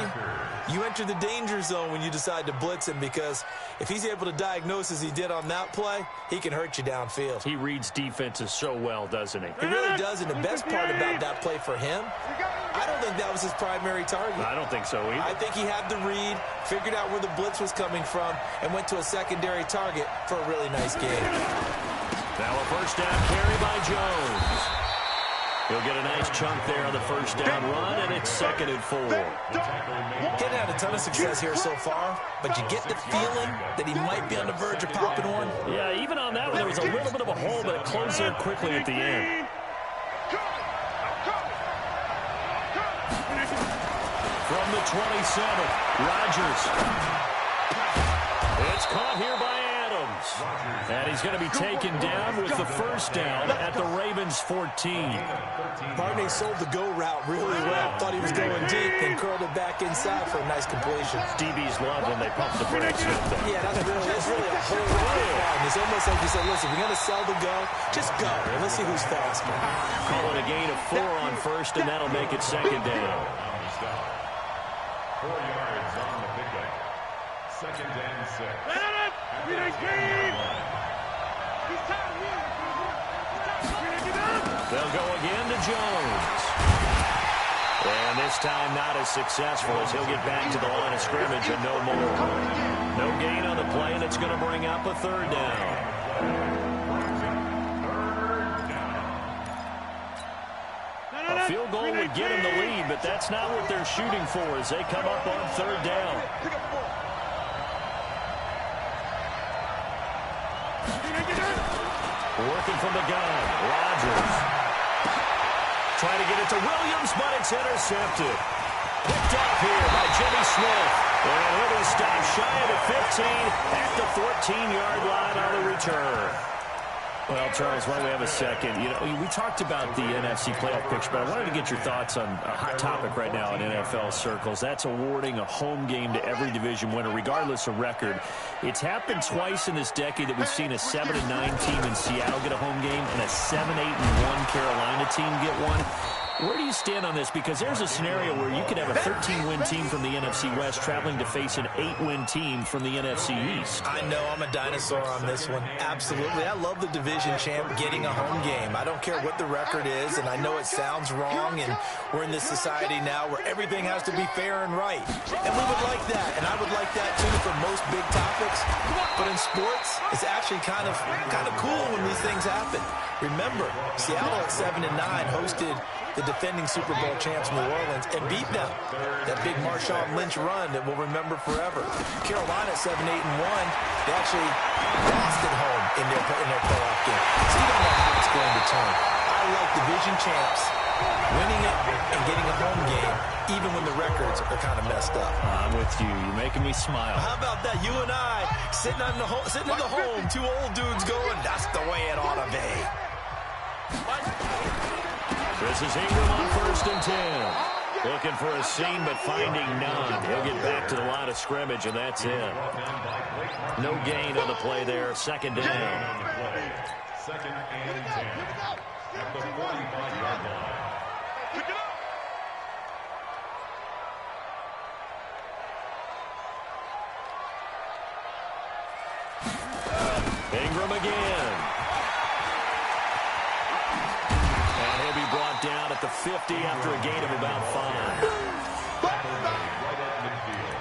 you enter the danger zone when you decide to blitz him, because if he's able to diagnose as he did on that play, he can hurt you downfield. He reads defenses so well, doesn't he? He really does, and the best part about that play for him, I don't think that was his primary target. I don't think so either. I think he had the read, figured out where the blitz was coming from, and went to a secondary target for a really nice game. Now a first down carry by Jones. He'll get a nice chunk there on the first down run, and it's 2nd and 4. Getting had a ton of success here so far, but you get the feeling that he might be on the verge of popping one. Yeah, even on that one, there was a little bit of a hole, but it closed there quickly at the end. From the 27, Rodgers. It's caught here by Adams. And he's going to be taken down with the first down at the Ravens' 14. Barney sold the go route really well. Thought he was going deep, then curled it back inside for a nice completion. DBs love when they pump the brakes. Yeah, that's really a whole lot of fun. It's almost like you said, listen, we're going to sell the go. Just go, and let's see who's faster. Call it a gain of 4 on first, and that'll make it 2nd down. 4 yards on the pickup. 2nd and 6. They'll go again to Jones. And this time not as successful, as he'll get back to the line of scrimmage and no more. No gain on the play, and it's going to bring up a 3rd down. A field goal would get him the lead, but that's not what they're shooting for as they come up on 3rd down. Working from the gun, Rodgers. Trying to get it to Williams, but it's intercepted. Picked off here by Jimmy Smith. And he'll be stopped shy of the 15 at the 14-yard line on the return. Well, Charles, while we have a second, you know, we talked about the NFC playoff picture, but I wanted to get your thoughts on a hot topic right now in NFL circles. That's awarding a home game to every division winner, regardless of record. It's happened twice in this decade that we've seen a 7-9 team in Seattle get a home game and a 7-8-1 Carolina team get one. Where do you stand on this? Because there's a scenario where you could have a 13-win team from the NFC West traveling to face an 8-win team from the NFC East. I know I'm a dinosaur on this one. Absolutely. I love the division champ getting a home game. I don't care what the record is, and I know it sounds wrong, and we're in this society now where everything has to be fair and right. And we would like that, and I would like that too for most big topics. But in sports, it's actually kind of cool when these things happen. Remember, Seattle at 7-9 hosted the defending Super Bowl champs New Orleans and beat them. That big Marshawn Lynch run that we'll remember forever. Carolina 7-8-1, they actually lost at home in their playoff game. So you don't know how it's going to turn. I like division champs winning it and getting a home game, even when the records are kind of messed up. I'm with you. You're making me smile. How about that? You and I sitting in the home, two old dudes going, that's the way it ought to be. This is Ingram on 1st and 10. Looking for a seam, but finding none. He'll get back to the line of scrimmage, and that's it. No gain on the play there. 2nd down. 2nd and 10. At the 45-yard line. Pick it up. Ingram again. Brought down at the 50 after a gain of about 5. Right at midfield.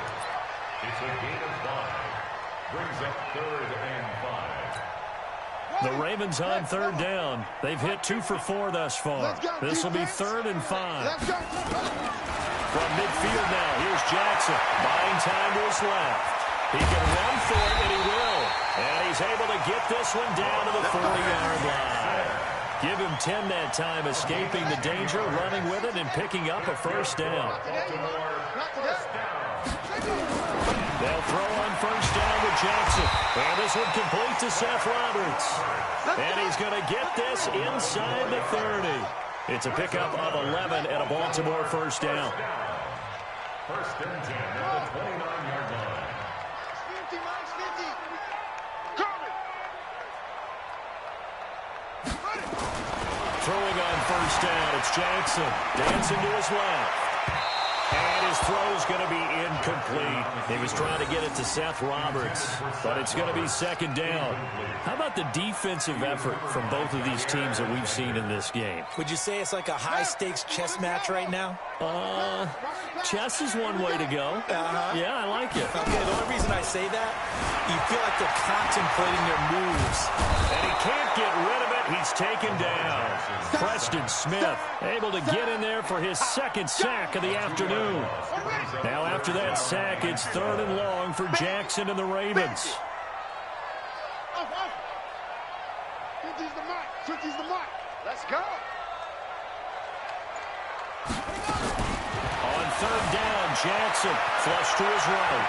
It's a gain of 5. Brings up 3rd and 5. The Ravens on 3rd down. They've hit 2 for 4 thus far. This will be 3rd and 5. From midfield now, here's Jackson. Buying time to his left. He can run for it, and he will. And he's able to get this one down to the 40-yard line. Give him 10 that time, escaping the danger, running with it, and picking up a first down. They'll throw on first down with Jackson. And this one complete to Seth Roberts. And he's going to get this inside the 30. It's a pickup of 11 and a Baltimore first down. 1st and 10 at the 29-yard line. down. It's Jackson dancing to his left. And his throw's going to be incomplete. He was trying to get it to Seth Roberts, but it's going to be second down. How about the defensive effort from both of these teams that we've seen in this game? Would you say it's like a high-stakes chess match right now? Chess is one way to go. Yeah, I like it. Okay, the only reason I say that, you feel like they're contemplating their moves. And he can't get rid of it. He's taken down. Preston Smith able to get in there for his second sack of the afternoon. Now after that sack, it's 3rd and long for Jackson and the Ravens. Switches the mark. Let's go. On 3rd down, Jackson flush to his right.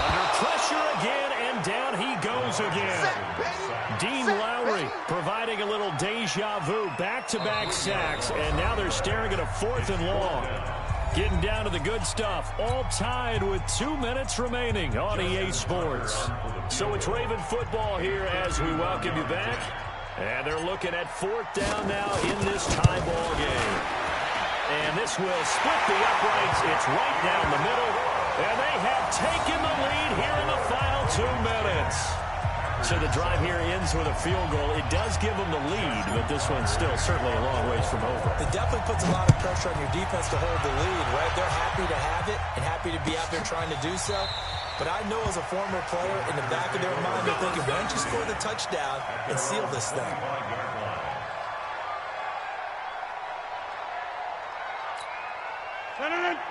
Under pressure again, and down he goes again. Dean Lowry providing a little deja vu, back-to-back sacks, and now they're staring at a 4th and long. Getting down to the good stuff, all tied with 2 minutes remaining on EA Sports. So it's Raven football here as we welcome you back. And they're looking at 4th down now in this tie ball game. And this will split the uprights. It's right down the middle. And they have taken the lead here in the final 2 minutes. So the drive here ends with a field goal. It does give them the lead, but this one's still certainly a long ways from over. It definitely puts a lot of pressure on your defense to hold the lead, right? They're happy to have it and happy to be out there trying to do so. But I know as a former player, in the back of their mind, they're thinking, why don't you score the touchdown and seal this thing?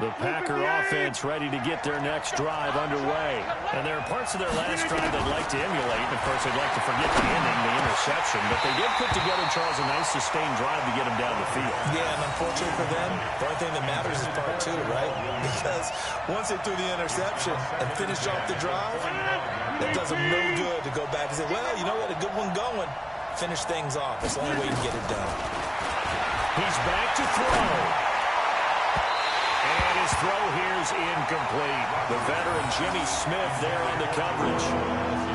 The Packer offense ready to get their next drive underway. And there are parts of their last drive they'd like to emulate. And, of course, they'd like to forget the ending, the interception. But they did put together, Charles, a nice sustained drive to get them down the field. Yeah, and unfortunately for them, the only thing that matters is part 2, right? Because once they threw the interception and finished off the drive, that does them no good to go back and say, well, you know, we had a good one going. Finish things off. That's the only way you can get it done. He's back to throw. And his throw here is incomplete. The veteran Jimmy Smith there on the coverage.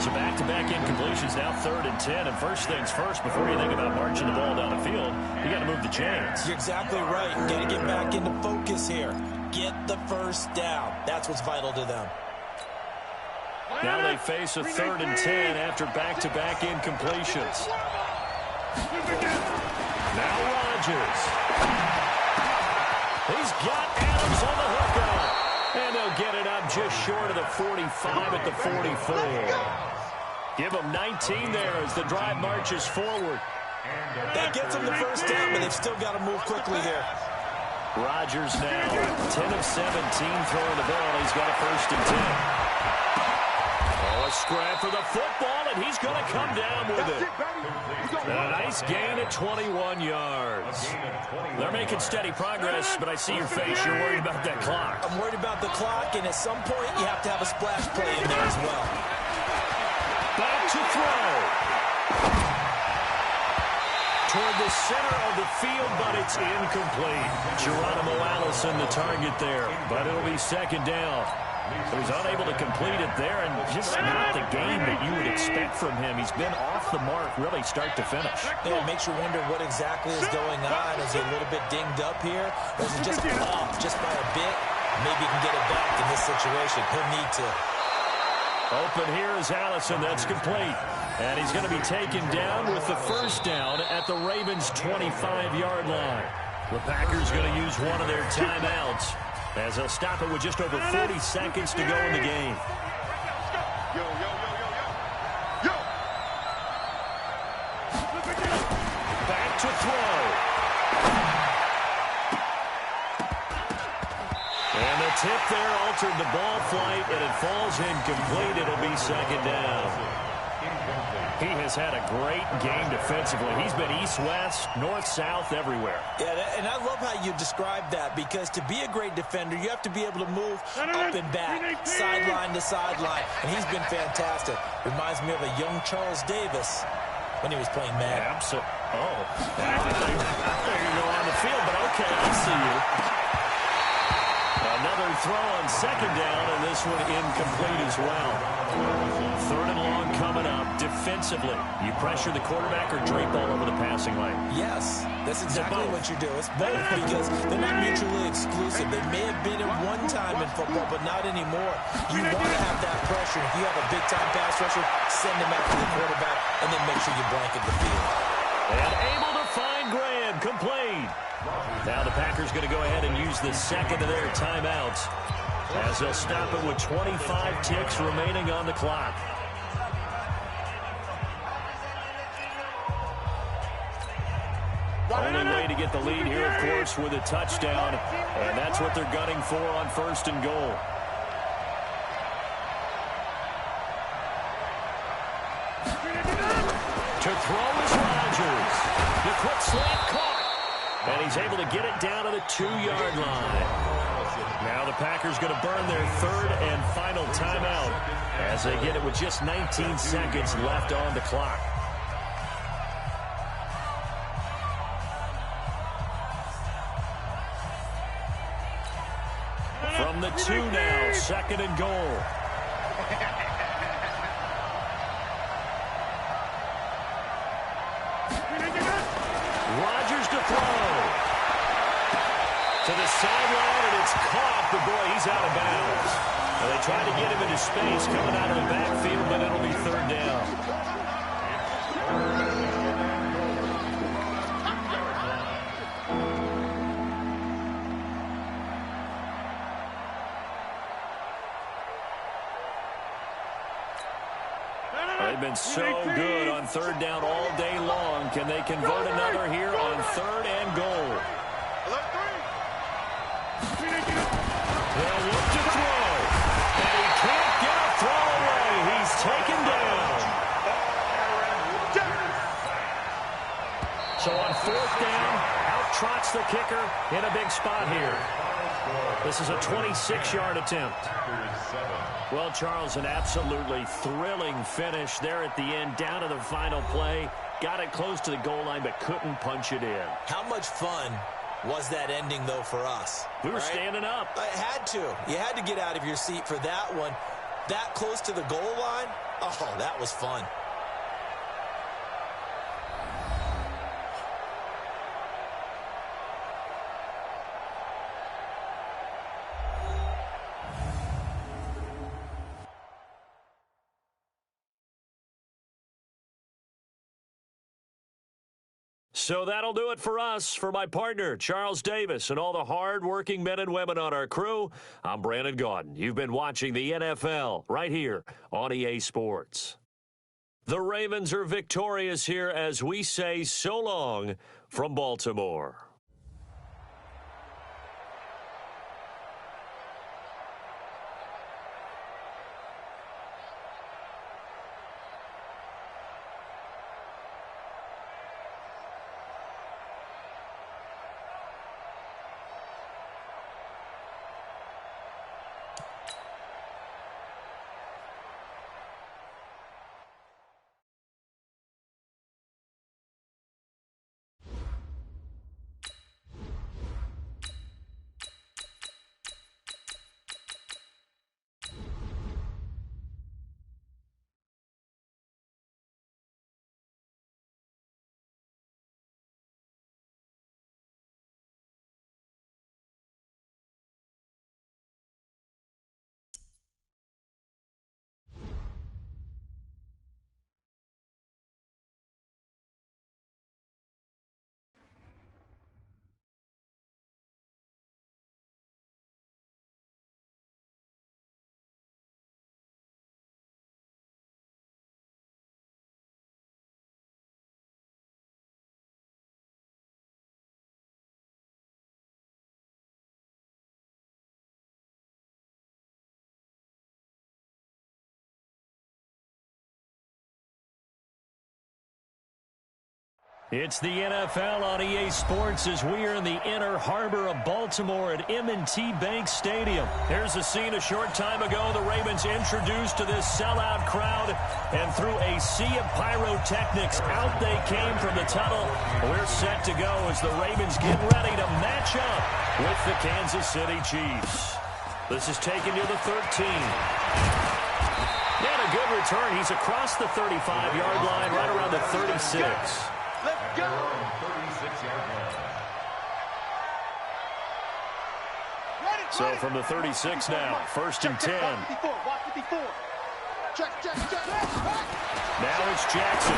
So back-to-back incompletions, now 3rd and 10. And first things first, before you think about marching the ball down the field, you got to move the chains. You're exactly right. You got to get back into focus here. Get the first down. That's what's vital to them. Now they face a 3rd and 10 after back-to-back incompletions. Now Rodgers. He's got Adams on the hookup. And they'll get it up just short of the 45 at the 44. Give them 19 there as the drive marches forward. That gets them the first down, but they've still got to move quickly here. Rodgers now 10 of 17 throwing the ball. He's got a 1st and 10. A scrap for the football, and he's going to come down with it. A nice gain at 21 yards. They're making steady progress, but I see your face. You're worried about that clock. I'm worried about the clock, and at some point, you have to have a splash play in there as well. Back to throw. Toward the center of the field, but it's incomplete. Geronimo Allison, the target there, but it'll be 2nd down. But he's unable to complete it there, and just not the game that you would expect from him. He's been off the mark really start to finish. Yeah, it makes you wonder what exactly is going on. Is he a little bit dinged up here? Or is he just off just by a bit? Maybe he can get it back in this situation. He'll need to. Open here is Allison. That's complete. And he's going to be taken down with the 1st down at the Ravens' 25-yard line. The Packers going to use one of their timeouts, as they'll stop it with just over 40 seconds to go in the game. Yo. Back to throw. And the tip there altered the ball flight, and it falls incomplete. It'll be 2nd down. He has had a great game defensively. He's been east-west, north-south, everywhere. Yeah, and I love how you describe that, because to be a great defender, you have to be able to move up and back, sideline to sideline, and he's been fantastic. Reminds me of a young Charles Davis when he was playing Madden. Absolutely. Oh. There you go on the field, but okay, I see you. A Another throw on second down, and this one incomplete as well. Third and long coming up. Defensively, you pressure the quarterback or drape all over the passing lane? Yes, that's exactly what you do. It's both because they're not mutually exclusive. They may have been at one time in football, but not anymore. You want to have that pressure. If you have a big-time pass rusher, send them after the quarterback, and then make sure you blanket the field. And able to find Graham, complete. Now the Packers going to go ahead and use the second of their timeouts as they'll stop it with 25 ticks remaining on the clock. Only way to get the lead here, of course, with a touchdown, and that's what they're gunning for on first and goal. To throw is Rodgers. The quick slant caught. And he's able to get it down to the 2-yard line. Now the Packers going to burn their third and final timeout as they get it with just 19 seconds left on the clock. From the 2 now, second and goal. Rodgers to throw. To the sideline, and it's caught, but boy, he's out of bounds. Well, they tried to get him into space coming out of the backfield, but it'll be third down. They've been so good on third down all day long. Can they convert another here on third and goal? They'll look to throw. And he can't get a throw away. He's taken down. So on fourth down, out trots the kicker in a big spot here. This is a 26-yard attempt. Well, Charles, an absolutely thrilling finish there at the end, down to the final play. Got it close to the goal line, but couldn't punch it in. How much fun was that ending, though, for us? We were standing up. I had to. You had to get out of your seat for that one. That close to the goal line? Oh, that was fun. So that'll do it for us. For my partner, Charles Davis, and all the hard-working men and women on our crew, I'm Brandon Gaudin. You've been watching the NFL right here on EA Sports. The Ravens are victorious here as we say so long from Baltimore. It's the NFL on EA Sports as we are in the inner harbor of Baltimore at M&T Bank Stadium. Here's a scene a short time ago. The Ravens introduced to this sellout crowd, and through a sea of pyrotechnics, out they came from the tunnel. We're set to go as the Ravens get ready to match up with the Kansas City Chiefs. This is taken near the 13. And a good return. He's across the 35-yard line, right around the 36. Let's go. 36-yard line. So from the 36 now, 1st and 10. Watch it before. Check. Now it's Jackson.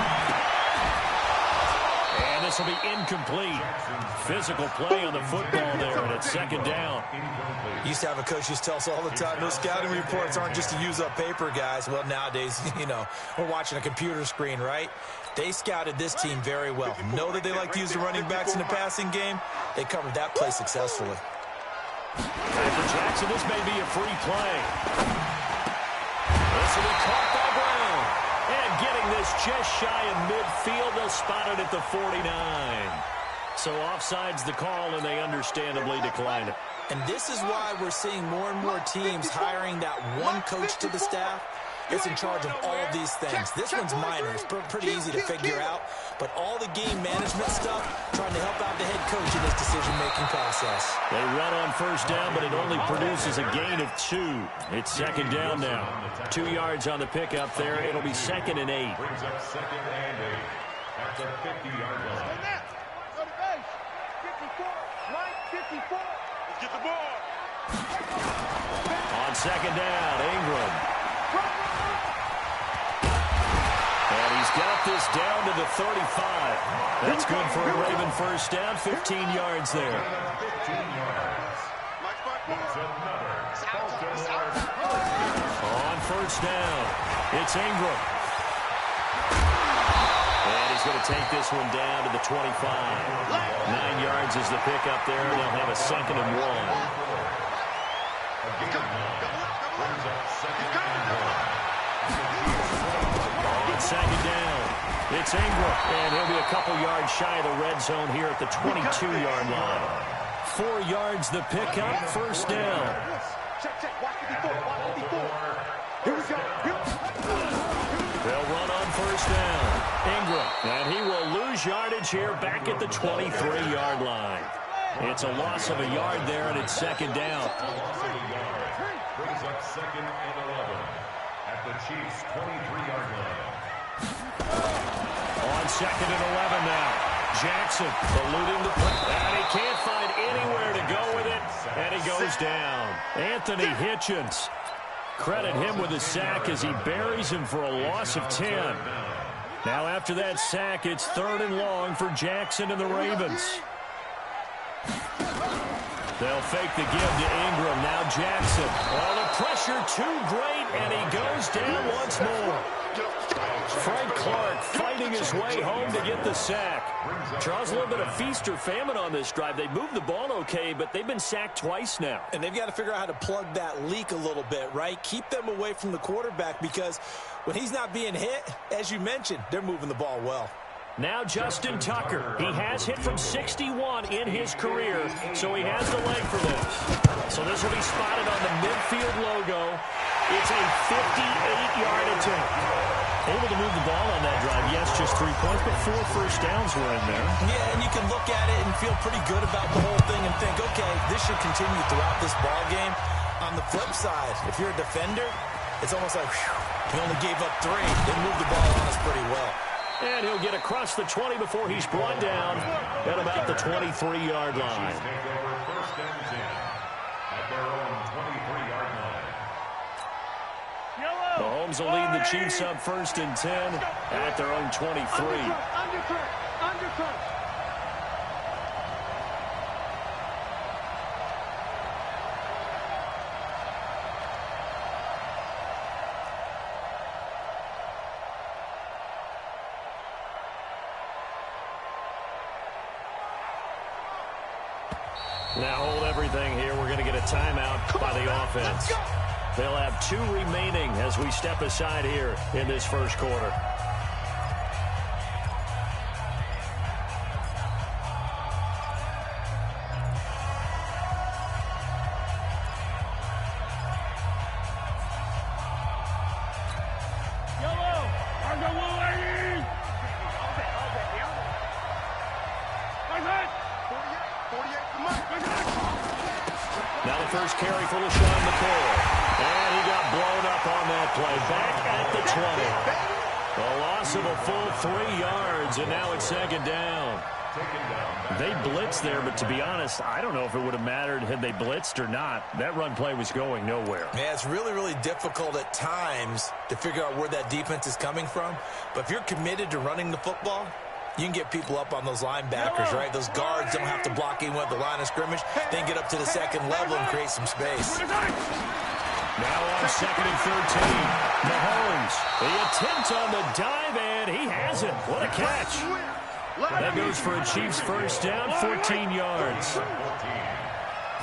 And this will be incomplete. Physical play on the football there, and it's 2nd down. Used to have a coach who used to tell us all the time, those scouting reports aren't just to use up paper, guys. Well, nowadays, you know, we're watching a computer screen, right? They scouted this team very well. Know that they like to use the running backs in the passing game. They covered that play successfully. And for Jackson, this may be a free play. This will be caught by Brown. And getting this just shy of midfield, they'll spot it at the 49. So offside's the call, and they understandably decline it. And this is why we're seeing more and more teams hiring that one coach to the staff that's in charge of all of these things. This one's minor. It's pretty easy to figure out. But all the game management stuff, trying to help out the head coach in this decision-making process. They run on 1st down, but it only produces a gain of 2. It's 2nd down now. 2 yards on the pickup there. It'll be 2nd and 8. Brings up 2nd and 8 at the 50-yard line. Go to base. 54. Line 54. Let's get the ball. On 2nd down, Ingram. And he's got this down to the 35. That's good for a Raven 1st down, 15 yards there. 15 yards. That's another Baltimore. On 1st down, it's Ingram. And he's going to take this one down to the 25. 9 yards is the pickup there, and they'll have a 2nd and 1. Brings up 2nd and 1. On 2nd down, it's Ingram, and he'll be a couple yards shy of the red zone here at the 22-yard line. 4 yards the pickup, 1st down. Check. Watch it before. Here we go. They'll run on 1st down. Ingram, and he will lose yardage here back at the 23-yard line. It's a loss of a yard there, and it's 2nd down. Loss of a yard. Brings up 2nd and 11 at the Chiefs' 23-yard line. On 2nd and 11 now. Jackson eluding the play. And he can't find anywhere to go with it. And he goes down. Anthony Hitchens. Credit him with a sack as he buries him for a loss of 10. Now after that sack, it's 3rd and long for Jackson and the Ravens. They'll fake the give to Ingram. Now Jackson. Oh, the pressure too great, and he goes down once more. Frank Clark fighting his way home to get the sack. Charles, a little bit of feast or famine on this drive. They moved the ball okay, but they've been sacked twice now. And they've got to figure out how to plug that leak a little bit, right? Keep them away from the quarterback because when he's not being hit, as you mentioned, they're moving the ball well. Now Justin Tucker. He has hit from 61 in his career, so he has the leg for this. So this will be spotted on the midfield logo. It's a 58-yard attempt. Able to move the ball on that drive. Yes, just 3 points, but 4 first downs were in there. Yeah, and you can look at it and feel pretty good about the whole thing and think, okay, this should continue throughout this ball game. On the flip side, if you're a defender, it's almost like, whew, he only gave up 3. They moved the ball on us pretty well. And he'll get across the 20 before he's brought down at about the 23-yard line. Take over 1st and 10 at their own 23-yard line. Mahomes will lead the Chiefs up 1st and 10 at their own 23. Undercut. Now hold everything here. We're going to get a timeout by the offense. They'll have 2 remaining as we step aside here in this first quarter. first carry for LaShawn McCoy. And he got blown up on that play. Back at the 20. A loss of a full 3 yards, and now it's second down. They blitzed there, but to be honest, I don't know if it would have mattered had they blitzed or not. That run play was going nowhere. Yeah, it's really, really difficult at times to figure out where that defense is coming from. But if you're committed to running the football, you can get people up on those linebackers, right? Those guards don't have to block even at the line of scrimmage. Then get up to the second level and create some space. Now on second and 13, Mahomes. The attempt on the dive, and he has it. What a catch. That goes for a Chiefs first down, 14 yards.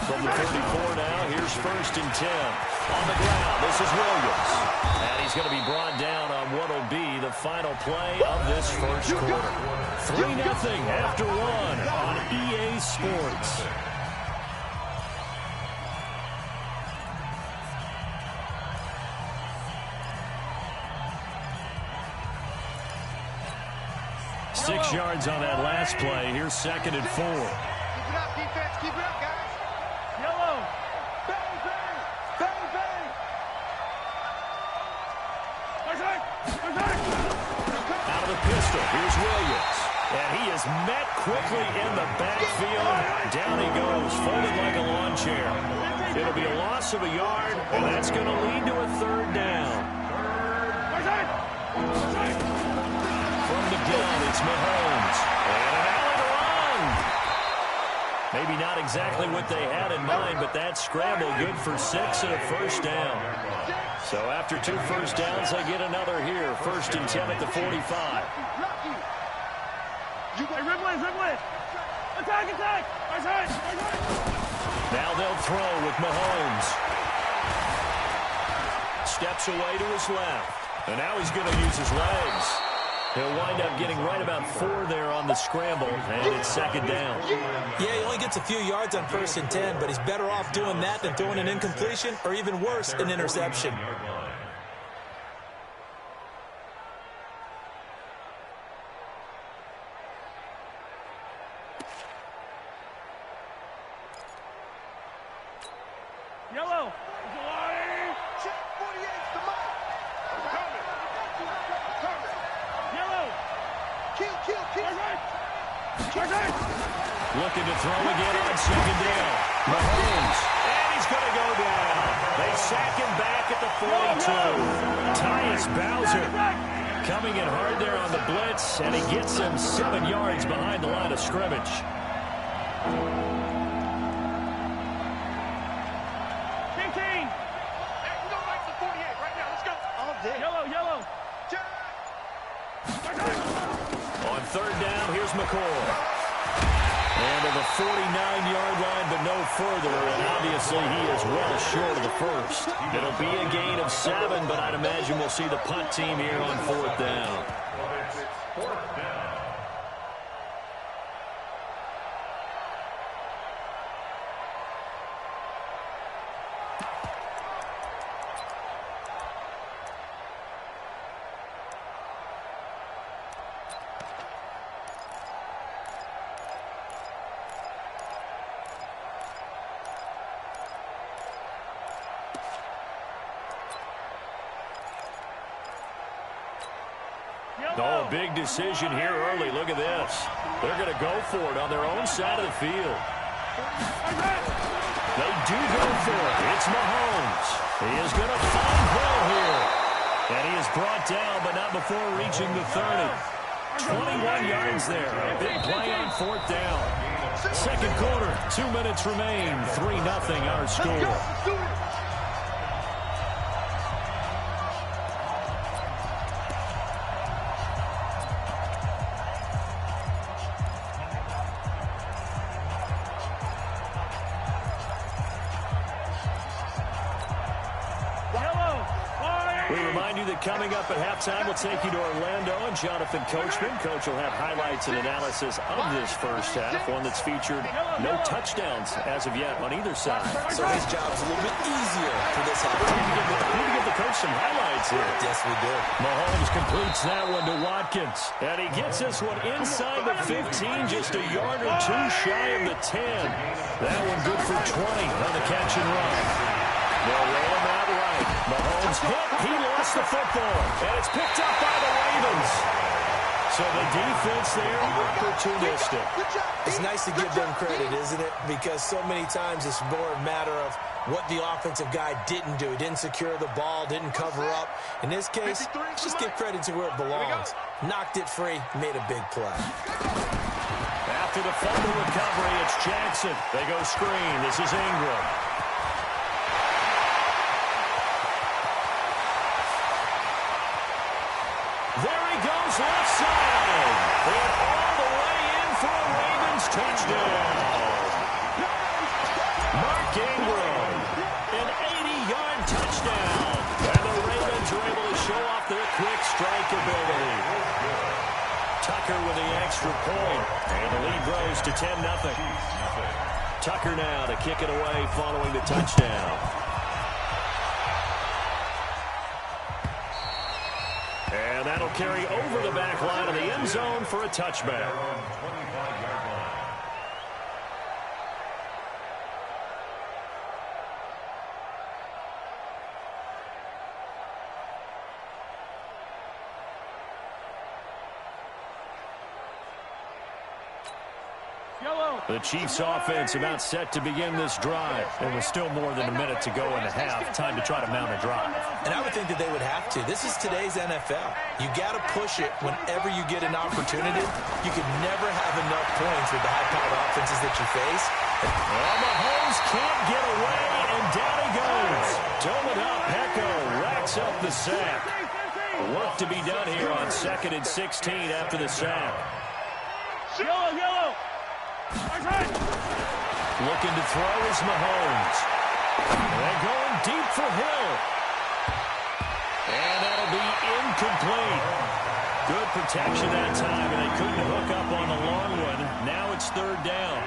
From the 34 now, here's first and 10. On the ground, this is Williams. And he's going to be brought down on what will be the final play of this first quarter. 3-0 after 1 on EA Sports. Six yards on that last play. Here's second and 4. Keep it up, defense. Keep it up, guys. Yellow. Bang, bang. Bang, bang. Out of the pistol. Here's Williams. And he is met quickly in the backfield. Down he goes, folded like a lawn chair. It'll be a loss of a yard, and that's going to lead to a third down. From the gun, it's Mahomes. And an alley run. Maybe not exactly what they had in mind, but that scramble good for 6 and a first down. So after 2 first downs, they get another here. First and 10 at the 45. Attack! Now they'll throw with Mahomes. Steps away to his left. And now he's going to use his legs. He'll wind up getting right about 4 there on the scramble, and it's second down. Yeah, he only gets a few yards on first and 10, but he's better off doing that than throwing an incompletion or even worse, an interception. Yellow. Check 48's the mark. Cover. Yellow. Kill. Looking to throw again on second down. Mahomes. And he's going to go down. They sack him back at the 42. Tyus Bowser coming in hard there on the blitz, and he gets him 7 yards behind the line of scrimmage. Yellow. On third down, here's McCoy. And to the 49-yard line, but no further. And obviously, he is well short of the first. It'll be a gain of 7, but I'd imagine we'll see the punt team here on fourth down. Oh, big decision here early. Look at this. They're going to go for it on their own side of the field. They do go for it. It's Mahomes. He is going to find Hill here. And he is brought down, but not before reaching the 30. 21 yards there. A big play on fourth down. Second quarter, 2 minutes remain. 3-0 our score. Coming up at halftime, we'll take you to Orlando and Jonathan Coachman. Coach will have highlights and analysis of this first half, one that's featured no touchdowns as of yet on either side. So his job's a little bit easier for this half. We need to give the coach some highlights. That's it. Yes, we do. Mahomes completes that one to Watkins. And he gets this one inside the 15, just a yard or two shy of the 10. That one good for 20 on the catch and run. They'll roll him out right. Mahomes hit. He lost the football. And it's picked up by the Ravens. So the defense there, opportunistic. It's nice to give them credit, isn't it? Because so many times it's more a matter of what the offensive guy didn't do. He didn't secure the ball, didn't cover up. In this case, just give credit to where it belongs. Knocked it free, made a big play. After the fumble recovery, it's Jackson. They go screen. This is Ingram. There he goes, left side. And all the way in for a Ravens touchdown. Mark Ingram, an 80-yard touchdown. And the Ravens are able to show off their quick strike ability. Tucker with the extra point. And the lead grows to 10-0. Tucker now to kick it away following the touchdown. And that'll carry over the back line of the end zone for a touchback. The Chiefs offense about set to begin this drive. And with still more than a minute to go in the half, time to try to mount a drive. And I would think that they would have to. This is today's NFL. You got to push it whenever you get an opportunity. You can never have enough points with the high-powered offenses that you face. Well, Mahomes can't get away, and down he goes. Dome it up, Pecco racks up the sack. Work to be done here on 2nd and 16 after the sack. Yellow. Looking to throw is Mahomes. They're going deep for Hill. And that'll be incomplete. Good protection that time, and they couldn't hook up on the long one. Now it's 3rd down.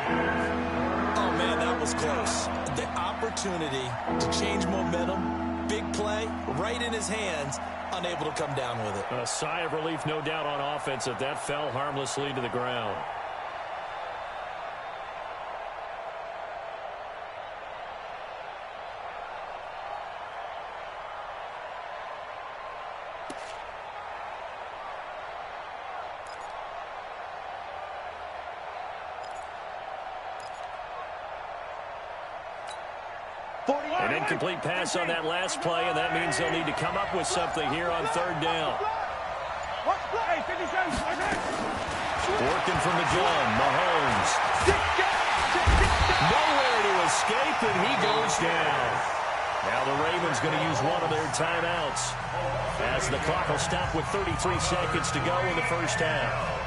Oh, man, that was close. The opportunity to change momentum, big play, right in his hands, unable to come down with it. A sigh of relief, no doubt, on offense if that fell harmlessly to the ground. An incomplete pass on that last play, and that means they'll need to come up with something here on 3rd down. Working from the gun, Mahomes. Nowhere to escape, and he goes down. Now the Ravens going to use one of their timeouts as the clock will stop with 33 seconds to go in the first half.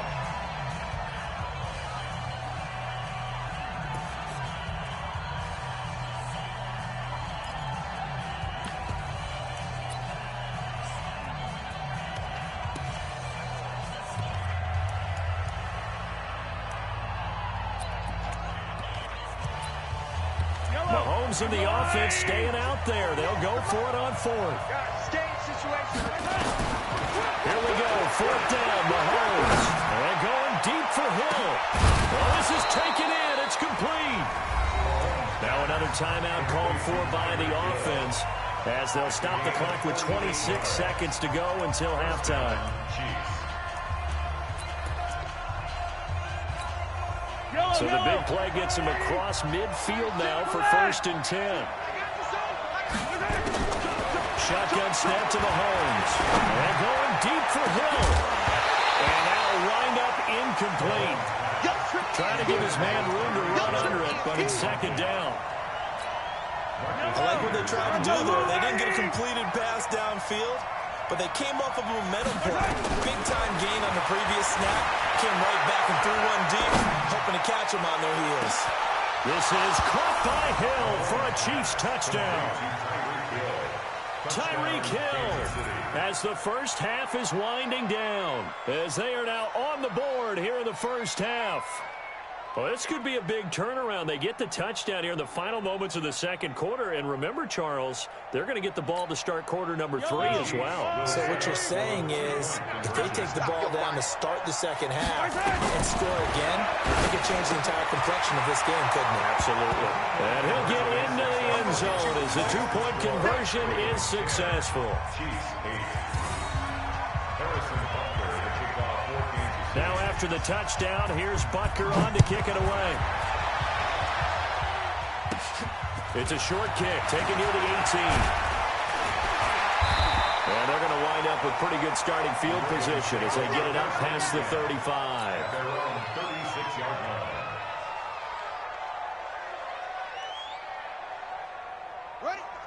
Mahomes in the offense staying out there. They'll go for it on 4th. Here we go. 4th down, Mahomes. They're going deep for Hill. Well, this is taken in. It's complete. Now another timeout called for by the offense as they'll stop the clock with 26 seconds to go until halftime. So the big play gets him across midfield now for 1st and 10. Shotgun snap to Mahomes. And going deep for Hill. And that'll wind up incomplete. Trying to give his man room to run under it, but it's 2nd down. I like what they tried to do there. They didn't get a completed pass downfield, but they came off of a momentum play. Big-time gain on the previous snap. Came right back and threw one deep, hoping to catch them on their heels. This is caught by Hill for a Chiefs touchdown. Tyreek Hill as the first half is winding down, as they are now on the board here in the first half. Well, this could be a big turnaround. They get the touchdown here in the final moments of the second quarter. And remember, Charles, they're going to get the ball to start quarter number 3 as well. So what you're saying is if they take the ball down to start the second half and score again, they could change the entire complexion of this game, couldn't it? Absolutely. And he'll get into the end zone as the two-point conversion is successful. Now after the touchdown, here's Butker on to kick it away. It's a short kick, taken near the 18. And they're going to wind up with pretty good starting field position as they get it up past the 35.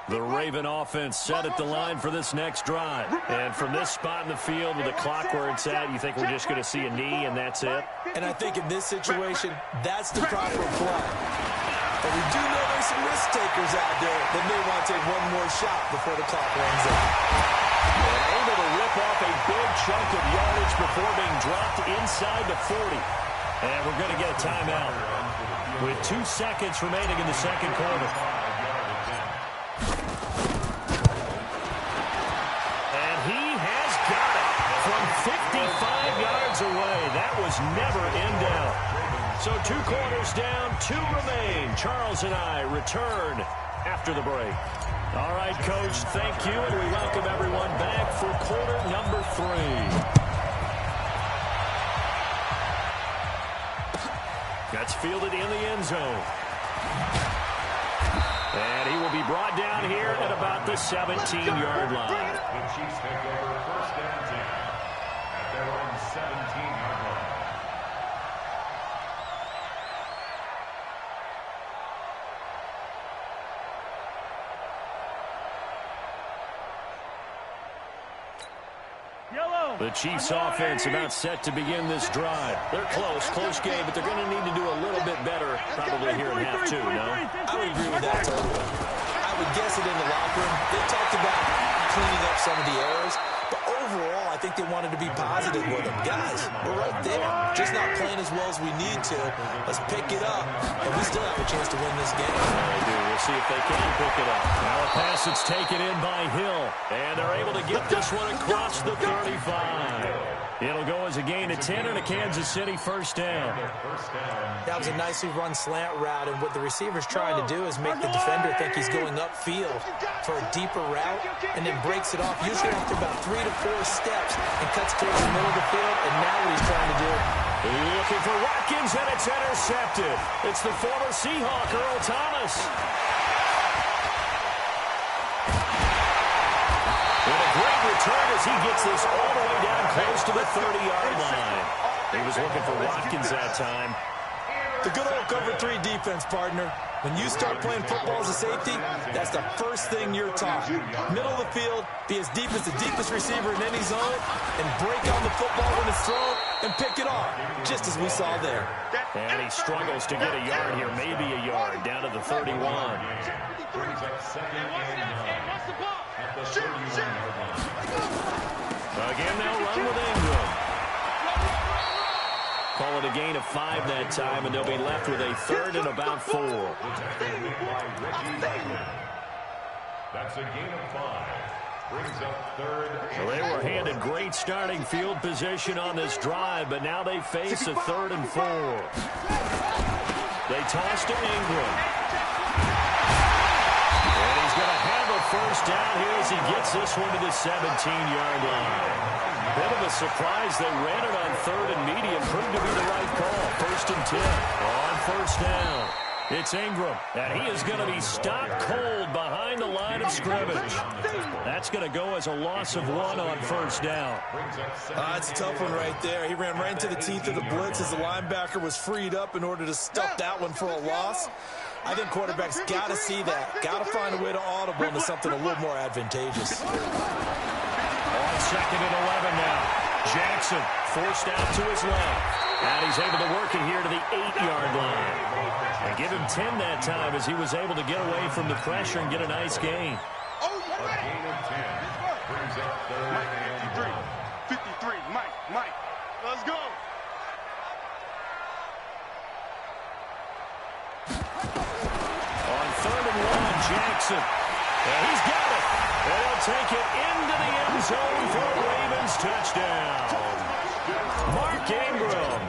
The Raven offense set at the line for this next drive. And from this spot in the field with the clock where it's at, you think we're just going to see a knee and that's it? And I think in this situation, that's the proper play. But we do know there's some risk takers out there that may want to take one more shot before the clock runs out. And able to rip off a big chunk of yardage before being dropped inside the 40. And we're going to get a timeout with 2 seconds remaining in the second quarter. From 55 yards away. That was never in doubt. So 2 quarters down, 2 remain. Charles and I return after the break. All right, Coach, thank you, and we welcome everyone back for quarter number 3. That's fielded in the end zone. And he will be brought down here at about the 17-yard line. The Chiefs take over first and 10 at their own 17-yard line. The Chiefs offense about set to begin this drive. They're close game, but they're going to need to do a little bit better probably here in half 2, no? I would agree with that totally. I would guess it in the locker room. They talked about cleaning up some of the errors, but overall, I think they wanted to be positive with them. Guys, we're right there. Just not playing as well as we need to. Let's pick it up, and we still have a chance to win this game. They do. We'll see if they can pick it up. Now a pass that's taken in by Hill, and they're able to get this one across the 35. It'll go as a gain of 10 and a Kansas City first down. That was a nicely run slant route, and what the receiver's trying to do is make the defender think he's going upfield for a deeper route, and then breaks it off, usually after about 3 to 4 steps, and cuts towards the middle of the field, and now what he's trying to do. Looking for Watkins, and it's intercepted. It's the former Seahawk, Earl Thomas. And a great return as he gets this all the way down close to the 30-yard line. He was looking for Watkins that time. The good old cover 3 defense, partner. When you start playing football as a safety, that's the first thing you're taught. Middle of the field, be as deep as the deepest receiver in any zone, and break on the football when it's thrown, and pick it off, just as we saw there. And he struggles to get a yard here, maybe a yard, down to the 31. Brings up second and 9 at the 31-yard line. Again, they'll run with Ingram. Call it a gain of 5 that time, and they'll be left with a 3rd and about 4. That's a gain of 5. Brings up 3rd. Well, they were handed great starting field position on this drive, but now they face a 3rd and 4. They toss to Ingram. And he's going to have a first down here as he gets this one to the 17-yard line. Bit of a surprise. They ran it on 3rd and medium. Proved to be the right call. 1st and 10 on first down. It's Ingram, and he is going to be stopped cold behind the line of scrimmage. That's going to go as a loss of 1 on first down. That's a tough one right there. He ran right into the teeth of the blitz as the linebacker was freed up in order to stuff that one for a loss. I think quarterbacks got to see that. Got to find a way to audible into something a little more advantageous. On 2nd and 11 now. Jackson forced out to his left. And he's able to work it here to the 8-yard line. And give him 10 that time as he was able to get away from the pressure and get a nice gain. A gain of 10. Brings up 3rd and 53, Mike, let's go. And he's got it. And he'll take it into the end zone for a Ravens touchdown. Mark Ingram,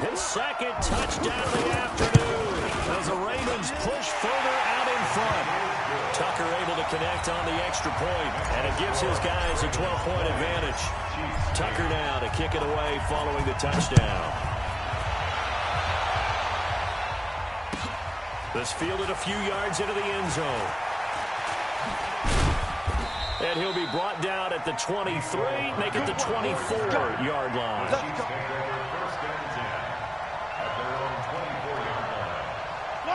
his second touchdown of the afternoon as the Ravens push further out in front. Tucker able to connect on the extra point, and it gives his guys a 12-point advantage. Tucker now to kick it away following the touchdown. This fielded a few yards into the end zone. And he'll be brought down at the 23, make it the 24-yard line.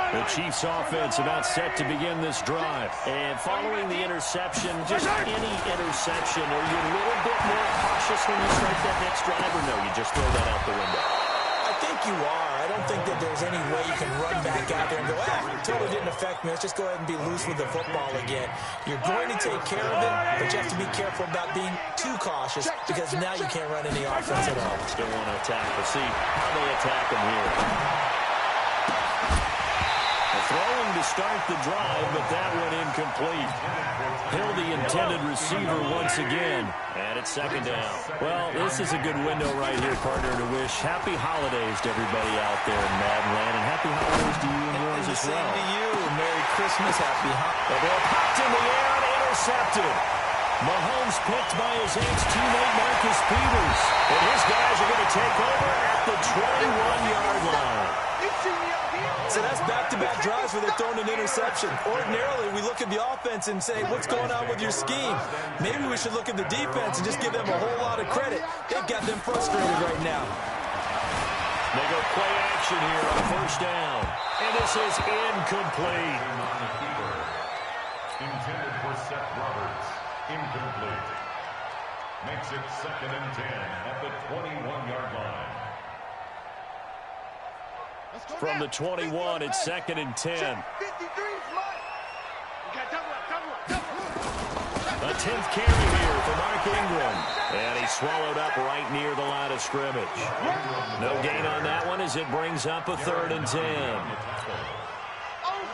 The Chiefs offense about set to begin this drive. And following the interception, just any interception, are you a little bit more cautious when you start that next drive, or no, you just throw that out the window? I think you are. I don't think that there's any way you can run back out there and go, it totally didn't affect me. Let's just go ahead and be loose with the football again. You're going to take care of it, but you have to be careful about being too cautious because now you can't run any offense at all. Still want to attack. We'll see how they attack them here. Throwing to start the drive, but that one incomplete. Hill, the intended receiver once again, and it's second down. Well, this is a good window right here, partner, to wish happy holidays to everybody out there in Madden Land, and happy holidays to you and yours as well. Same to you. Merry Christmas, happy holidays. The ball popped in the air and intercepted. Mahomes picked by his ex-teammate Marcus Peters, and his guys are going to take over at the 21-yard line. So that's back-to-back drives where they're throwing an interception. Ordinarily, we look at the offense and say, what's going on with your scheme? Maybe we should look at the defense and just give them a whole lot of credit. They've got them frustrated right now. They go play action here on first down. And this is incomplete. Intended for Seth Roberts. Incomplete. Makes it 2nd and 10 at the 21-yard line. From the 21, it's 2nd and 10. A 10th carry here for Mark Ingram. And he's swallowed up right near the line of scrimmage. No gain on that one as it brings up a 3rd and 10.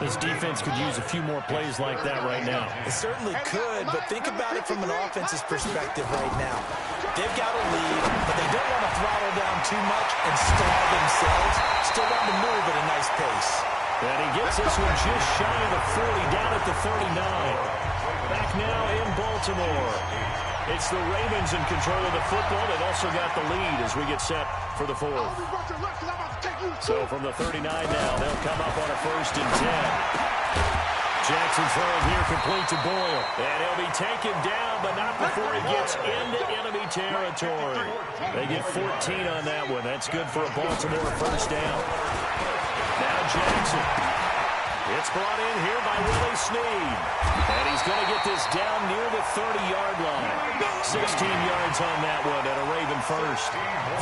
This defense could use a few more plays like that right now. It certainly could, but think about it from an offense's perspective right now. They've got a lead, but they don't want to throttle down too much and stall themselves. Still want to move at a nice pace. And he gets this one just shy of the 40, down at the 39. Back now in Baltimore. It's the Ravens in control of the football. They've also got the lead as we get set for the 4th. So from the 39 now, they'll come up on a 1st and 10. Jackson throwing here complete to Boyle. And he'll be taken down, but not before he gets into enemy territory. They get 14 on that one. That's good for a Baltimore 1st down. Now Jackson. It's brought in here by Willie Snead. And he's going to get this down near the 30-yard line. 16 yards on that one and a Raven 1st.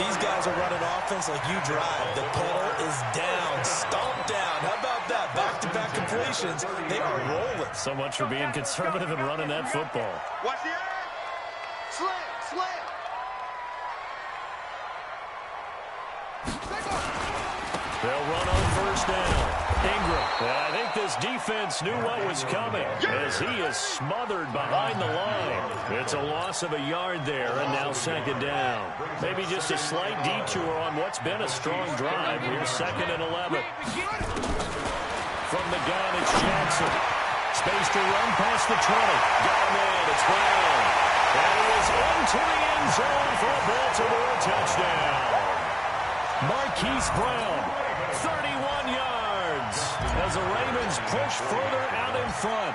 These guys are running offense like you drive. The pedal is down, stomped down. How about that? Back-to-back completions. They are rolling. So much for being conservative and running that football. Watch the air. Slam. They'll run on 1st down. Ingram. And I think this defense knew what was coming as he is smothered behind the line. It's a loss of a yard there, and now 2nd down. Maybe just a slight detour on what's been a strong drive. Here's 2nd and 11. From the gun, it's Jackson. Space to run past the 20. Got him in. It's Brown. And he is into the end zone for a Baltimore touchdown. Marquise Brown, 31 yards as the Ravens push further out in front.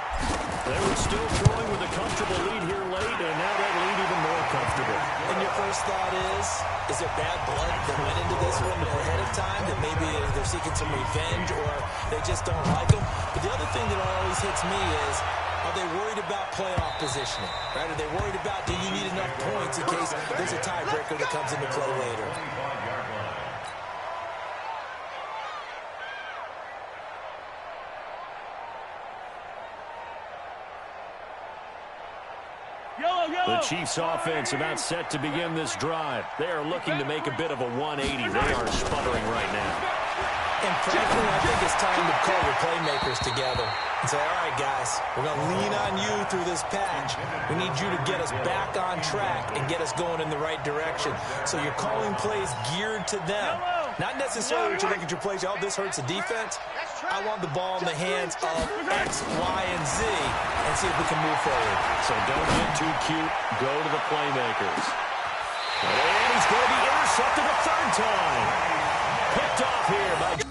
They were still throwing with a comfortable lead here late, and now that lead even more comfortable. And your first thought is there bad blood that went into this one ahead of time, that maybe they're seeking some revenge or they just don't like them? But the other thing that always hits me is, are they worried about playoff positioning? Right? Are they worried about, do you need enough points in case there's a tiebreaker that comes into play later? The Chiefs offense about set to begin this drive. They are looking to make a bit of a 180. They are sputtering right now. And frankly, I think it's time to call your playmakers together and say, all right, guys, we're going to lean on you through this patch. We need you to get us back on track and get us going in the right direction. So you're calling plays geared to them. Not necessarily that you look at your plays, oh, this hurts the defense. I want the ball in the hands of X, Y, and Z and see if we can move forward. So don't get too cute. Go to the playmakers. And he's going to be intercepted a third time. Picked off here by